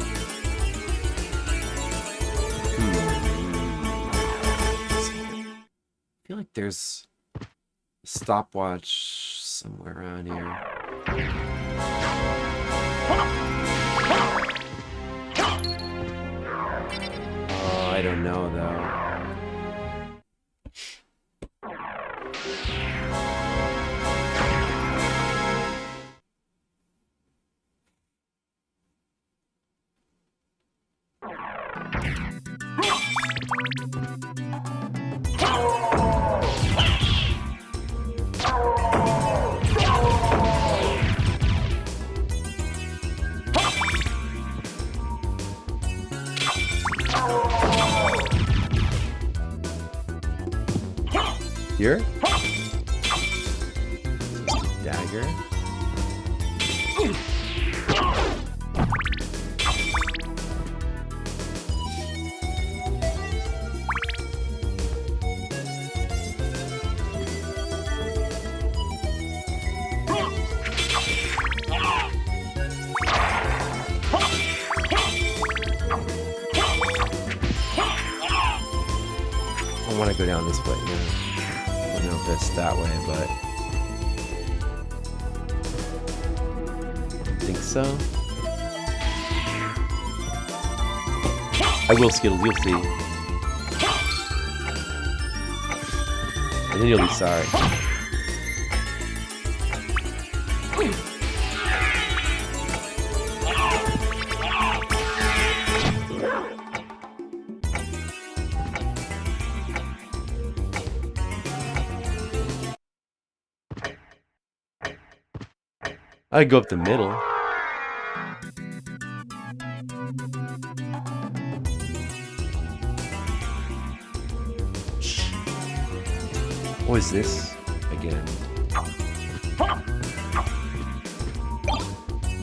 I feel like there's a stopwatch somewhere around here. Oh, I don't know though. Here? Dagger. I want to go down this way. Yeah. don't know if that's that way, but I think so. I will, Skittles, you'll see. And then you'll be sorry. I'd go up the middle. What is this again?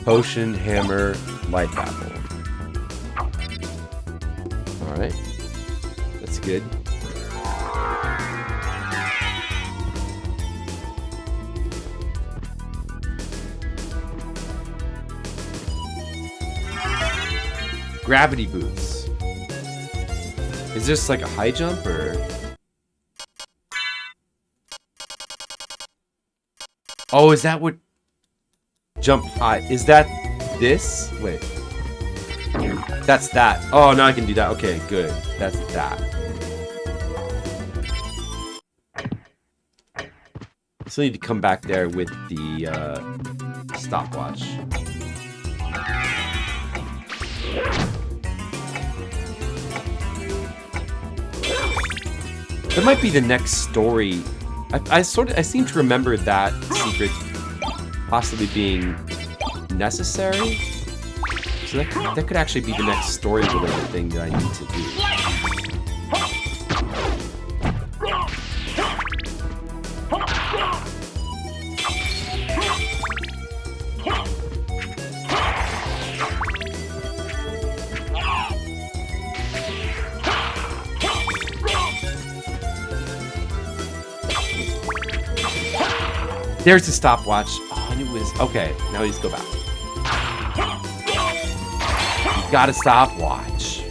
Potion, hammer, life apple. Alright. That's good. Gravity boots. Is this like a high jump or? Oh, is that what? Jump high. Is that this? Wait. That's that. Oh, now I can do that. Okay, good. That's that. Still need to come back there with the stopwatch. That might be the next story. I seem to remember that secret possibly being necessary. So that could actually be the next story related thing that I need to do. There's the stopwatch. Oh, I knew it was. Okay, now we just go back. You got a stopwatch.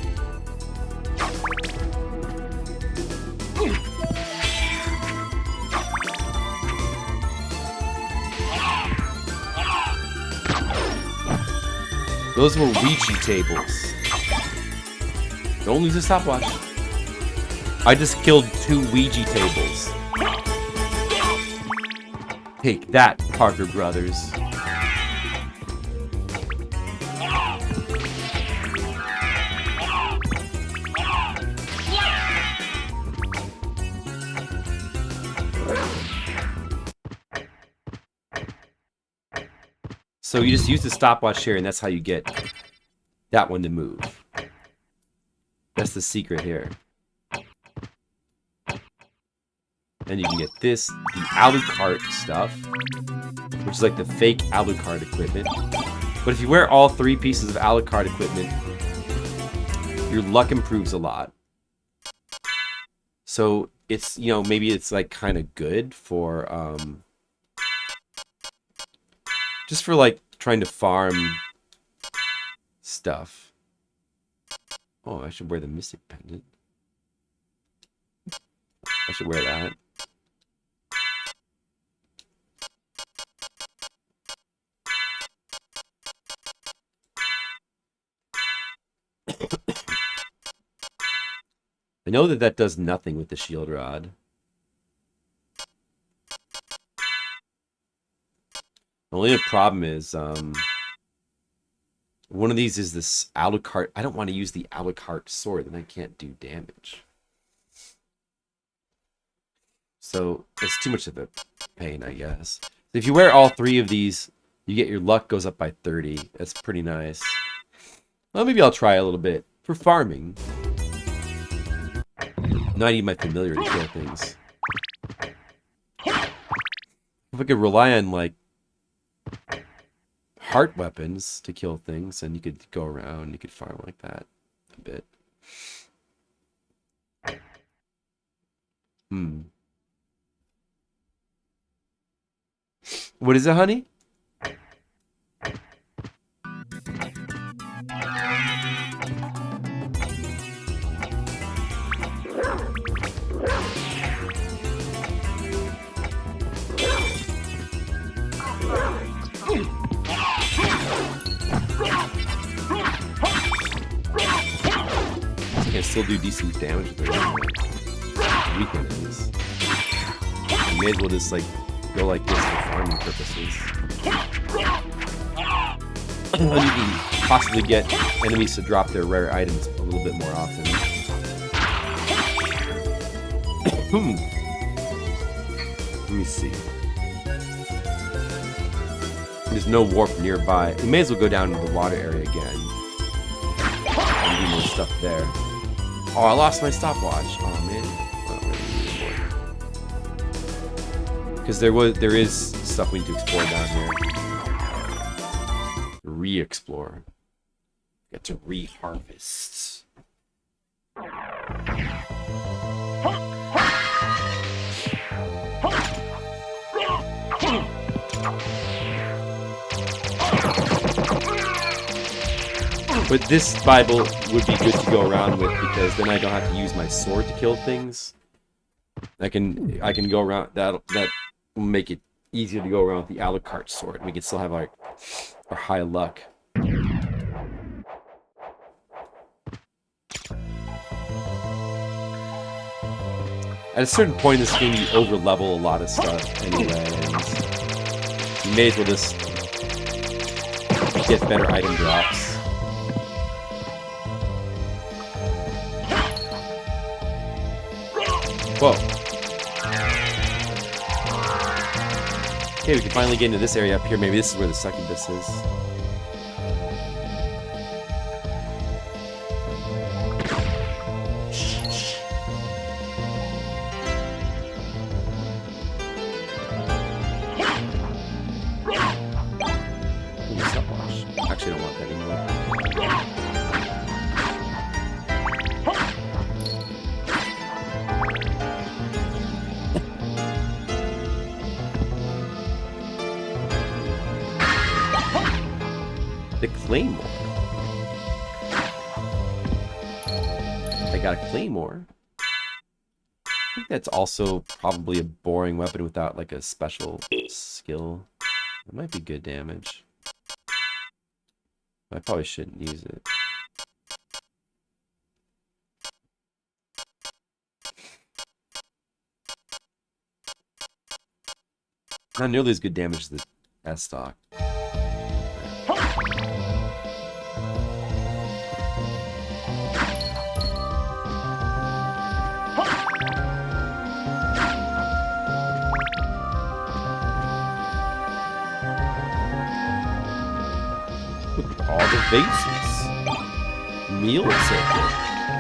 Those were Ouija tables. Don't lose the stopwatch. I just killed 2 Ouija tables. Take that, Parker Brothers. So you just use the stopwatch here, and that's how you get that one to move. That's the secret here. And you can get this, the Alucard stuff, which is like the fake Alucard equipment. But if you wear all 3 pieces of Alucard equipment, your luck improves a lot. So it's, you know, maybe it's like kind of good for, just for like trying to farm stuff. Oh, I should wear the Mystic Pendant. I should wear that. I know that that does nothing with the shield rod. The only problem is, one of these is this Alucard. I don't want to use the Alucard sword, then I can't do damage. So it's too much of a pain, I guess. If you wear all 3 of these, you get your luck goes up by 30. That's pretty nice. Well, maybe I'll try a little bit for farming. Now I need my familiar to kill things. If I could rely on, like, heart weapons to kill things, and you could go around, you could farm like that a bit. What is it, honey? still do decent damage with their weak enemies. You may as well just like go like this for farming purposes. And you can possibly get enemies to drop their rare items a little bit more often. Let me see. There's no warp nearby. We may as well go down to the water area again. And do more stuff there. Oh, I lost my stopwatch. Oh man. Because there is stuff we need to explore down here. Re-explore. Get to re-harvest. But this Bible would be good to go around with because then I don't have to use my sword to kill things. I can go around that will make it easier to go around with the Alucard sword. We can still have our high luck. At a certain point in this game, you over-level a lot of stuff anyway, and you may as well just get better item drops. Whoa. Okay, we can finally get into this area up here. Maybe this is where the succubus is. Actually, I don't want that anymore. The Claymore. I got a Claymore. I think that's also probably a boring weapon without like a special skill. It might be good damage. I probably shouldn't use it. Not nearly as good damage as the S-Stock. All the vases. Meal ticket.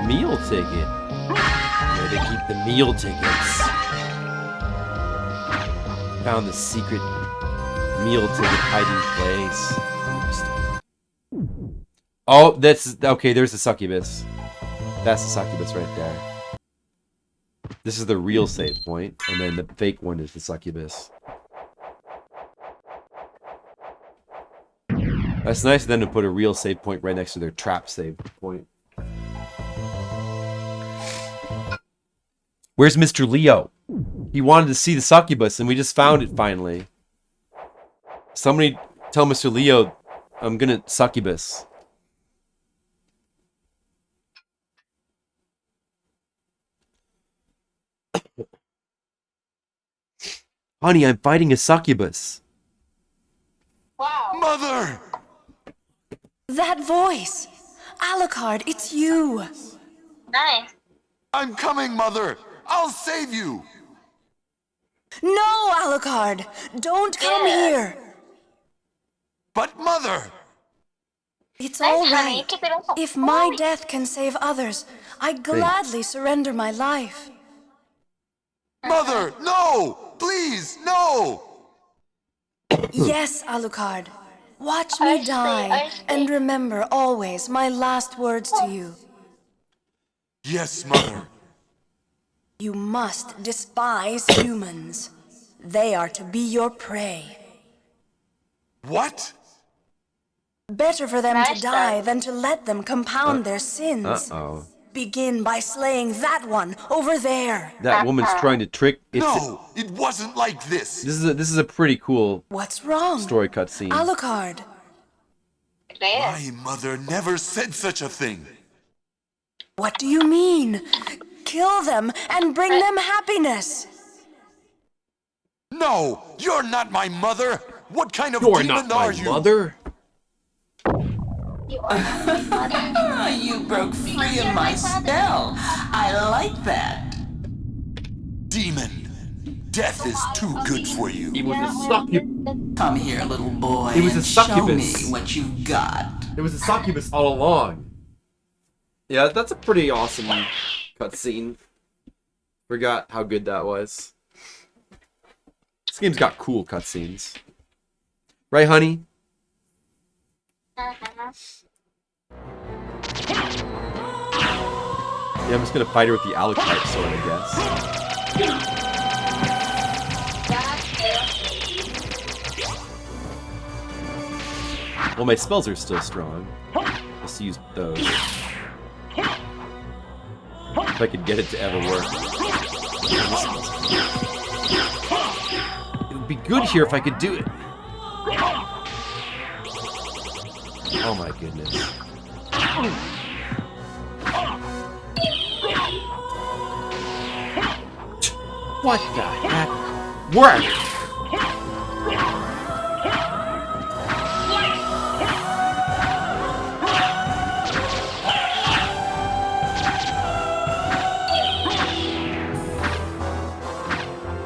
Meal ticket. Where they keep the meal tickets. Found the secret meal ticket hiding place. Oh, that's okay. There's the succubus. That's the succubus right there. This is the real save point, and then the fake one is the succubus. That's nice of them to put a real save point right next to their trap save point. Where's Mr. Leo? He wanted to see the succubus, and we just found it finally. Somebody tell Mr. Leo I'm gonna succubus. Honey, I'm fighting a succubus. Wow. Mother! That voice! Alucard, it's you! Nice. I'm coming, Mother! I'll save you! No, Alucard! Don't come here! But, Mother! It's Nice, all honey. right. Keep it up. If my death can save others, I gladly surrender my life. Mother, no! Please, no! Yes, Alucard. Watch I me see, die, I see. and remember always my last words to you. Yes, Mother. You must despise humans. They are to be your prey. What? Better for them Nice to die job. than to let them compound their sins. Uh-oh. Begin by slaying that one over there. That woman's trying to trick. No, it wasn't like this. This is a pretty cool What's wrong? story cutscene. Alucard. Yes. My mother never said such a thing. What do you mean? Kill them and bring them happiness. No, you're not my mother. What kind of You're demon not my are you? mother. You are not my mother. You broke free of my spell. I like that. Demon, death is too good for you. He was a succubus. Come here, little boy. He was a and show succubus. me what you've got. It was a succubus all along. Yeah, that's a pretty awesome cutscene. Forgot how good that was. This game's got cool cutscenes. Right, honey? Uh-huh. Yeah, I'm just gonna fight her with the Alucard sword, I guess. Well, my spells are still strong. Let's use those. If I could get it to ever work. It would be good here if I could do it. Oh my goodness. What the heck? Work!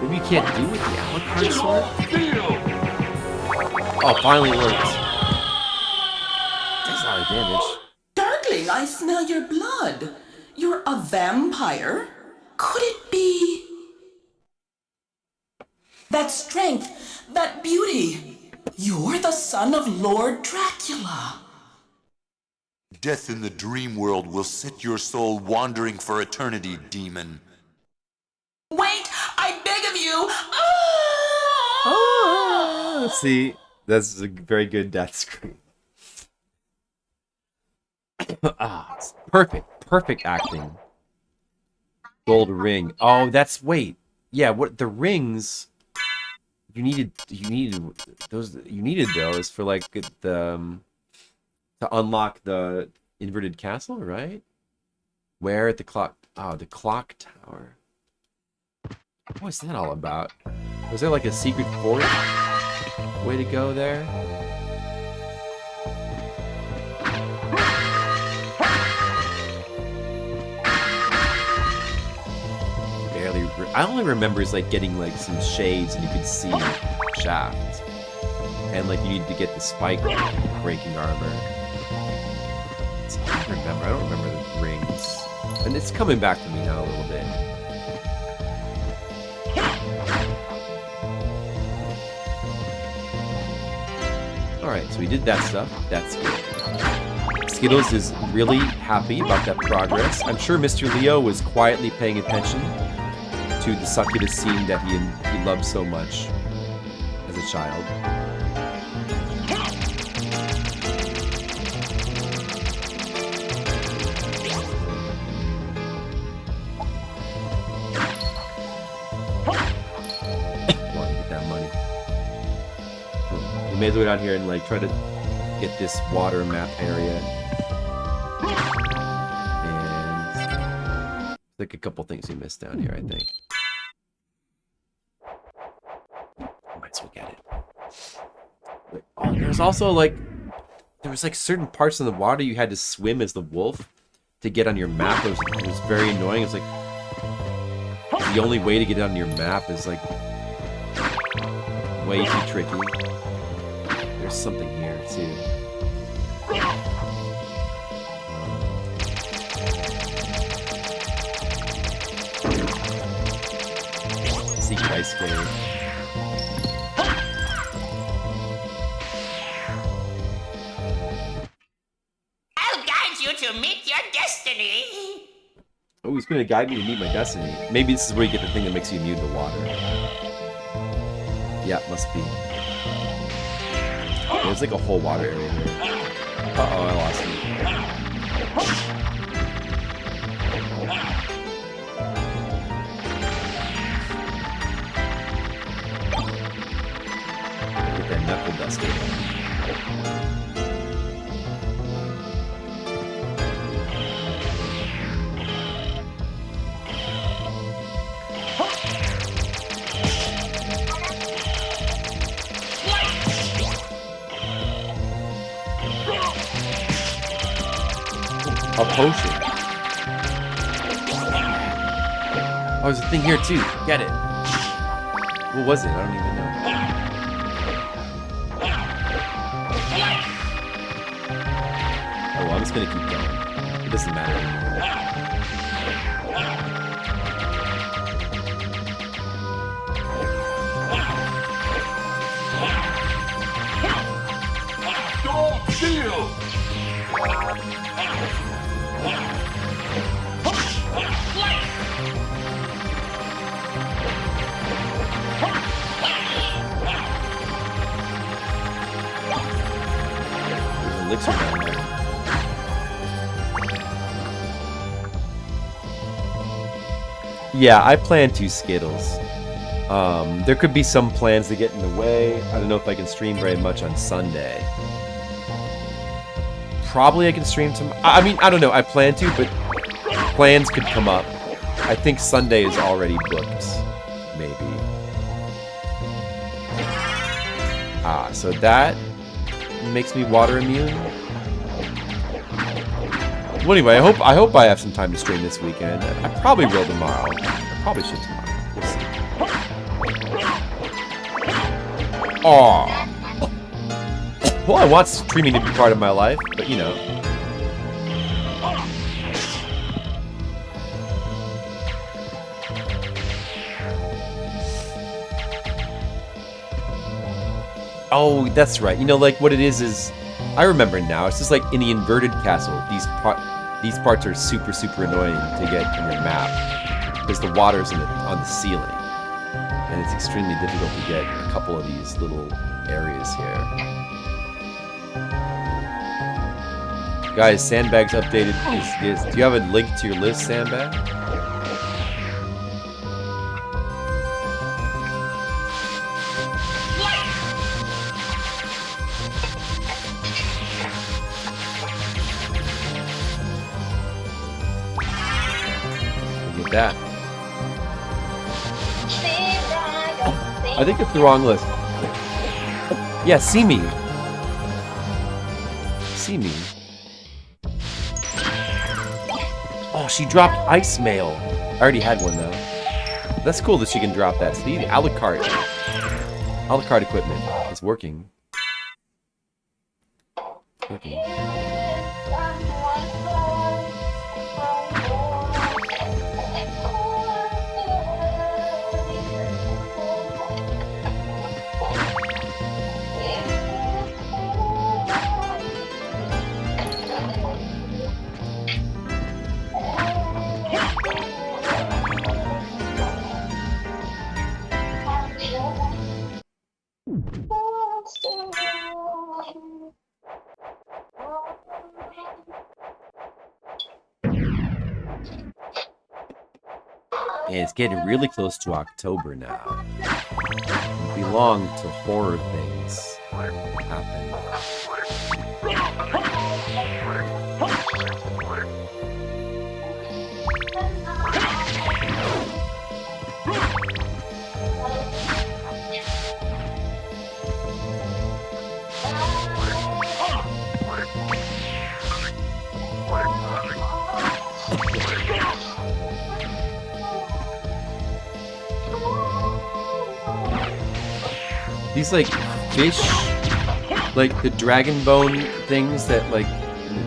Maybe you can't do it with the Alucard sword? Oh, finally worked. That's a lot of damage. Darkling, I smell your blood. You're a vampire? Could it be... that strength, that beauty? You're the son of Lord Dracula. Death in the dream world will set your soul wandering for eternity, demon. Wait, I beg of you! Ah, see, that's a very good death scream. Ah, it's perfect acting. Gold ring. Oh, that's wait. Yeah, what the rings? You needed those for like the to unlock the inverted castle, right? Where at the clock? Oh, the clock tower. What was that all about? Was there like a secret forest way to go there? I only remember is like getting like some shades and you could see shafts, and like you need to get the spike breaking armor. That's all I remember. I don't remember the rings, and it's coming back to me now a little bit. All right, so we did that stuff. That's good. Skittles is really happy about that progress. I'm sure Mr. Leo was quietly paying attention to the succubus scene that he loved so much as a child. Want to get that money. We may as well go down here and like try to get this water map area. And like a couple things we missed down here, I think. Might as well get it. Wait, oh, there's also like there was like certain parts in the water you had to swim as the wolf to get on your map. It was very annoying. It's like the only way to get it on your map is like way too tricky. There's something here too. Secret ice cave. I'll guide you to meet your destiny. Oh, he's going to guide me to meet my destiny. Maybe this is where you get the thing that makes you immune to water. Yeah, must be. There's like a whole water area here. Uh-oh, I lost him. Get that knuckle duster. A potion. Oh, there's a thing here too. Get it. What was it? I don't even know. Oh, well, I'm just gonna keep going. It doesn't matter anymore. Dog shield! There's an elixir down there. Yeah, I plan to Skittles. There could be some plans that get in the way. I don't know if I can stream very much on Sunday. Probably I can stream tomorrow. I mean, I don't know. I plan to, but plans could come up. I think Sunday is already booked. Maybe. Ah, so that makes me water immune. Well, anyway, I hope I have some time to stream this weekend. I probably will tomorrow. I probably should tomorrow. We'll see. Aww. Well, I want streaming to be part of my life, but you know. Oh, that's right. You know, like what it is I remember now. It's just like in the inverted castle. These parts are super, super annoying to get in your map because the water's on the ceiling, and it's extremely difficult to get a couple of these little areas here. Guys, Sandbag's updated. Do you have a link to your list, Sandbag? Look at that. I think it's the wrong list. Yeah, see me. See me. Oh, she dropped ice mail. I already had one though. That's cool that she can drop that. See, the a la carte equipment is working. Working. And it's getting really close to October now. It belong to horror things happen. These like fish, like the dragon bone things that like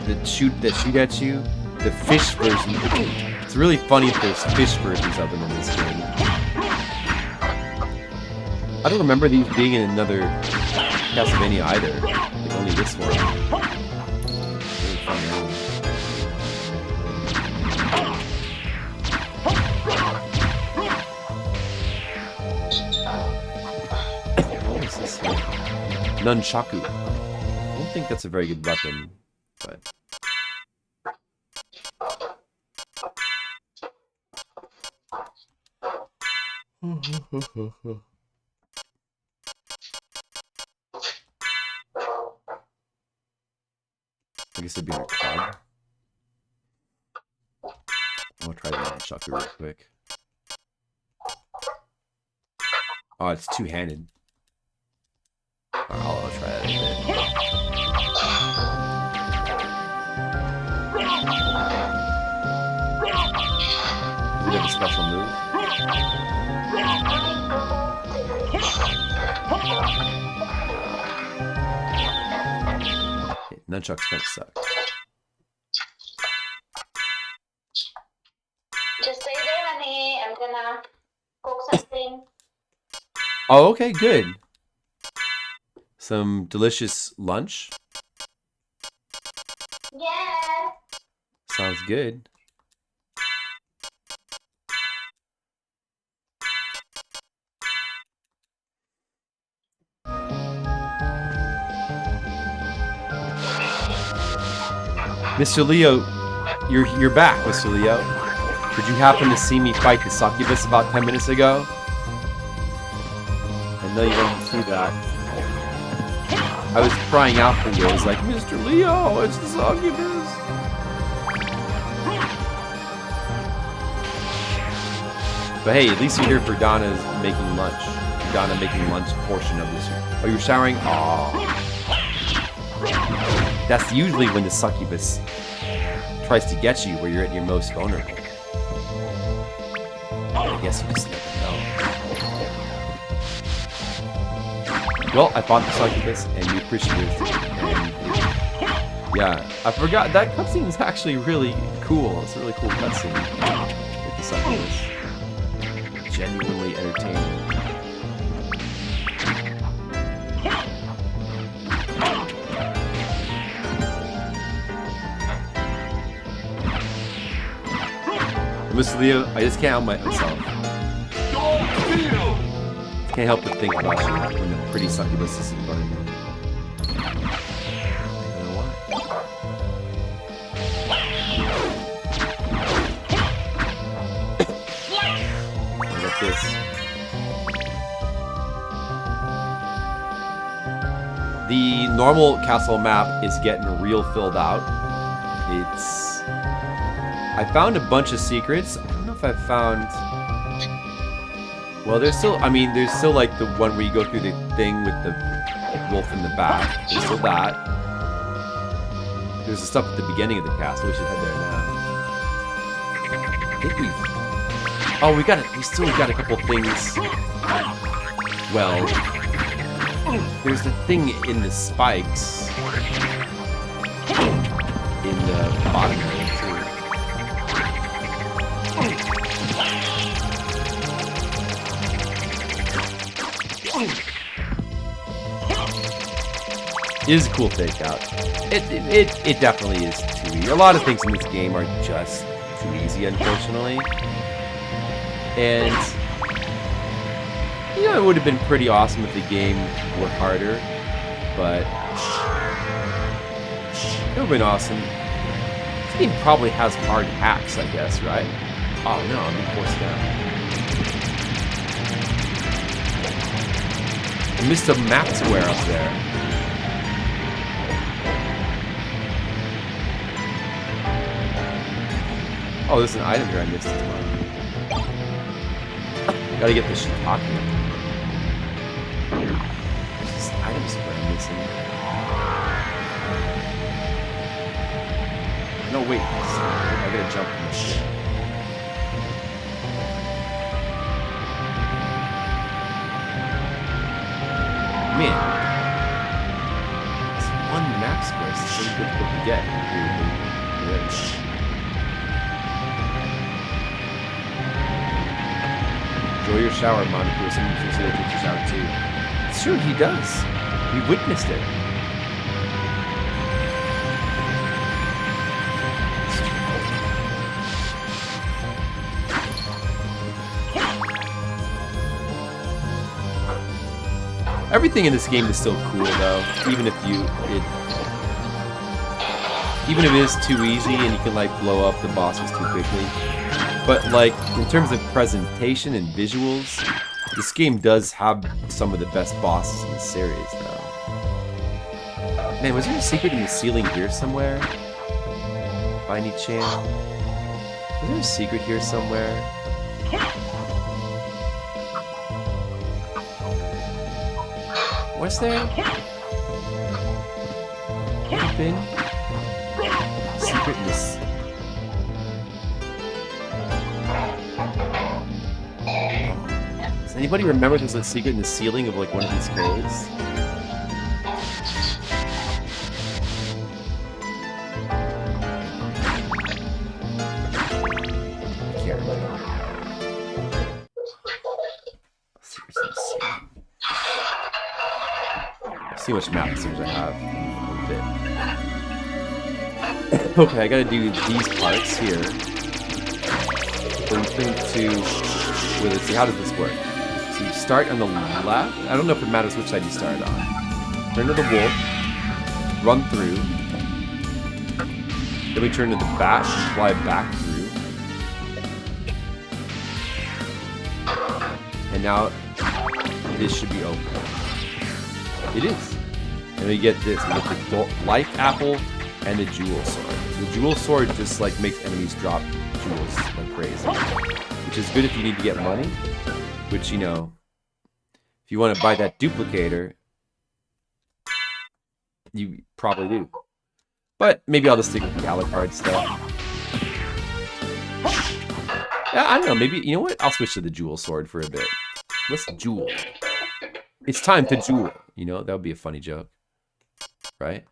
that shoot at you. The fish version. It's really funny if there's fish versions of them in this game. I don't remember these being in another Castlevania either. Like only this one. Really funny. Nunchaku. I don't think that's a very good weapon, but... I guess it'd be in a club. I'm gonna try the Nunchaku real quick. Oh, it's two-handed. I'll try that in a bit. special move. Okay, nunchucks kind of suck. Just stay there, honey. I'm gonna cook something. Oh, okay, good. Some delicious lunch. Yeah. Sounds good. Mr. Leo, you're back, Mr. Leo. Did you happen to see me fight the succubus about 10 minutes ago? I know you wanted to see that. I was crying out for you. I was like, Mr. Leo, it's the succubus. But hey, at least you're here for Donna's making lunch. Donna making lunch portion of this. Oh, you're showering? Aww. That's usually when the succubus tries to get you where you're at your most vulnerable. I guess you just never know. Well, I fought the succubus and you appreciated it. And yeah, I forgot that cutscene is actually really cool. It's a really cool cutscene with the succubus. Genuinely entertaining. Mr. Leo, I just can't help myself. Can't help but think about you when the pretty succubus is in front of me. I don't know why. Look at this. The normal castle map is getting real filled out. I found a bunch of secrets. I don't know if I found... Well, there's still like the one where you go through the thing with the wolf in the back. There's still that. There's the stuff at the beginning of the castle. We should head there now. I think we've... Oh, we still got a couple things. Well, there's the thing in the spikes. In the bottom area, too. It is a cool fake out. It definitely is too easy. A lot of things in this game are just too easy, unfortunately. And you know, it would have been pretty awesome if the game were harder, but it would have been awesome. This game probably has hard hacks, I guess, right? Oh no, I'm being forced down. I missed a map square up there. Oh, there's an item here I missed as well. Gotta get the shiitake. There's this item square I'm missing. No, wait. I gotta jump in this shit. Man. This one map square is so difficult to get. Enjoy your shower, Monica. Someone should say that takes your shower too. It's true, he does. We witnessed it. Everything in this game is still cool, though. Even if it is too easy and you can like blow up the bosses too quickly. But like in terms of presentation and visuals, this game does have some of the best bosses in the series, though. Man, was there a secret in the ceiling here somewhere? By any chance? Was there a secret here somewhere? Was there? Could have been. Secret in this. Anybody remember there's a secret in the ceiling of like one of these caves? I can't remember. Let's see what's in the ceiling. Let's see which map series I have. A bit. Okay, I gotta do these parts here. Then think to. Wait, let's see, how does this work? So you start on the left. I don't know if it matters which side you start on. Turn to the wolf. Run through. Then we turn to the bat and fly back through. And now this should be open. It is. And we get this. We get the life apple and the jewel sword. The jewel sword just like makes enemies drop jewels like crazy. Which is good if you need to get money. Which, you know, if you want to buy that duplicator, you probably do. But maybe I'll just stick with the Alucard stuff. Yeah, I don't know. Maybe, you know what? I'll switch to the jewel sword for a bit. Let's jewel. It's time to jewel. You know, that would be a funny joke. Right?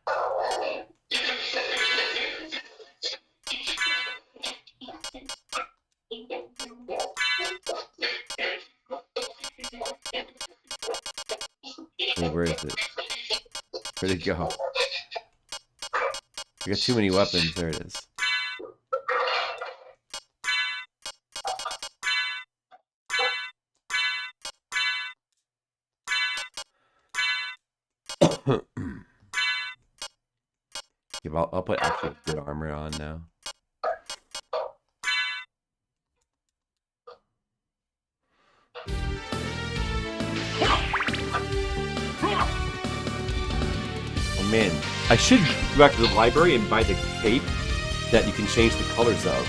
Hey, where is it? Where'd it go? I got too many weapons. There it is. Yeah, I'll put actual good armor on now. Oh man, I should go back to the library and buy the cape that you can change the colors of.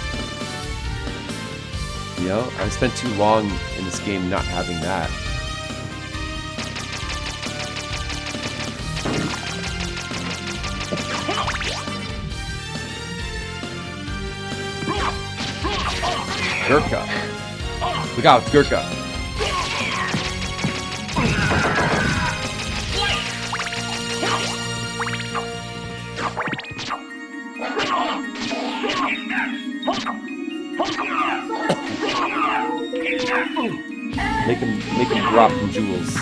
You know, I spent too long in this game not having that. Gurkha. Look out, it's Gurkha. Make him drop some jewels.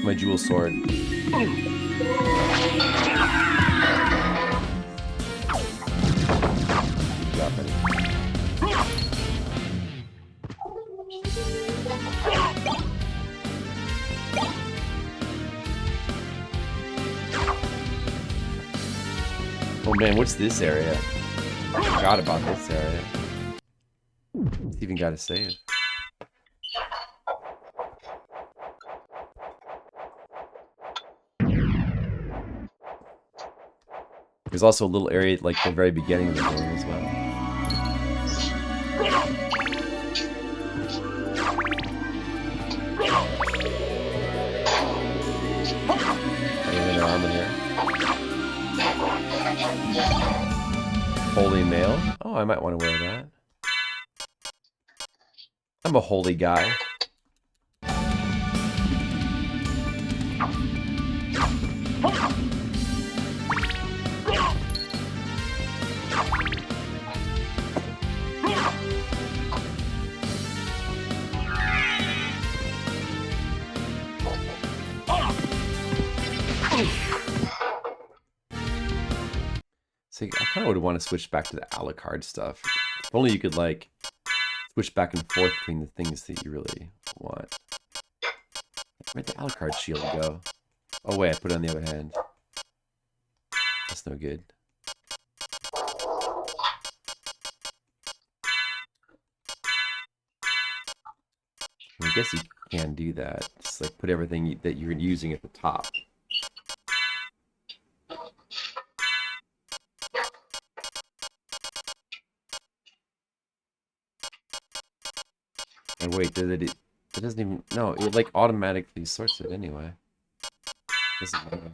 My jewel sword. Drop it. Oh man, what's this area? I forgot about this area. It's even got a save. There's also a little area like the very beginning of the game as well. Anything around in here? Holy mail? Oh, I might want to wear that. I'm a holy guy. So I kind of would want to switch back to the Alucard stuff. If only you could like switch back and forth between the things that you really want. Where'd the Alucard shield go? Oh wait, I put it on the other hand. That's no good. I guess you can do that. Just like put everything that you're using at the top. And wait, it doesn't even, no, it like automatically sorts it anyway. Doesn't matter.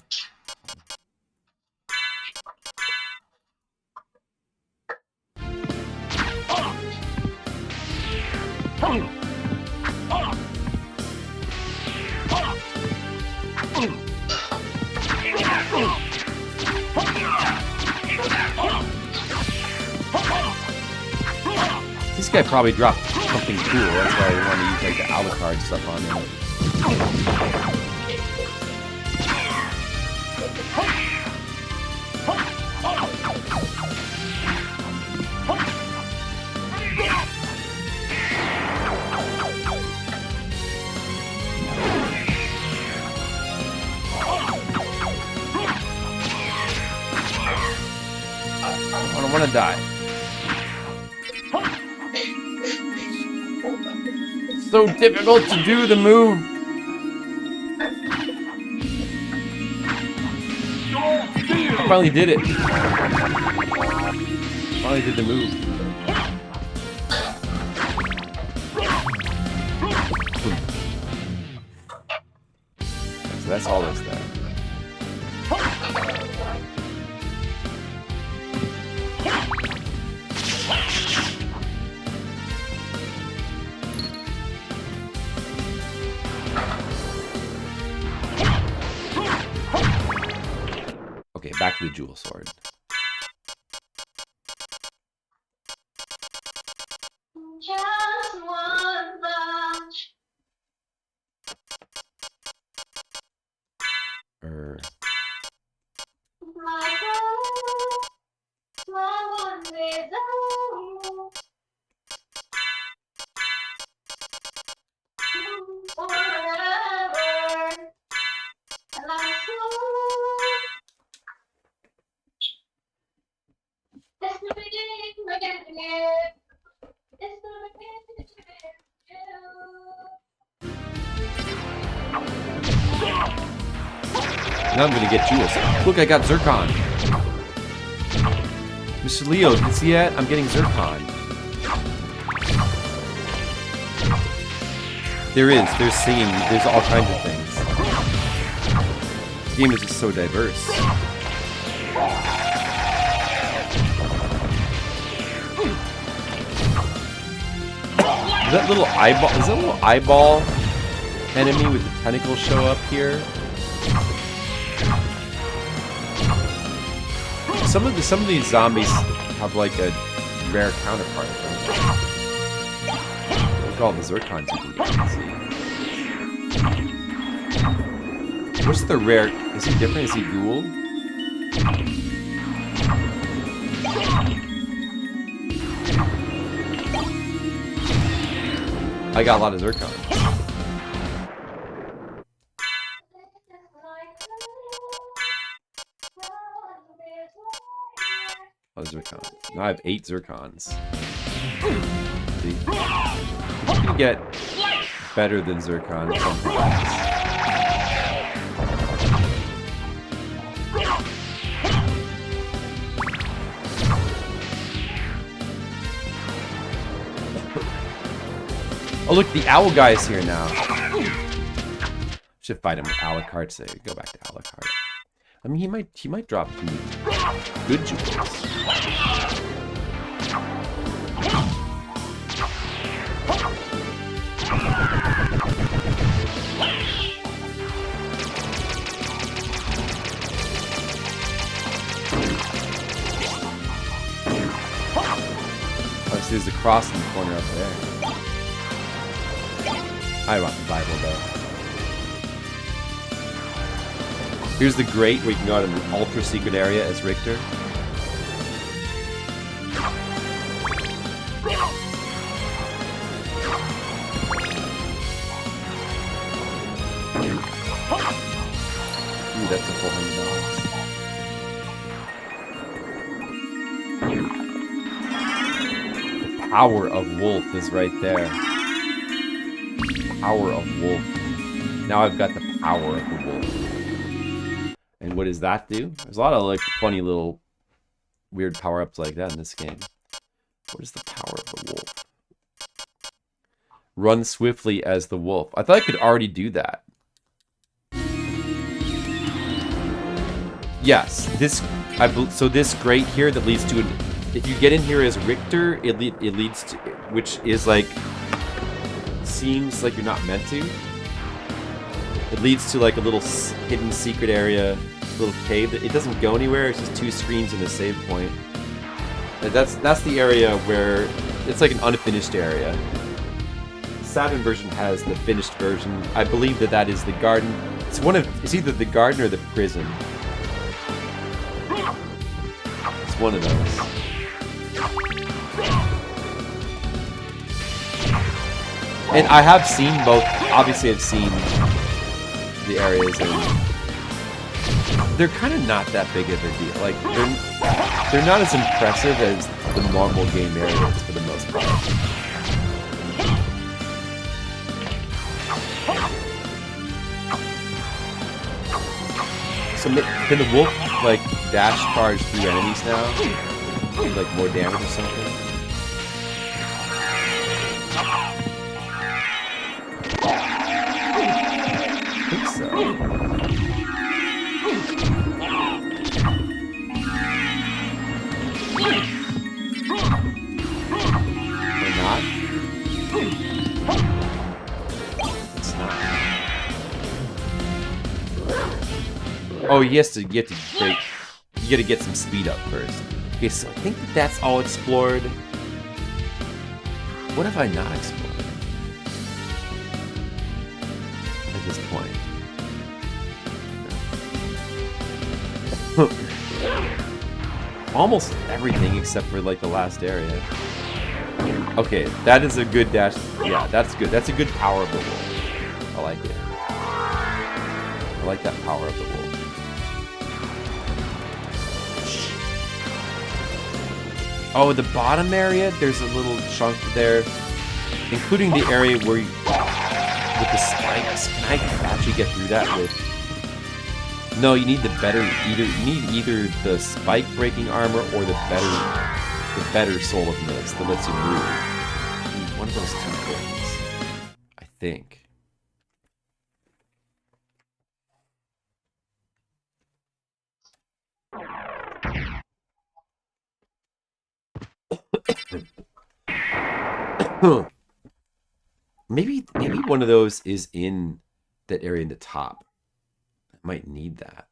This guy probably dropped something cool. That's why I wanted to use like the Alucard stuff on him. I don't want to die. It's so difficult to do the move. I finally did it. Finally did the move. So that's all that's there. Okay, back to the jewel sword. Just one lunch. My God, my one desire. Forever. And I'm so. It's the beginning again. It's the beginning again. Now I'm gonna get jewels. Look, I got Zircon. Mr. Leo, you see that? I'm getting Zircon. There's singing, there's all kinds of things. This game is just so diverse. Is that little eyeball enemy with the tentacles show up here? Some of these zombies have like a rare counterpart. Look at all the Zircons you can get. What's the rare? Is he different? Is he ghoul? I got a lot of Zircon. Oh, Zircons. Now I have 8 Zircons. See? You can get better than Zircons sometimes. Oh look, the owl guy is here now. Should fight him with Alucard, so go back to Alucard. I mean, he might drop some good jewels. Oh, see, there's a cross in the corner up there. I want the Bible though. Here's the grate where you can go out in an ultra secret area as Richter. Ooh, that's a full $100. The power of Wolf is right there. Power of Wolf. Now I've got the power of the Wolf. And what does that do? There's a lot of like funny little weird power-ups like that in this game. What is the power of the wolf? Run swiftly as the wolf. I thought I could already do that. Yes, so this grate here that leads to if you get in here as Richter, it leads to, which is like, seems like you're not meant to. It leads to like a little hidden secret area, little cave. It doesn't go anywhere. It's just 2 screens and a save point. And that's the area where it's like an unfinished area. Saturn version has the finished version. I believe that is the garden. It's either the garden or the prison. It's one of those. And I have seen both. Obviously, I've seen the areas, and they're kind of not that big of a deal. Like they're not as impressive as the normal game areas for the most part. So can the wolf like dash charge through enemies now? Do like more damage or something? I think so. Or not? It's not. Oh, you have to get some speed up first. Okay, so I think that's all explored. What have I not explored at this point? Almost everything except for like the last area. Okay, that is a good dash. Yeah, that's good. That's a good power of the wolf. I like it. I like that power of the wolf. Oh, the bottom area, there's a little chunk there, including the area where you, with the spikes. Can I actually get through that with? No, you need the better. You need either the spike breaking armor or the better Soul of Mist that lets you move. You need one of those 2 things, I think. Maybe one of those is in that area in the top. I might need that.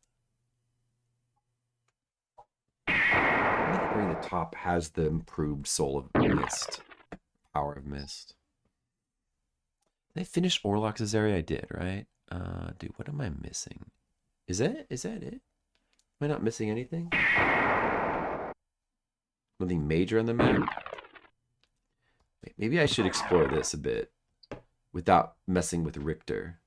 Maybe the area in the top has the improved Soul of Mist. Power of Mist. Did I finish Orlox's area? I did, right? Dude, what am I missing? Is that it? Am I not missing anything? Nothing major on the map? Maybe I should explore this a bit without messing with Richter.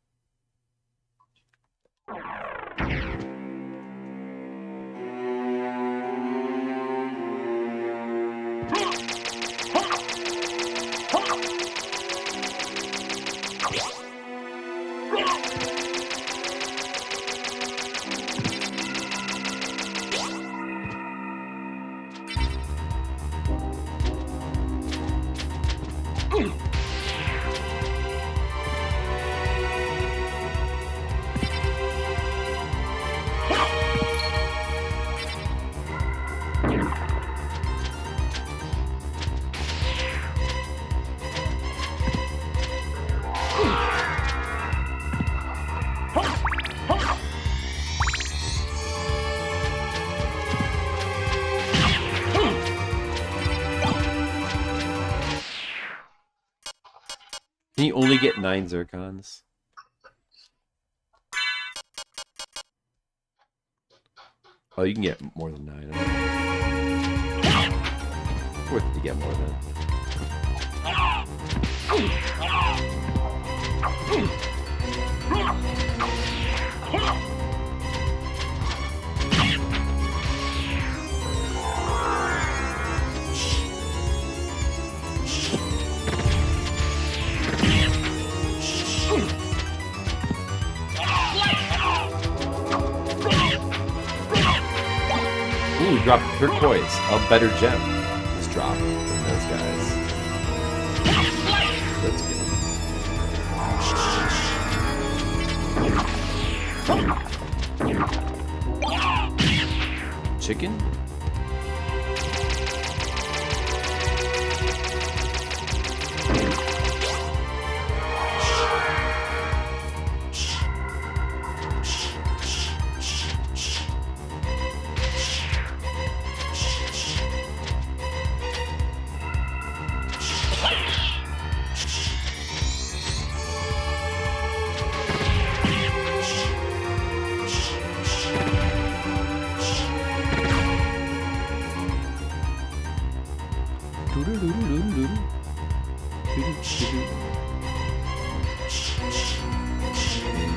Can you only get 9 zircons? Oh, you can get more than 9. Worth it to get more than. Ooh, drop turquoise, a better gem. Let's drop those guys. That's good. Chicken?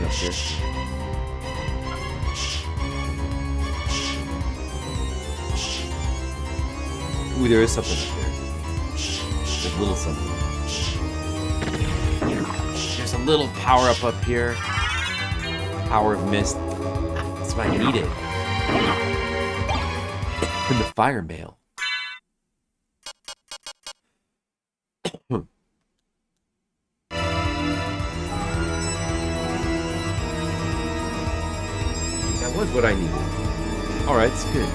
up here. Ooh, there is something up there. There's a little something. There's a little power up here. Power of mist. That's what I needed. And the fire mail. That was what I needed. Alright, it's good.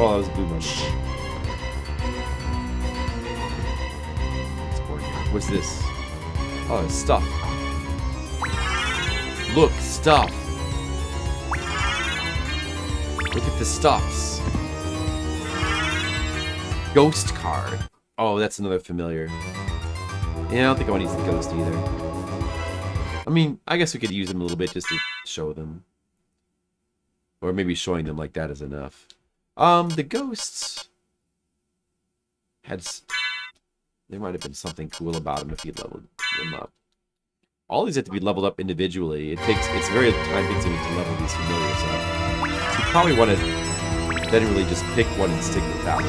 Oh, that was a blue moment. What's this? Oh, it's stuff. Look, stuff. Look at the stuffs. Ghost card. Oh, that's another familiar. Yeah, I don't think I want to use the ghost either. I mean, I guess we could use them a little bit just to show them. Or maybe showing them like that is enough. The ghosts there might have been something cool about them if you leveled them up. All these have to be leveled up individually. It's very time consuming to level these familiars up. So you probably want to generally just pick one and stick with that one.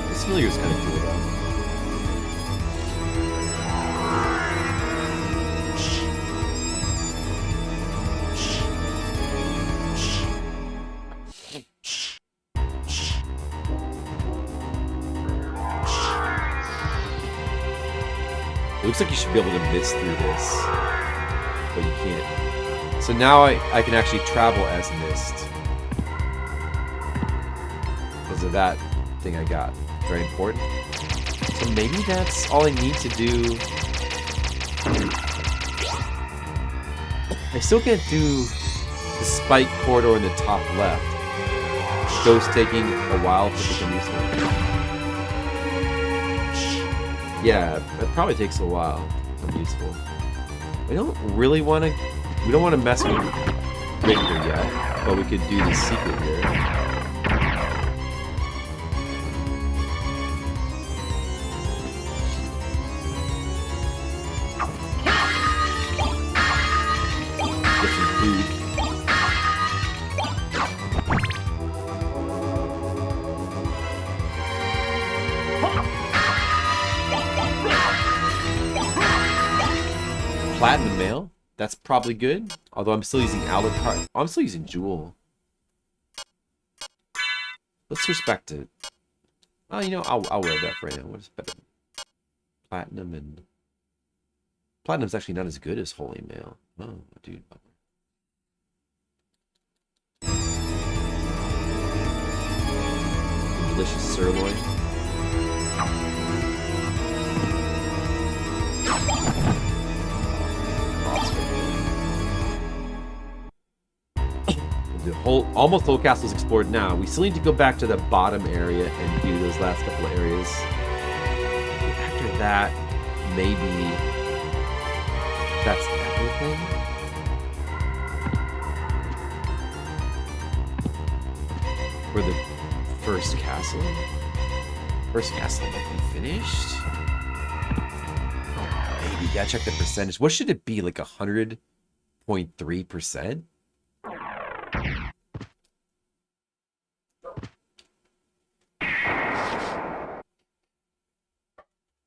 This familiar is kind of cool though. It looks like you should be able to miss through this, but you can't. So now I can actually travel as Mist. Because of that thing I got. Very important. So maybe that's all I need to do. I still can't do the spike corridor in the top left. Ghost taking a while to become useful. Yeah, it probably takes a while to become useful. We don't really want to... We don't want to mess with Richter yet, but we could do the secret here. Platinum mail. That's probably good. Although I'm still using Alucard. Oh, I'm still using Jewel. Let's respect it. Oh, you know, I'll wear that for now. What's better? Platinum and... Platinum's actually not as good as Holy Mail. Oh, dude. Delicious sirloin. The almost whole castle is explored now. We still need to go back to the bottom area and do those last couple of areas. After that, maybe that's everything. For the first castle. First castle might be finished. Maybe gotta check the percentage. What should it be? Like 100.3%?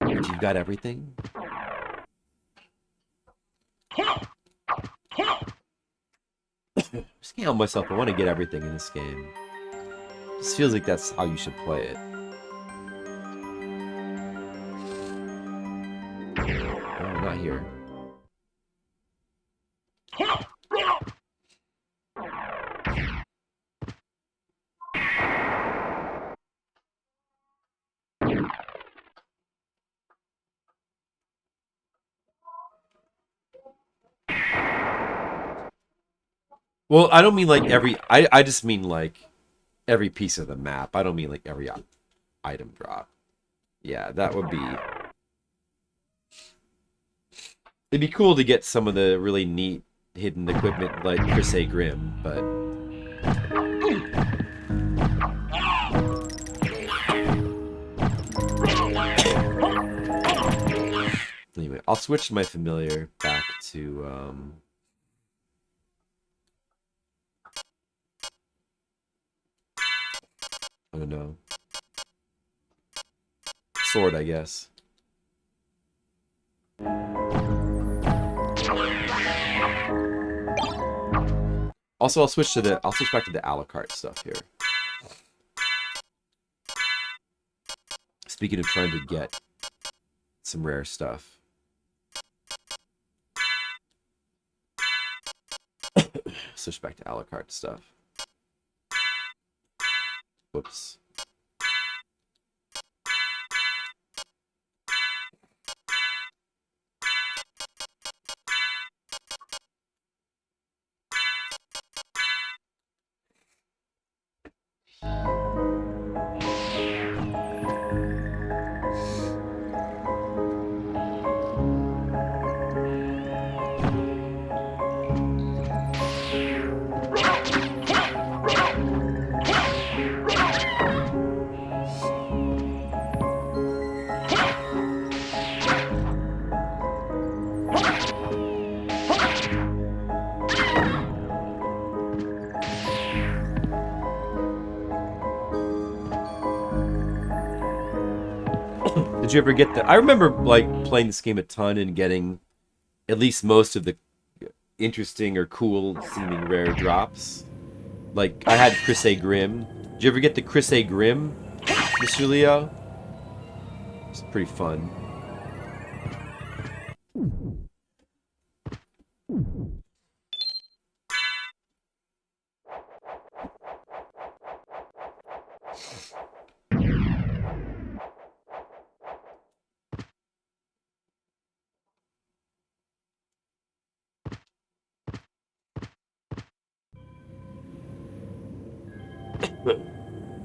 You got everything? Just can't help myself. I want to get everything in this game. Just feels like that's how you should play it. Oh, not here. Well, I don't mean like every... I just mean like every piece of the map. I don't mean like every item drop. Yeah, that would be... It'd be cool to get some of the really neat hidden equipment like Crusade Grim, but... Anyway, I'll switch my familiar back to... I don't know. Sword, I guess. Also, I'll switch back to the a la carte stuff here. Speaking of trying to get some rare stuff. Switch back to a la carte stuff. Whoops. Did you ever get the... I remember, like, playing this game a ton and getting at least most of the interesting or cool seeming rare drops. Like, I had Crusade Grim. Did you ever get the Crusade Grim, Mr. Leo? It's pretty fun.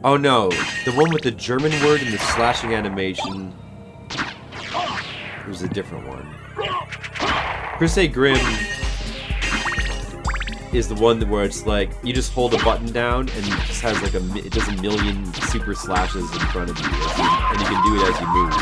Oh no, the one with the German word and the slashing animation. It was a different one. Crusade Grim is the one where it's like you just hold a button down and it just has like it does a million super slashes in front of you, and you can do it as you move.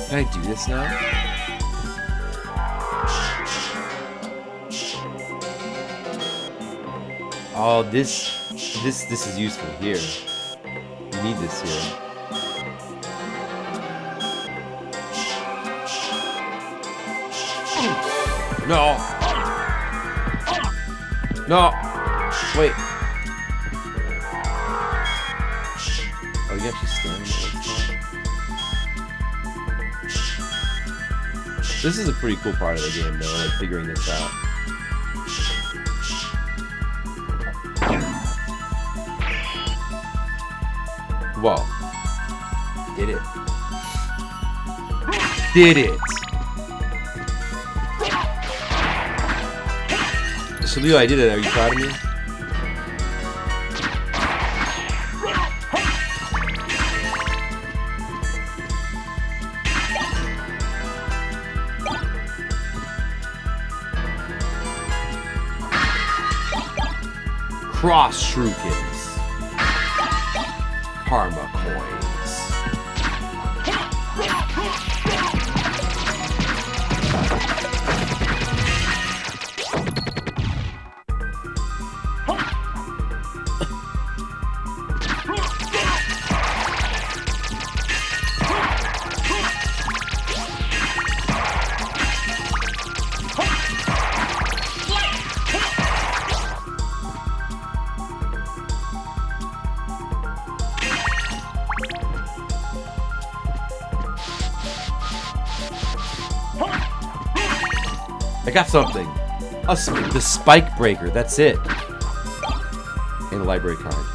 Can I do this now? Oh, this is useful here. You need this here. No. No. Wait. Oh, you actually stand there. This is a pretty cool part of the game, though, like figuring this out. Whoa. Did it. Did it! Shalil, I did it. Are you proud of me? Cross Shurikens. Karma coins. I got something. The Spike Breaker, that's it. And a library card.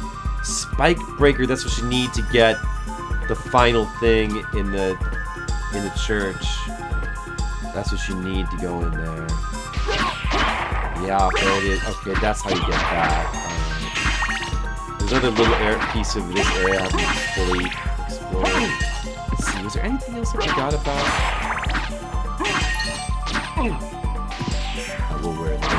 Spike Breaker, that's what you need to get the final thing in the church. That's what you need to go in there. Yeah, there it is. Okay, that's how you get that. There's another little piece of this area I haven't fully explored. Let's see, was there anything else I forgot about? I will wear that.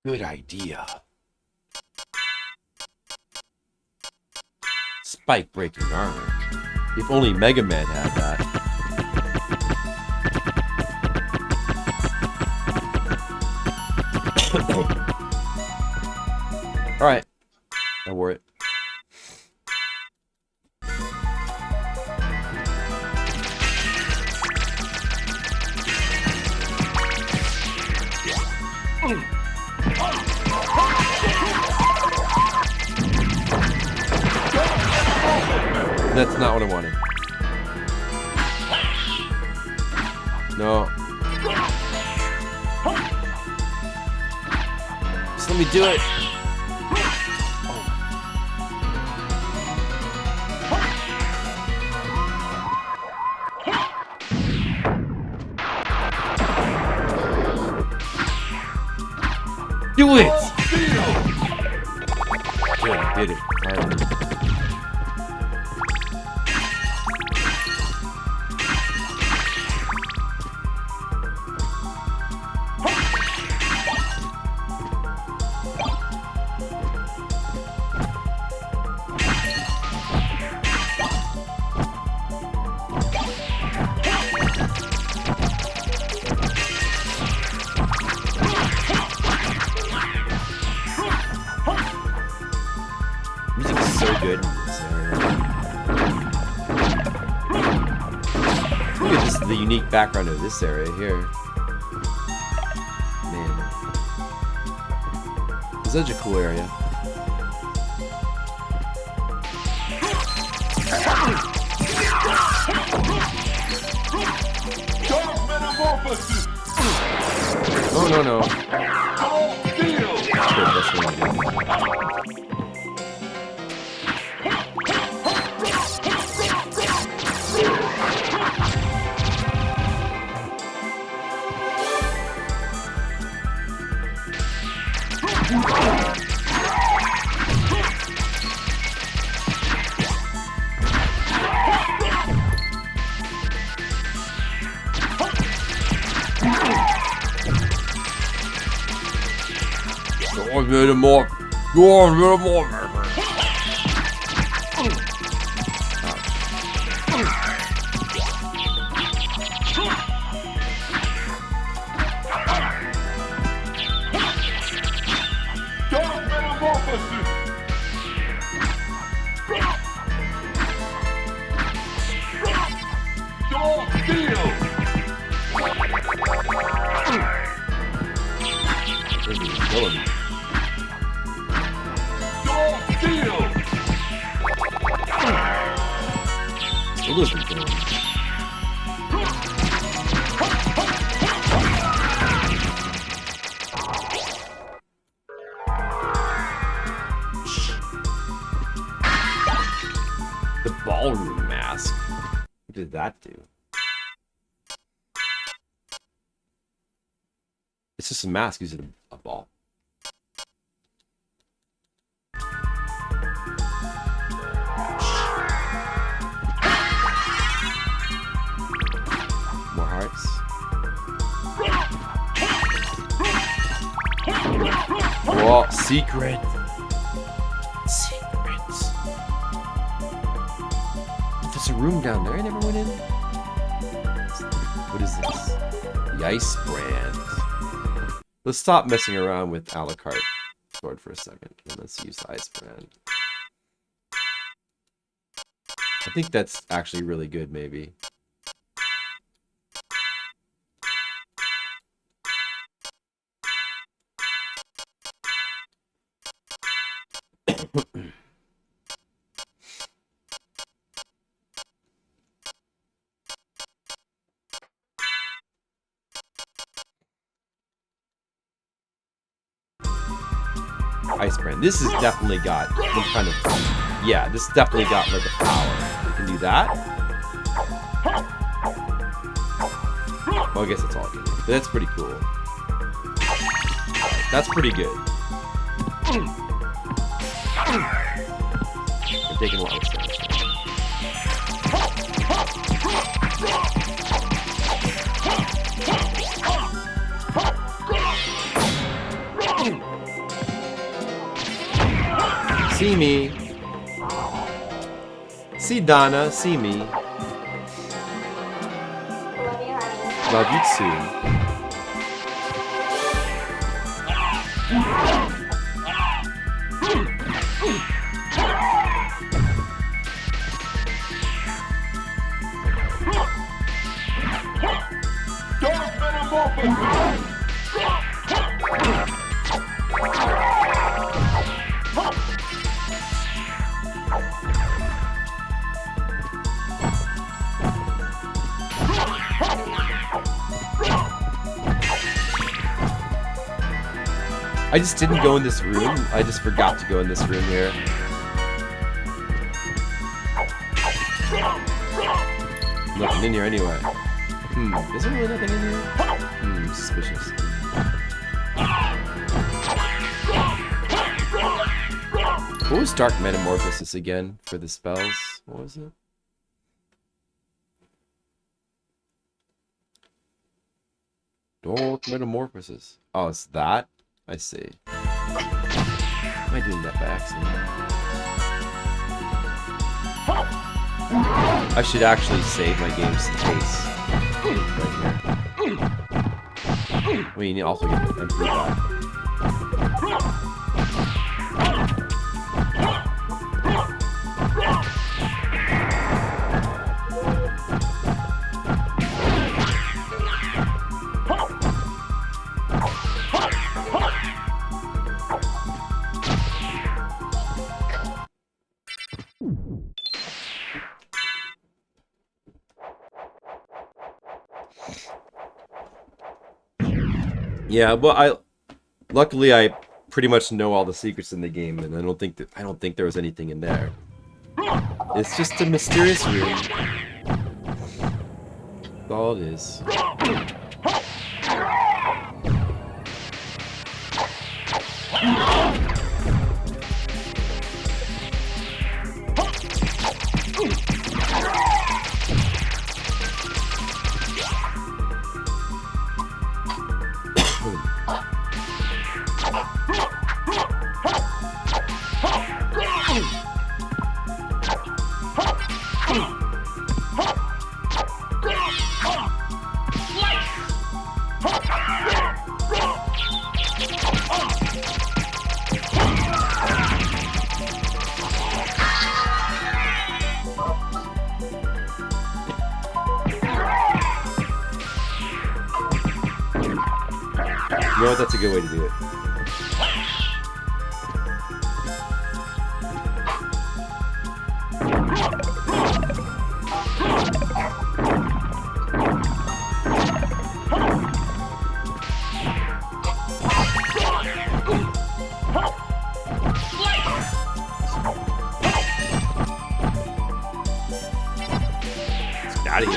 Good idea. Spike breaking armor. If only Mega Man had that. Alright. I wore it. That's not what I wanted. No. Just let me do it. Do it! Good, I did it. Finally. Background of this area here. Man. This is such a cool area. Oh, no. Good, that's what I'm doing. did that do? It's just a mask using a ball. More hearts. Whoa, secret. Secrets. There's a room down there I never went in. What is this? The ice brand. Let's stop messing around with a la carte sword for a second, and let's use the ice brand. I think that's actually really good, maybe. Ice brand. This has definitely got some kind of, yeah, this definitely got like a power. We can do that. Well, I guess it's all good. But that's pretty cool. That's pretty good. I'm taking a lot of steps. See me. See Donna, see me. Love you, honey. Love you too. Dark Metamorphosis! I just didn't go in this room. I just forgot to go in this room here. Nothing in here anyway. Is there really nothing in here? Suspicious. What was Dark Metamorphosis again for the spells? What was it? Dark Metamorphosis. Oh, it's that? I see. Am I doing that by accident? I should actually save my games in case. Right here. We need also get the MP back. Yeah, well, luckily I pretty much know all the secrets in the game, and I don't think there was anything in there. It's just a mysterious room. That's all it is. You know what? That's a good way to do it. Let's get out of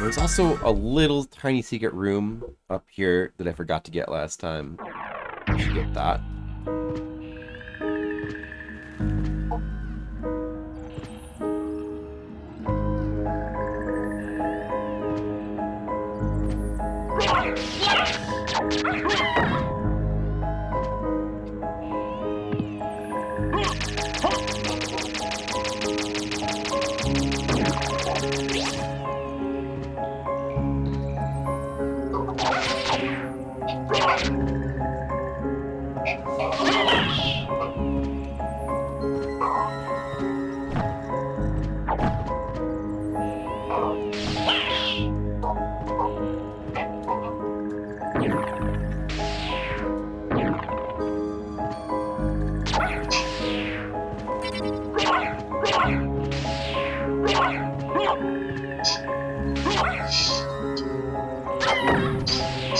There's also a little tiny secret room up here that I forgot to get last time. I should get that.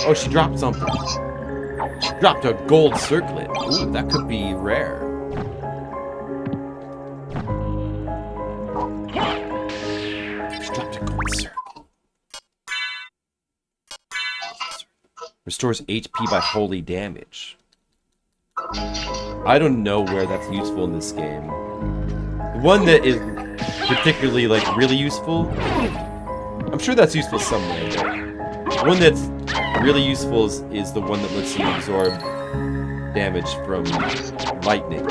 Oh, she dropped something. She dropped a gold circlet. Ooh, that could be rare. She dropped a gold circle. Restores HP by holy damage. I don't know where that's useful in this game. The one that is particularly, like, really useful, I'm sure that's useful somewhere, but the one that's really useful is the one that lets you absorb damage from lightning.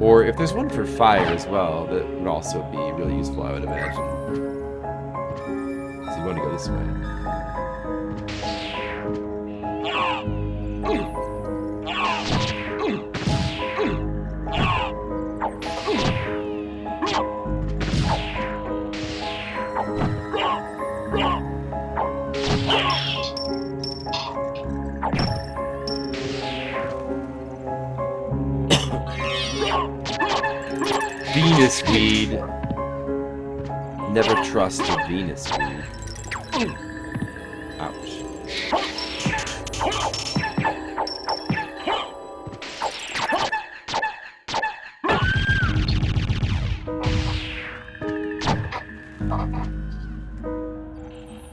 Or if there's one for fire as well, that would also be really useful, I would imagine. So you want to go this way. Venus weed. Never trust a Venus weed. Ouch.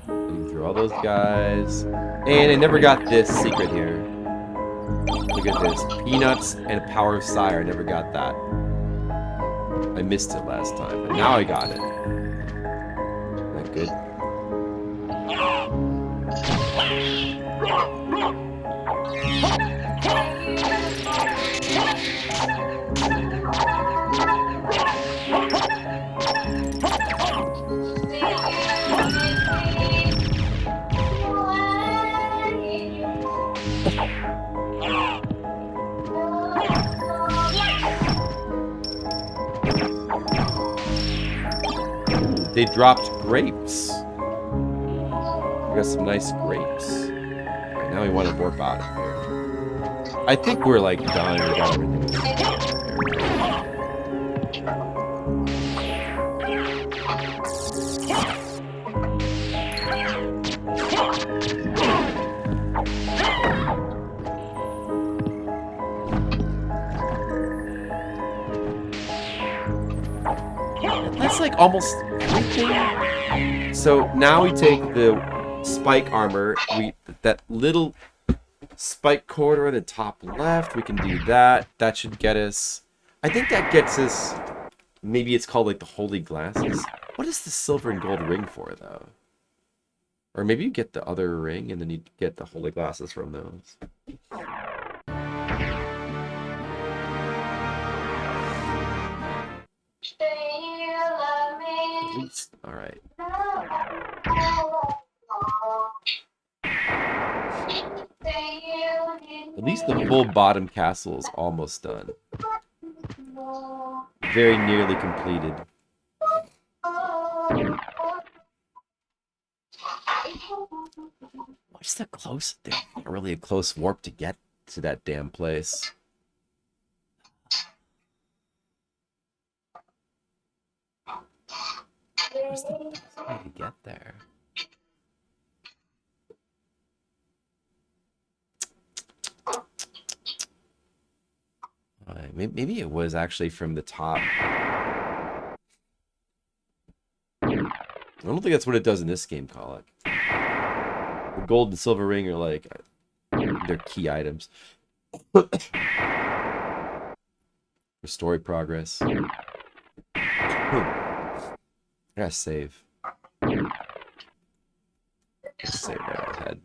Looking through all those guys. And I never got this secret here. Look at this. Peanuts and Power of Sire. I never got that. I missed it last time, but now I got it. Isn't that good? They dropped grapes. We got some nice grapes. Okay, now we want to warp out of here. I think we're like done. We got everything. That's like almost everything. So now we take the spike armor. That little spike corridor in the top left. We can do that. That should get us. I think that gets us. Maybe it's called like the holy glasses. What is the silver and gold ring for though? Or maybe you get the other ring and then you get the holy glasses from those. At least, all right. At least the full bottom castle is almost done. Very nearly completed. What's the close? There's not really a close warp to get to that damn place. What's the best way to get there? Maybe it was actually from the top. don't think that's what it does in this game, Colic. The gold and silver ring are like, they're key items. For story progress. I gotta save. Save right ahead.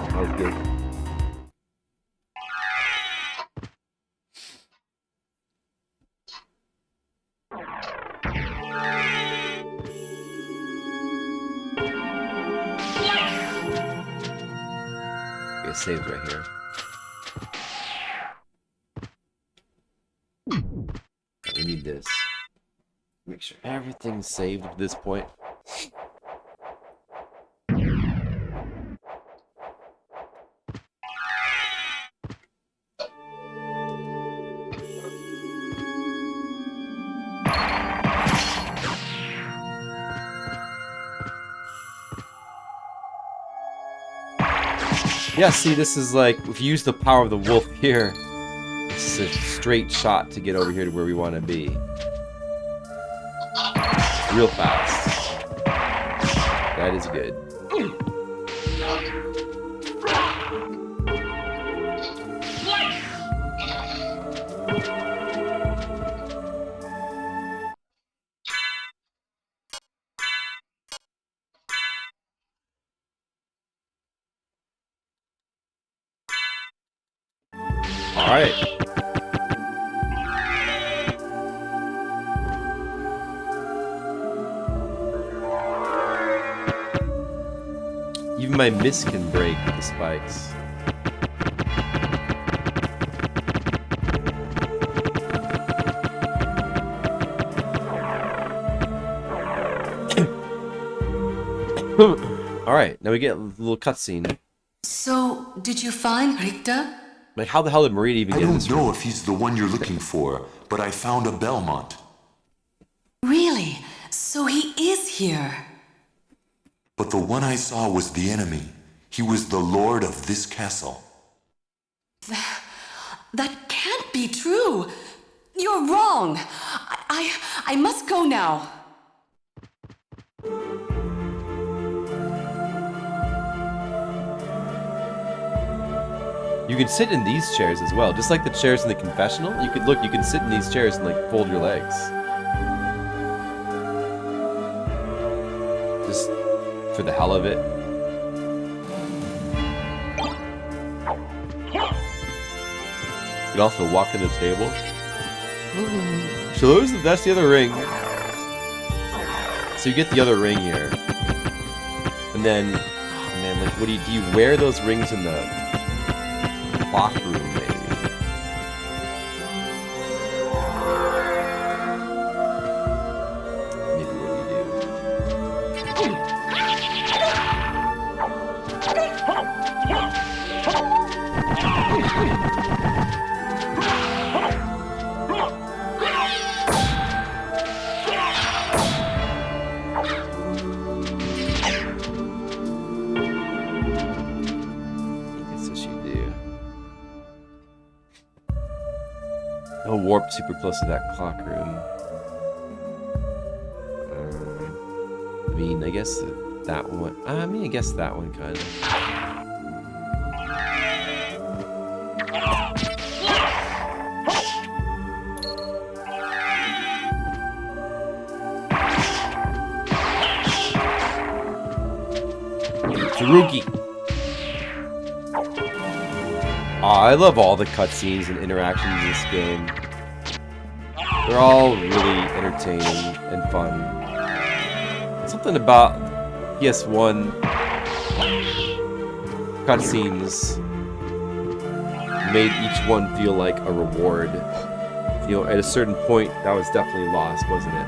That was good. It saved right here. We need this. Make sure everything's saved at this point. Yeah, see, this is like, if you use the power of the wolf here, it's a straight shot to get over here to where we want to be. Real fast. That is good. Alright. Even my miss can break with the spikes. Alright, now we get a little cutscene. So, did you find Richter? Like, how the hell did Maria even I get in don't this know room? if he's the one you're looking for, but I found a Belmont. Really? So he is here. But the one I saw was the enemy. He was the lord of this castle. That can't be true. You're wrong. I must go now. You can sit in these chairs as well, just like the chairs in the confessional. You could look, you can sit in these chairs and like fold your legs. Just for the hell of it. You can also walk to the table. So that's the other ring. So you get the other ring here. And then, oh man, like, what do you wear those rings in the clock room, maybe? Maybe what do you do? Oh, warped super close to that clock room. I mean, I guess that one. I mean, I guess that one kind of. Tsurugi. I love all the cutscenes and interactions in this game. They're all really entertaining and fun. Something about PS1 cutscenes made each one feel like a reward. You know, at a certain point, that was definitely lost, wasn't it?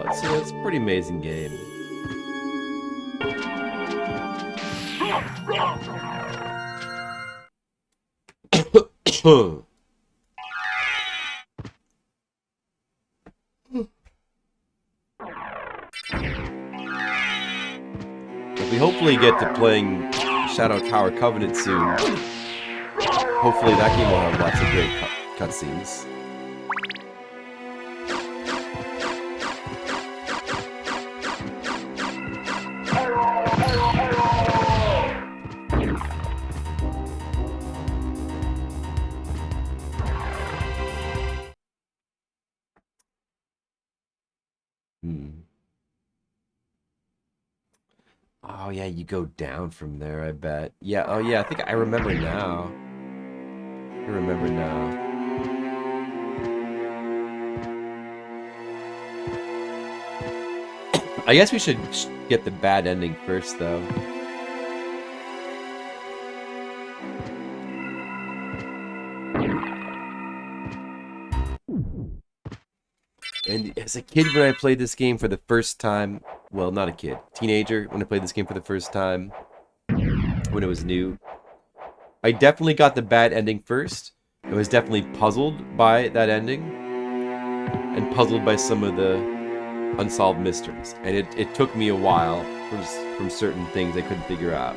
well, it's a pretty amazing game. We hopefully get to playing Shadow Tower Covenant soon. Hopefully that game will have lots of great cutscenes. Oh yeah, you go down from there, I bet. Yeah, oh yeah, I think I remember now. I remember now. I guess we should get the bad ending first, though. And as a kid, when I played this game for the first time, well, not a kid, teenager, when I played this game for the first time, when it was new, I definitely got the bad ending first. I was definitely puzzled by that ending, and puzzled by some of the unsolved mysteries. And it took me a while from certain things I couldn't figure out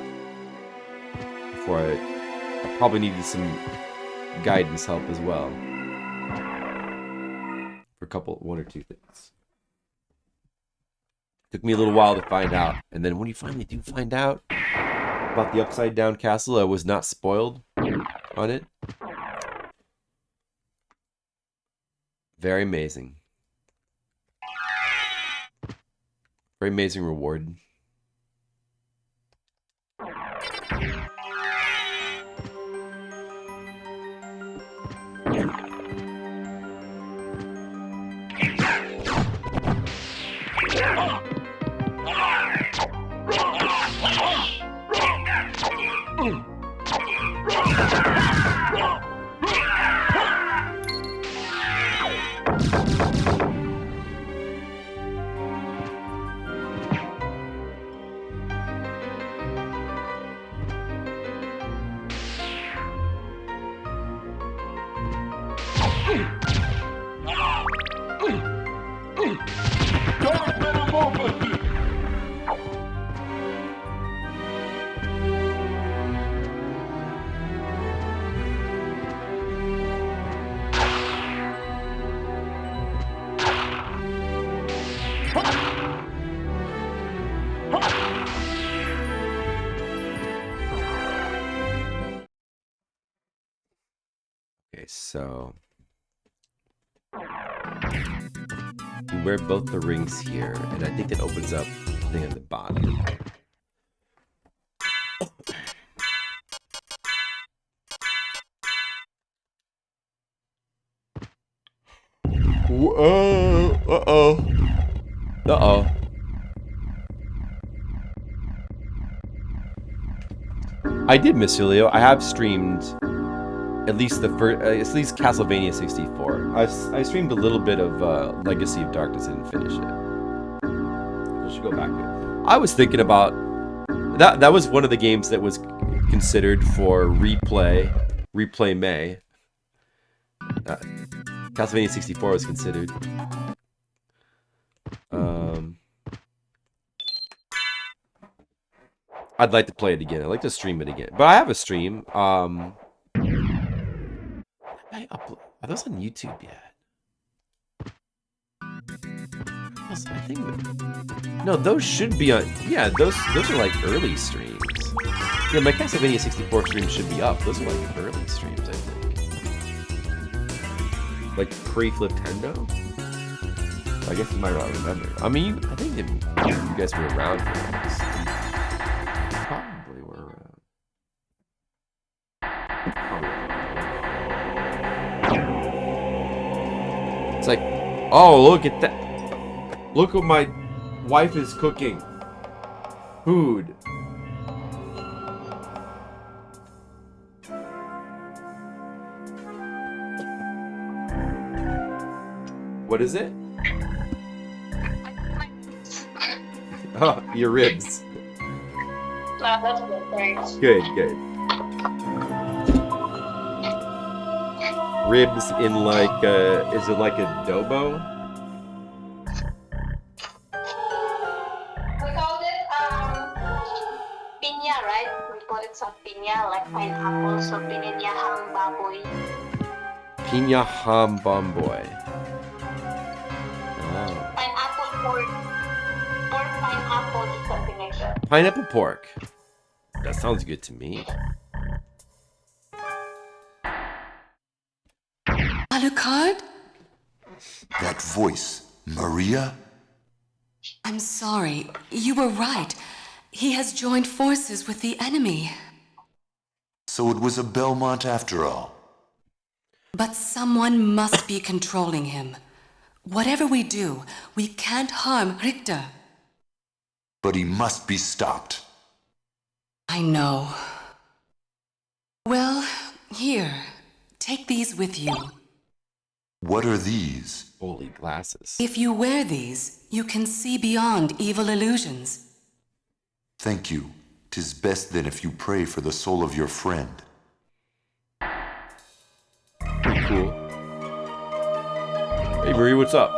before I probably needed some guidance help as well. For one or two things. Took me a little while to find out. And then when you finally do find out about the upside down castle, I was not spoiled on it. Very amazing. Very amazing reward. Okay, so you wear both the rings here, and I think that opens up the thing at the bottom. Uh-oh. Uh-oh. I did miss you, Leo. I have streamed at least at least Castlevania 64. I streamed a little bit of Legacy of Darkness. I didn't finish it. I should go back to it. I was thinking about that. That was one of the games that was considered for replay May. Castlevania 64 was considered. I'd like to play it again. I'd like to stream it again. But I have a stream. Are those on YouTube yet? I think no, those should be on. Yeah, those are like early streams. Yeah, my Castlevania 64 stream should be up. Those are like early streams, I think. Like pre-Fliptendo. I guess you might not remember. I mean, I think you guys were around for this. Probably were around. It's like, oh, look at that. Look what my wife is cooking. Food. What is it? I Oh, your ribs. No, that's good. Thanks. Good, good. Ribs in like, is it like adobo? We called it piña, right? We call it sa piña, like pineapple, so pininyahang baboy. Piña ham bomboy. Oh. Pineapple pork. Pork pineapple, something like that. Pineapple pork. That sounds good to me. Alucard? That voice, Maria? I'm sorry. You were right. He has joined forces with the enemy. So it was a Belmont after all. But someone must be controlling him. Whatever we do, we can't harm Richter. But he must be stopped. I know. Well, here. Take these with you. What are these? Holy glasses. If you wear these, you can see beyond evil illusions. Thank you. 'Tis best then if you pray for the soul of your friend. Pretty cool. Hey Marie, what's up?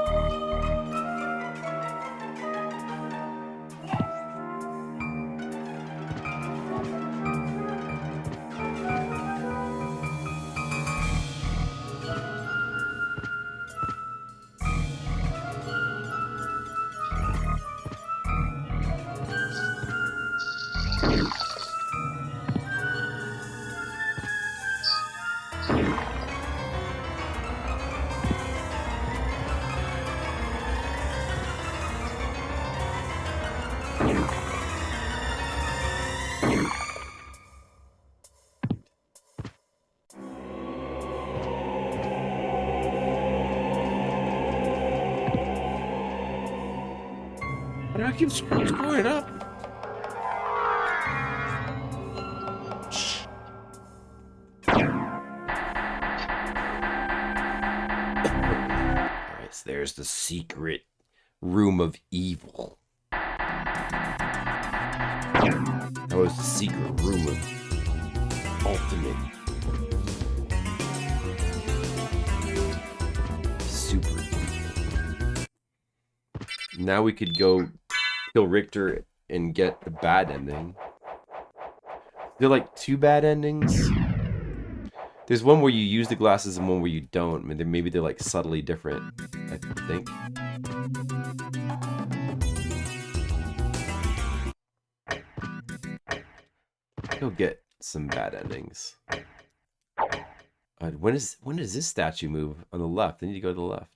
Why do I keep screwing up? Alright, so there's the secret room of evil. That was the secret room of ultimate super evil. Now we could go kill Richter and get the bad ending. There are like two bad endings. There's one where you use the glasses and one where you don't. I mean, maybe they're like subtly different, I think. Go get some bad endings. When does this statue move? On the left. I need to go to the left.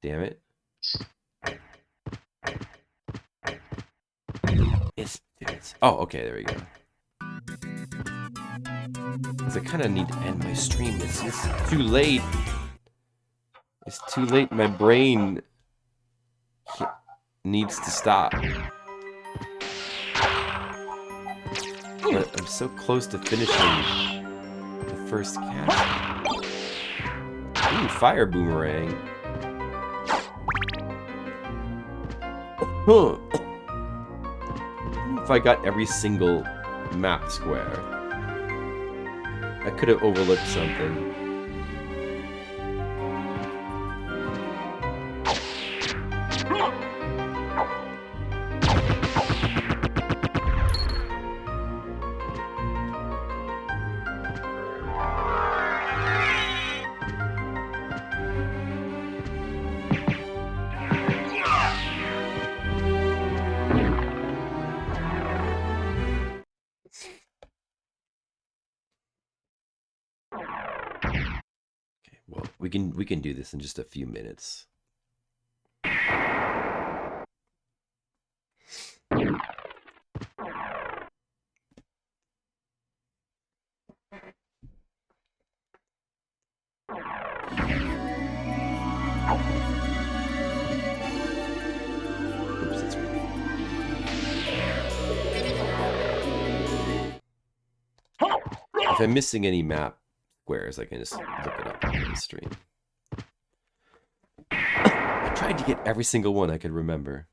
Damn it. It's oh, okay, there we go. Because I kind of need to end my stream. It's too late. It's too late. My brain needs to stop. But I'm so close to finishing the first castle. Ooh, fire boomerang. Huh. If I got every single map square, I could have overlooked something. Well, we can do this in just a few minutes. Oops, that's right. If I'm missing any map squares, I can just look it up on the stream. I tried to get every single one I could remember.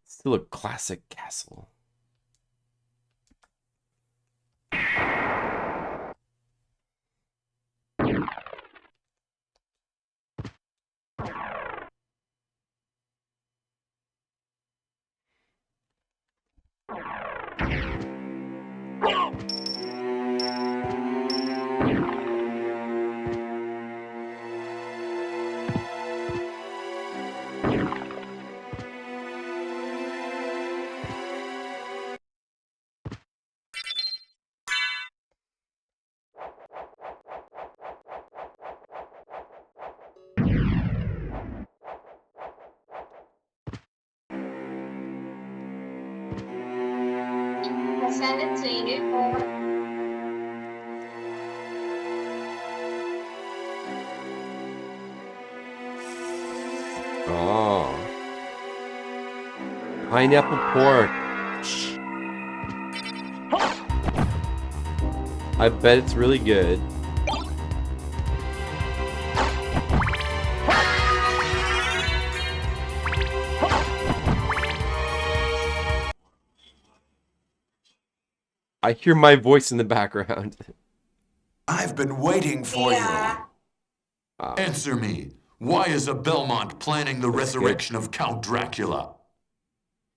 Still a classic castle. I send it to you. Oh. Pineapple pork. I bet it's really good. I hear my voice in the background. I've been waiting for you. Answer me. Why is a Belmont planning the resurrection of Count Dracula?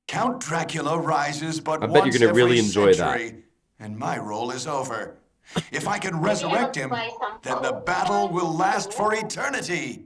Count Dracula rises but I bet you're once gonna every really enjoy that. century, and my role is over. If I can resurrect him, then the battle will last for eternity.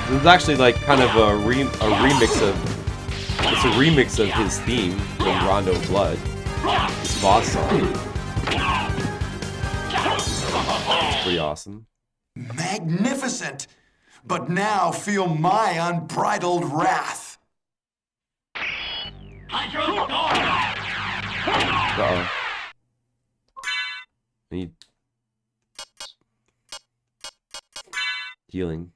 This is actually like kind of a remix of. It's a remix of his theme from Rondo Blood. His boss song. It's pretty awesome. Magnificent! But now feel my unbridled wrath. Uh-oh. I need healing.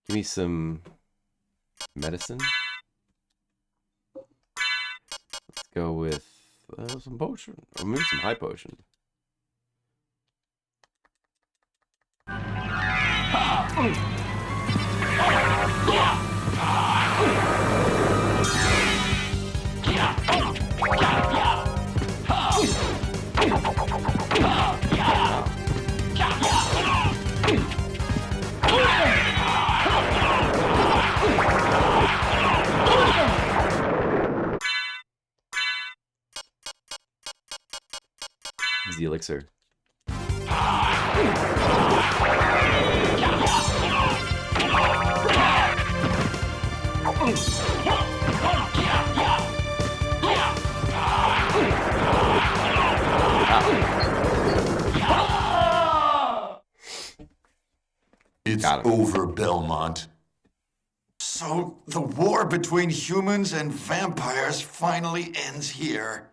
Give me some medicine. Let's go with some potion. Or maybe some high potion. The elixir. It's over, Belmont. So the war between humans and vampires finally ends here.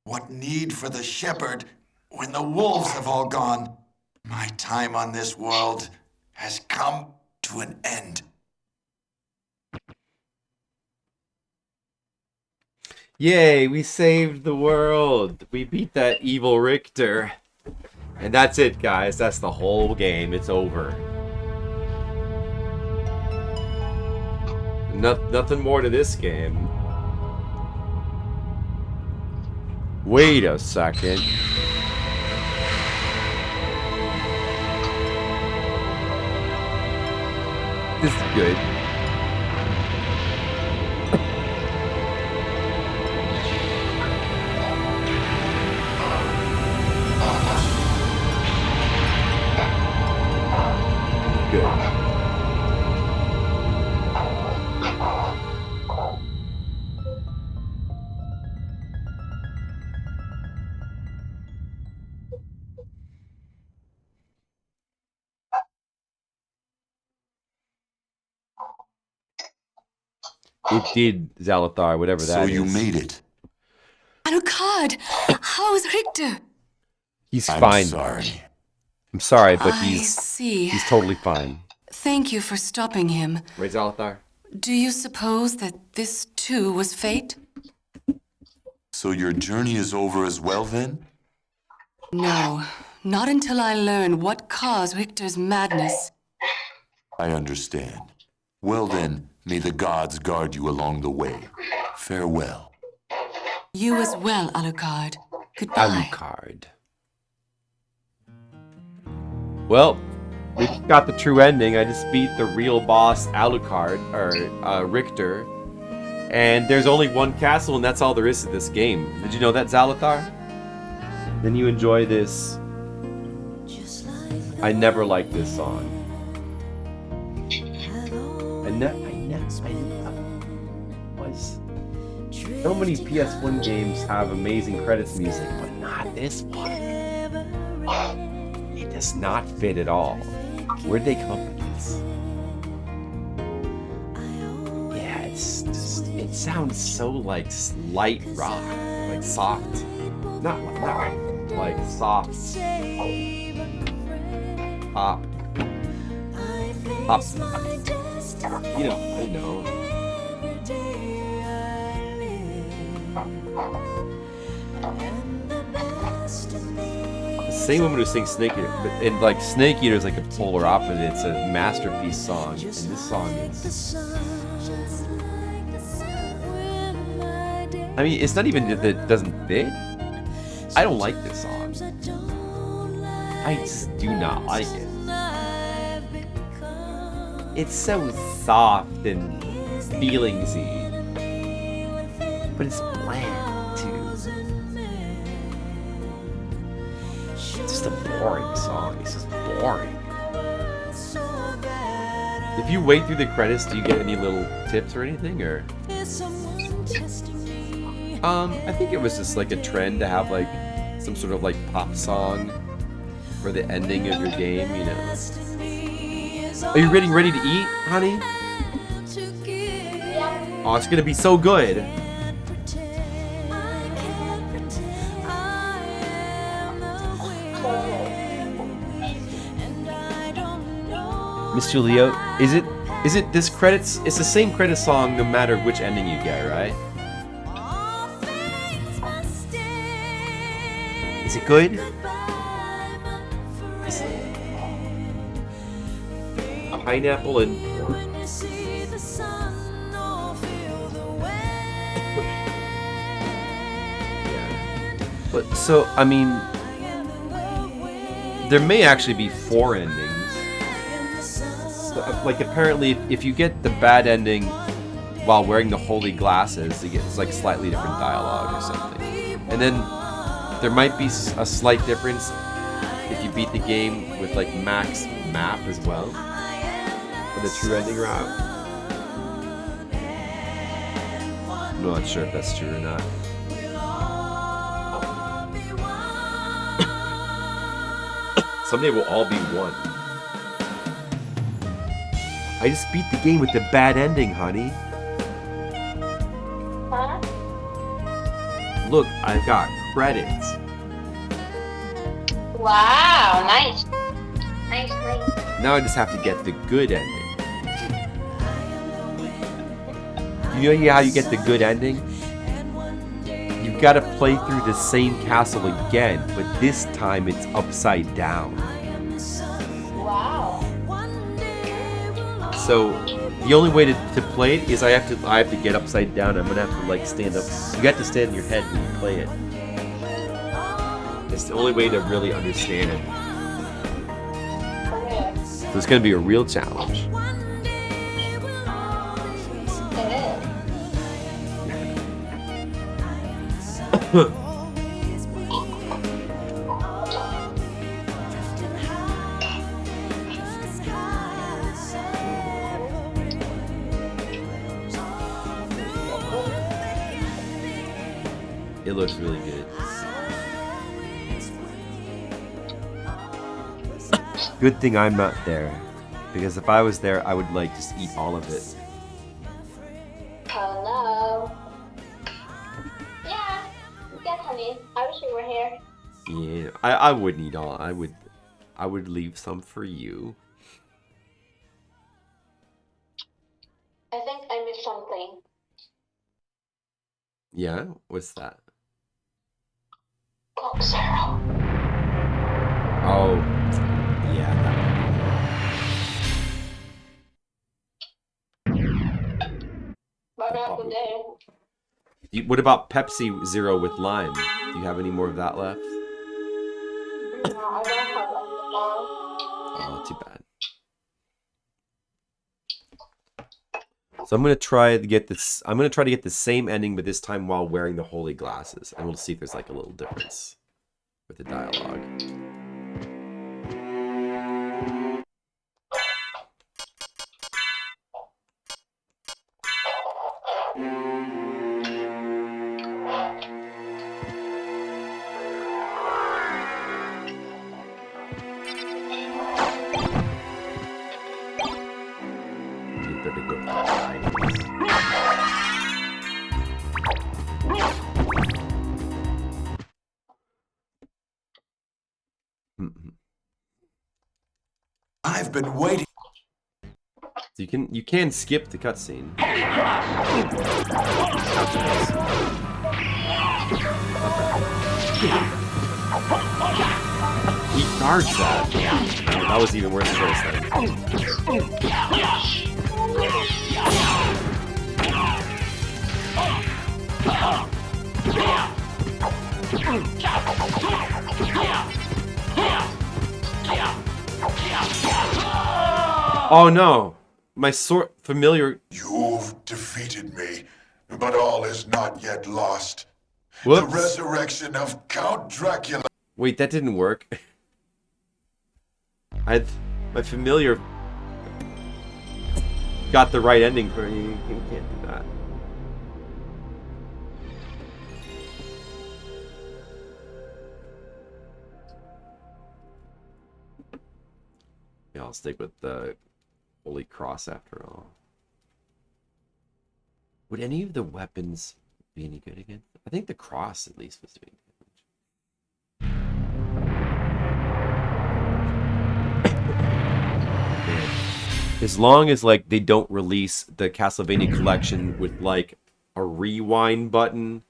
What need for the shepherd when the wolves have all gone? My time on this world has come to an end. Yay, we saved the world. We beat that evil Richter. And that's it, guys. That's the whole game. It's over. Nothing more to this game. Wait a second. This is good. Good. It did, Zalathar, whatever that So is. you made it. Alucard, how is Richter? He's I'm fine. sorry. I'm sorry, but I see. he's totally fine. Thank you for stopping him. Right, Zalathar? Do you suppose that this too was fate? So your journey is over as well then? No, not until I learn what caused Richter's madness. I understand. Well then, may the gods guard you along the way. Farewell. You as well, Alucard. Goodbye. Alucard. Well, we got the true ending. I just beat the real boss, Alucard, or Richter. And there's only one castle, and that's all there is to this game. Did you know that, Zalathar? Then you enjoy this. I never liked this song. So many PS1 games have amazing credits music, but not this one. It does not fit at all. Where'd they come from this? Yeah, it's just, it sounds so like light rock, like soft, not like soft pop, you know, I know. The same woman who sings Snake Eater, and like Snake Eater is like a polar opposite. It's a masterpiece song, and this song is. I mean, it's not even that it doesn't fit. I don't like this song. I just do not like it. It's so soft and feelingsy, but it's bland too. It's just a boring song. It's just boring. If you wait through the credits, do you get any little tips or anything, or? I think it was just like a trend to have like some sort of like pop song for the ending of your game, you know. Are you getting ready to eat, honey? Oh, it's gonna be so good. Miss Julio, is it this credits? It's the same credit song no matter which ending you get, right? Is it good? Is it pineapple and yeah. But so I mean, there may actually be 4 endings. So, like apparently, if you get the bad ending while wearing the holy glasses, it's like slightly different dialogue or something, and then. There might be a slight difference if you beat the game with like max map as well for the true ending route. I'm not sure if that's true or not. Someday we'll all be one. I just beat the game with the bad ending, honey. Huh? Look, I've got credits. Wow, nice. Nice. Now I just have to get the good ending. You know how you get the good ending? You've got to play through the same castle again, but this time it's upside down. Wow. So the only way to play it is I have to get upside down. I'm gonna have to like stand up. You got to stand in your head when you play it. It's the only way to really understand it. So it's gonna be a real challenge. It looks really good. Good thing I'm not there, because if I was there, I would like just eat all of it. Oh no. Yeah. Yes, honey. I wish you were here. Yeah, I wouldn't eat all. I would leave some for you. I think I missed something. Yeah, what's that? Coke Zero. Oh, yeah, But not today. what about Pepsi Zero with lime? Do you have any more of that left? No, I don't have like the long. Oh, too bad. So I'm gonna try to get this. I'm gonna try to get the same ending, but this time while wearing the holy glasses, and we'll see if there's like a little difference with the dialogue. You better go for the diamonds. I've been waiting. So you can skip the cutscene. He guards that. That was even worse than this Oh no! My sword familiar. You've defeated me, but all is not yet lost. Whoops. The resurrection of Count Dracula. Wait, that didn't work. My familiar got the right ending for you. You can't do that. Yeah, I'll stick with the Holy Cross after all. Would any of the weapons be any good again? I think the cross at least was doing damage. Man. As long as like they don't release the Castlevania collection with like a rewind button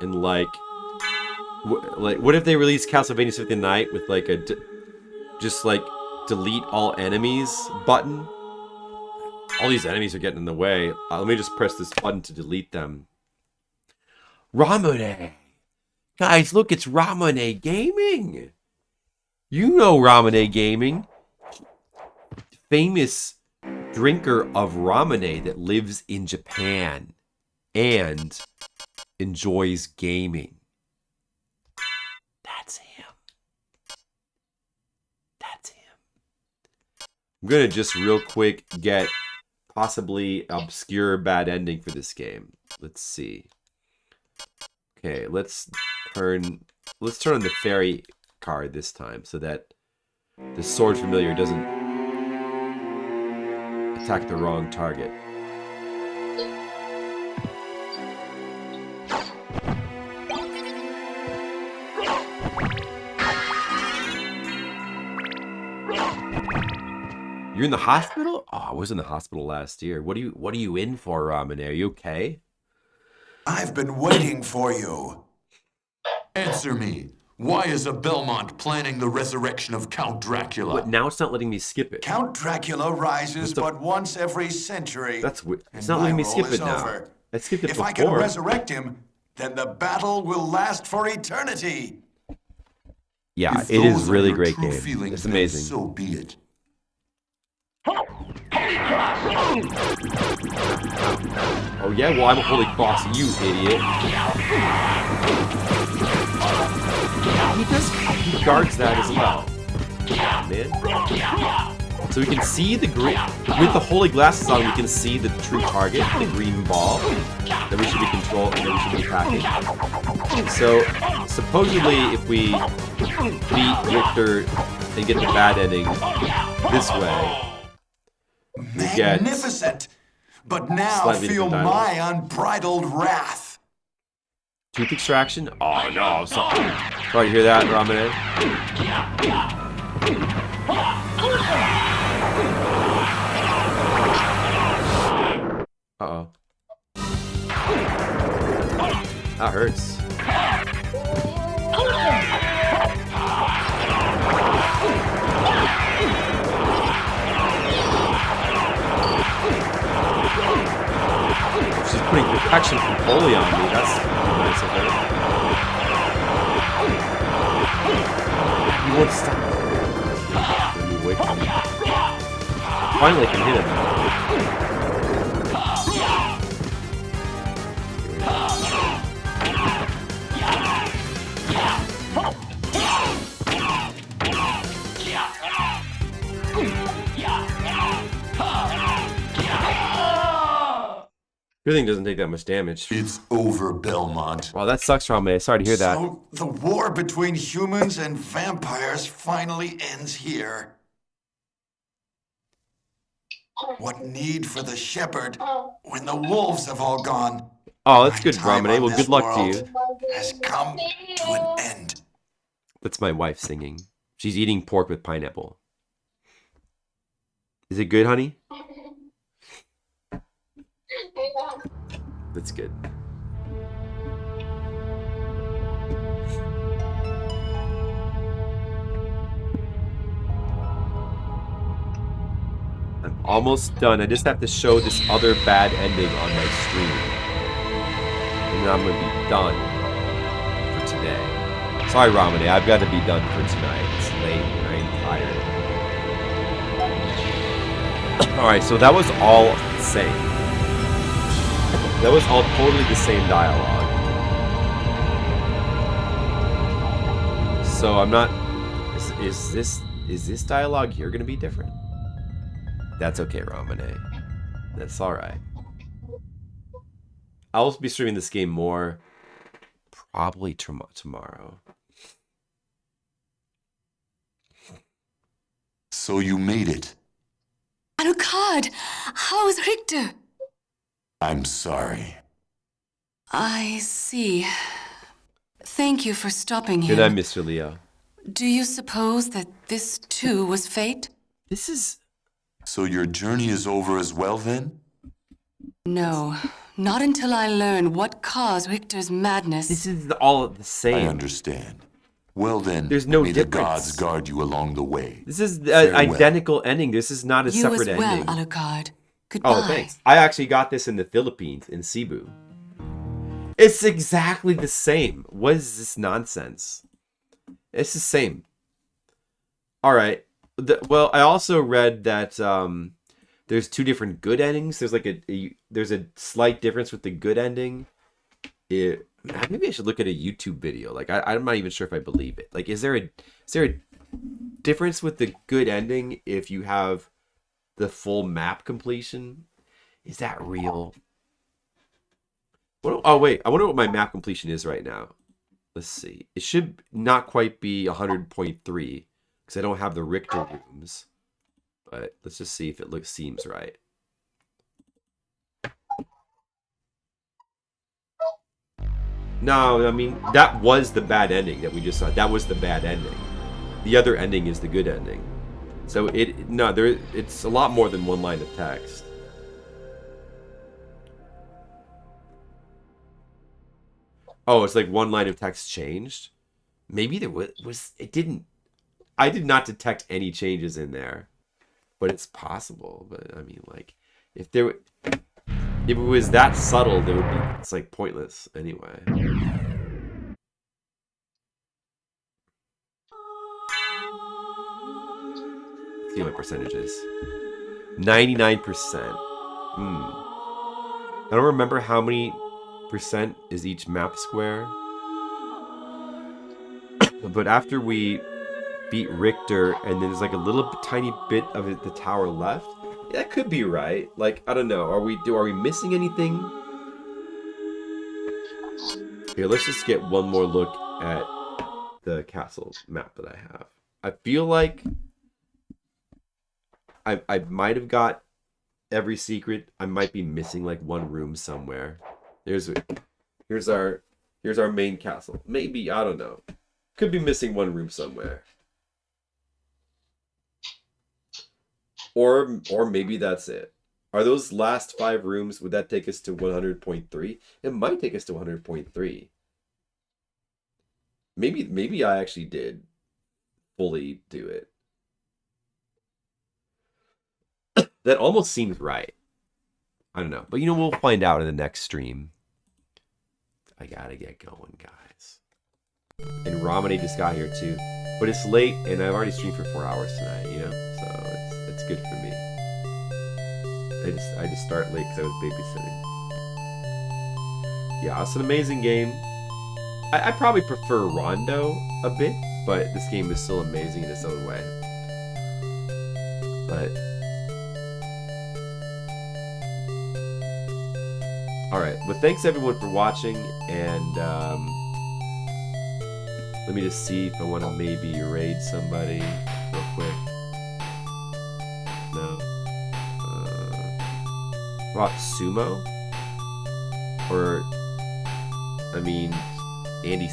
and like what if they release Castlevania Symphony of the Night with like a just like delete all enemies button? All these enemies are getting in the way. Let me just press this button to delete them. Ramune! Guys, look, it's Ramune Gaming! You know Ramune Gaming. Famous drinker of Ramune that lives in Japan and enjoys gaming. That's him. That's him. I'm gonna just real quick get possibly obscure bad ending for this game. Let's see. Okay, let's turn on the fairy card this time so that the sword familiar doesn't attack the wrong target. You're in the hospital? Oh, I was in the hospital last year. What are you in for, Ramune? Are you okay? I've been waiting for you. Answer me. Why is a Belmont planning the resurrection of Count Dracula? But now it's not letting me skip it. Count Dracula rises but once every century. That's weird. It's and not letting me my skip role it is now. over. I skipped it If before. I can resurrect him, then the battle will last for eternity. Yeah, If it is those are really your great true game. feelings, It's then amazing. So be it. Oh yeah, well I'm a holy cross, you idiot. He guards that as well. Man. So we can see the green, with the holy glasses on, we can see the true target, the green ball, that we should be controlling, that we should be attacking. So, supposedly, if we beat Richter and get the bad ending this way, we get magnificent. But now slightly feel different dialogue. my unbridled wrath. Tooth extraction? Oh no, sorry to hear that, Ramune. Uh-oh. That hurts. She's putting protection from Foley on me. That's nice of her. You won't stop. Let me wait for me. Finally, I can hit him. Good thing doesn't take that much damage. It's over, Belmont. Wow, that sucks, Rame. Sorry to hear that. So the war between humans and vampires finally ends here. What need for the shepherd when the wolves have all gone? Oh, that's good, My time Ramune. on Well, this good luck to you. world has come to an end. That's my wife singing. She's eating pork with pineapple. Is it good, honey? That's good. I'm almost done. I just have to show this other bad ending on my stream. And then I'm going to be done for today. Sorry, Ramune. I've got to be done for tonight. It's late and I'm tired. Alright, so that was all the same. That was all totally the same dialogue. So I'm not... Is this dialogue here going to be different? That's okay, Ramune. That's alright. I'll be streaming this game more probably tomorrow. So you made it. Alucard, how is Richter? I'm sorry. I see. Thank you for stopping him. Good night, Mr. Leo. Do you suppose that this too was fate? This is... So your journey is over as well then? No, not until I learn what caused Richter's madness. This is all the same. I understand. Well then, There's no may the difference. gods guard you along the way. This is an Farewell. identical ending. This is not a You separate as well, ending. Alucard. Goodbye. Oh, thanks. I actually got this in the Philippines, in Cebu. It's exactly the same. What is this nonsense? It's the same. All right. Well, I also read that there's two different good endings. There's like there's a slight difference with the good ending. Maybe I should look at a YouTube video. Like I'm not even sure if I believe it. Like, is there a difference with the good ending if you have the full map completion? Is that real? Oh wait, I wonder what my map completion is right now. Let's see. It should not quite be 100.3 because I don't have the Richter rooms. But let's just see if it seems right. No, I mean that was the bad ending that we just saw. That was the bad ending. The other ending is the good ending. So it's a lot more than one line of text. Oh, it's like one line of text changed. Maybe there was it didn't. I did not detect any changes in there, but it's possible. But I mean, like, if it was that subtle, it's like pointless anyway. Let's see what my percentage is. 99%. I don't remember how many percent is each map square. But after we beat Richter, and then there's like a little tiny bit of it, the tower left. That could be right. Like, I don't know. Are we missing anything? Here, let's just get one more look at the castle map that I have. I feel like I might have got every secret. I might be missing like one room somewhere. Here's our main castle. Maybe, I don't know. Could be missing one room somewhere. Or maybe that's it. Are those last 5 rooms, would that take us to 100.3? It might take us to 100.3. Maybe I actually did fully do it. That almost seems right. I don't know. But we'll find out in the next stream. I gotta get going, guys. And Ramane just got here too. But it's late and I've already streamed for 4 hours tonight, So it's good for me. I just start late because I was babysitting. Yeah, it's an amazing game. I probably prefer Rondo a bit, but this game is still amazing in its own way. But alright, well thanks everyone for watching, and let me just see if I want to maybe raid somebody real quick. No. What, Sumo? Or, Andy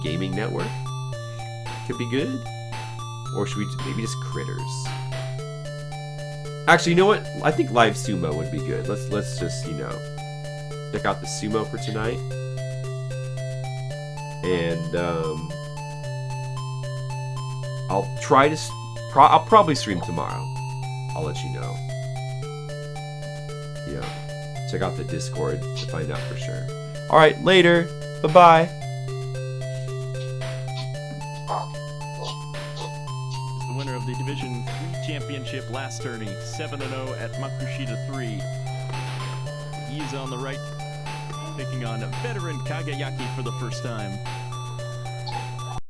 Gaming Network? Could be good. Or should we maybe just Critters? Actually, you know what? I think Live Sumo would be good. Let's just, check out the Sumo for tonight. And I'll probably stream tomorrow. I'll let you know. Check out the Discord to find out for sure. All right, later. Bye-bye. Is the winner of the Division 3 Championship last tourney, 7-0 at Makushita 3. He is on the right, taking on veteran Kagayaki for the first time.